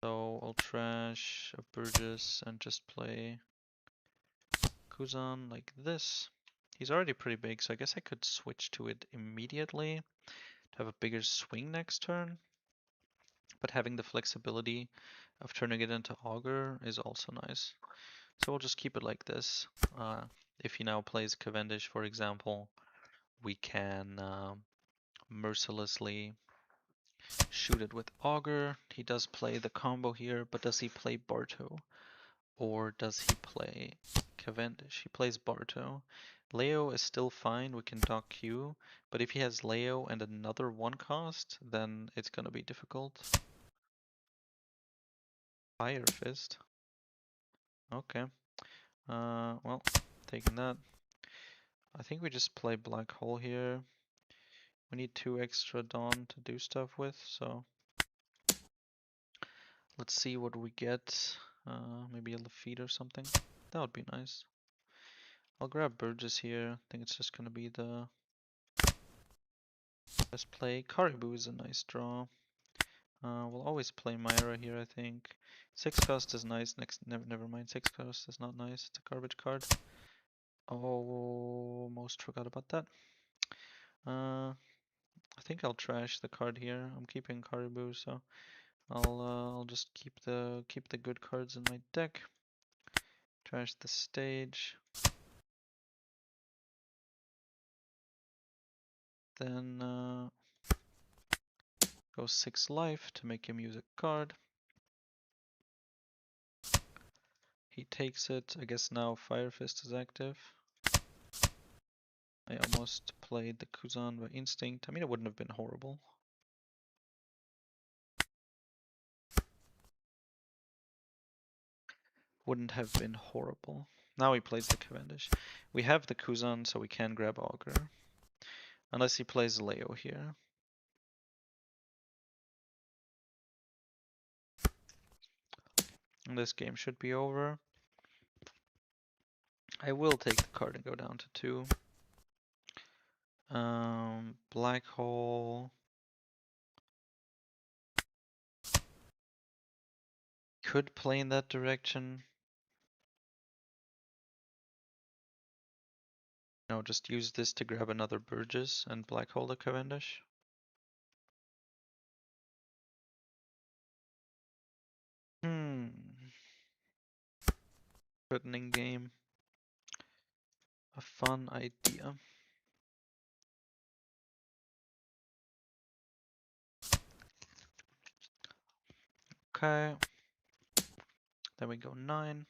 So I'll trash a Burgess and just play Kuzan like this. He's already pretty big, so I guess I could switch to it immediately to have a bigger swing next turn. But having the flexibility of turning it into Augur is also nice. So we'll just keep it like this. If he now plays Cavendish, for example, we can mercilessly shoot it with Augur. He does play the combo here, but does he play Barto? Or does he play Cavendish? He plays Barto. Leo is still fine, we can dock Q, but if he has Leo and another 1 cost, then it's gonna be difficult. Fire Fist. Okay. Well, taking that. I think we just play Black Hole here. We need 2 extra Dawn to do stuff with, so let's see what we get. Maybe a Lafitte or something. That would be nice. I'll grab Burgess here. I think it's just gonna be the best play. Caribou is a nice draw. We'll always play Myra here, I think. 6 cost is nice. Never mind. 6 cost is not nice. It's a garbage card. Oh, almost forgot about that. I think I'll trash the card here. I'm keeping Caribou, so I'll just keep the good cards in my deck. Trash the stage. Then Go 6 life to make him use a card. He takes it. I guess now Fire Fist is active. I almost played the Kuzan by instinct. I mean, it wouldn't have been horrible. Wouldn't have been horrible. Now he plays the Cavendish. We have the Kuzan, so we can grab Augur. Unless he plays Leo here. And this game should be over. I will take the card and go down to 2. Black Hole. Could play in that direction. No, just use this to grab another Burgess and Black Hole the Cavendish. Threatening game. A fun idea. Okay. Then we go 9.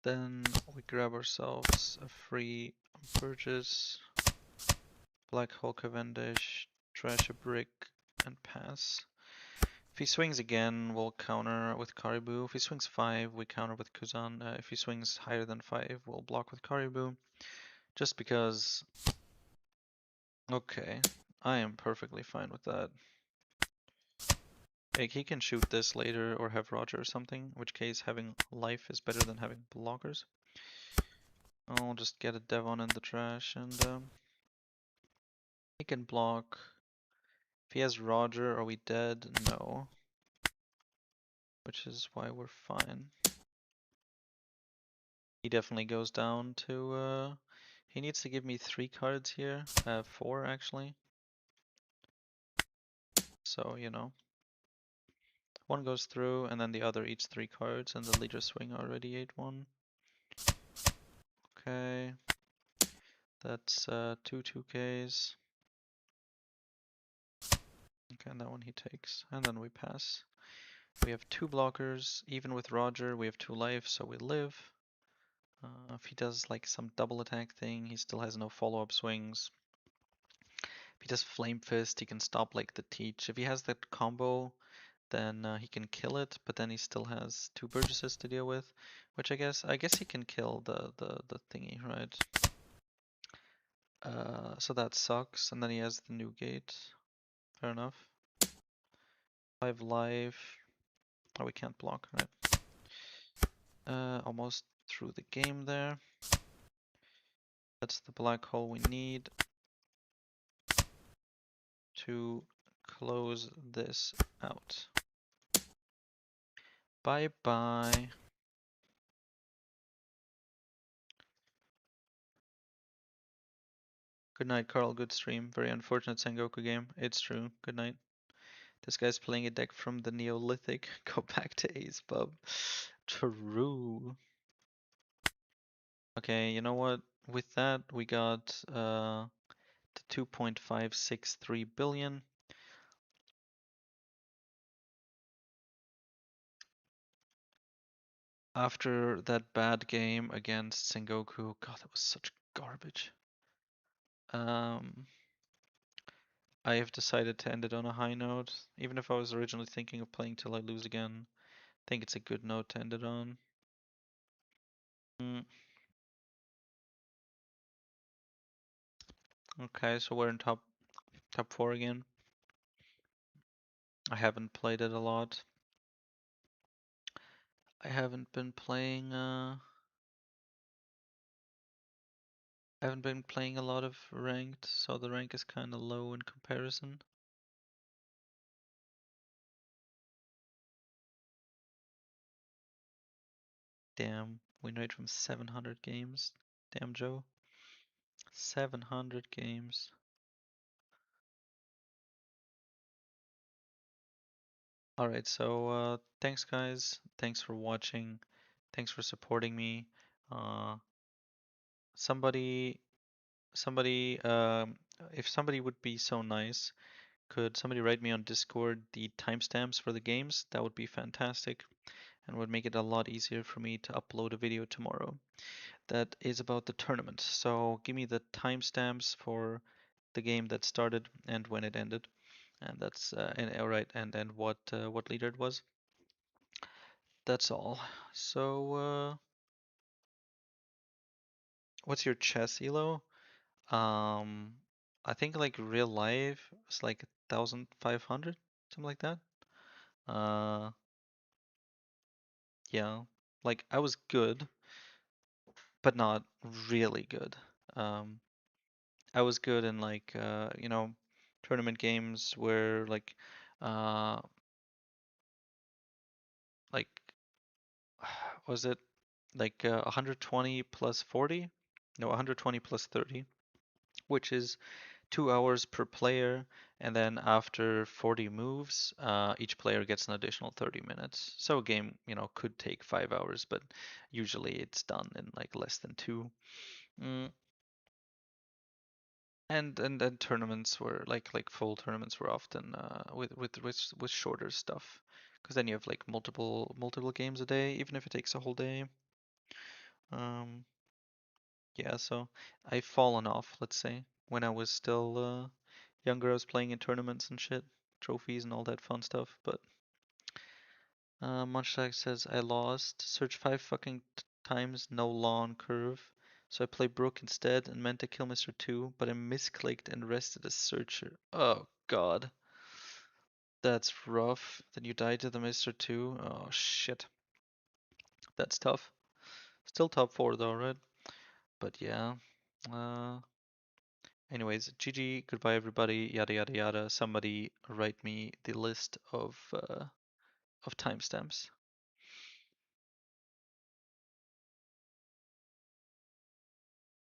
Then we grab ourselves a free Burgess, Black Hole Cavendish, trash a brick, and pass. If he swings again, we'll counter with Caribou. If he swings 5, we counter with Kuzan. If he swings higher than 5, we'll block with Caribou. Just because... Okay, I am perfectly fine with that. Like, he can shoot this later or have Roger or something, in which case having life is better than having blockers. I'll just get a Devon in the trash and he can block. If he has Roger, are we dead? No. Which is why we're fine. He definitely goes down to he needs to give me 3 cards here. 4 actually. So, you know. One goes through and then the other eats 3 cards and the leader swing already ate 1. Okay. That's 2 2Ks. Okay, and that one he takes. And then we pass. We have 2 blockers. Even with Roger, we have 2 life, so we live. If he does like some double attack thing, he still has no follow-up swings. If he does Flame Fist, he can stop like the Teach. If he has that combo, then he can kill it, but then he still has 2 Burgesses to deal with, which I guess he can kill the thingy, right? So that sucks, and then he has the new gate. Fair enough. 5 life. Oh, we can't block, right? Almost through the game there. That's the black hole we need to close this out. Bye bye. Good night, Carl. Good stream. Very unfortunate Sengoku game. It's true. Good night. This guy's playing a deck from the Neolithic. Go back to Ace Pub. True. Okay, you know what? With that, we got the 2.563 billion. After that bad game against Sengoku, God, that was such garbage. I have decided to end it on a high note, even if I was originally thinking of playing till I lose again. I think it's a good note to end it on. Okay, so we're in top 4 again. I haven't played it a lot. I haven't been playing I haven't been playing a lot of ranked, so the rank is kind of low in comparison. Damn, win rate from 700 games. Damn, Joe. 700 games. Alright, so thanks guys. Thanks for watching. Thanks for supporting me. Uh, somebody if somebody would be so nice, could somebody write me on Discord the timestamps for the games? That would be fantastic and would make it a lot easier for me to upload a video tomorrow. That is about the tournament. So give me the timestamps for the game that started and when it ended. And that's and all right, and what leader it was. That's all. So what's your chess elo? Um, I think like real life it's like 1,500, something like that. Uh, yeah, like I was good, but not really good. Um, I was good in like tournament games where uh like was it like 120 plus 40? No, 120 plus 30, which is 2 hours per player, and then after 40 moves, each player gets an additional 30 minutes. So a game, could take 5 hours, but usually it's done in like less than two. Mm, and tournaments were like full tournaments were often with shorter stuff, because then you have like multiple games a day, even if it takes a whole day. Um, yeah, so I've fallen off, let's say. When I was still younger, I was playing in tournaments and shit, trophies and all that fun stuff. But Munchlag says I lost. Search five fucking times, no lawn curve. So I play Brook instead and meant to kill Mr. 2, but I misclicked and rested as searcher. Oh god. That's rough. Then you died to the Mr. 2. Oh shit. That's tough. Still top 4 though, right? But yeah. Uh, Anyways, GG, goodbye everybody, yada yada yada. Somebody write me the list of timestamps.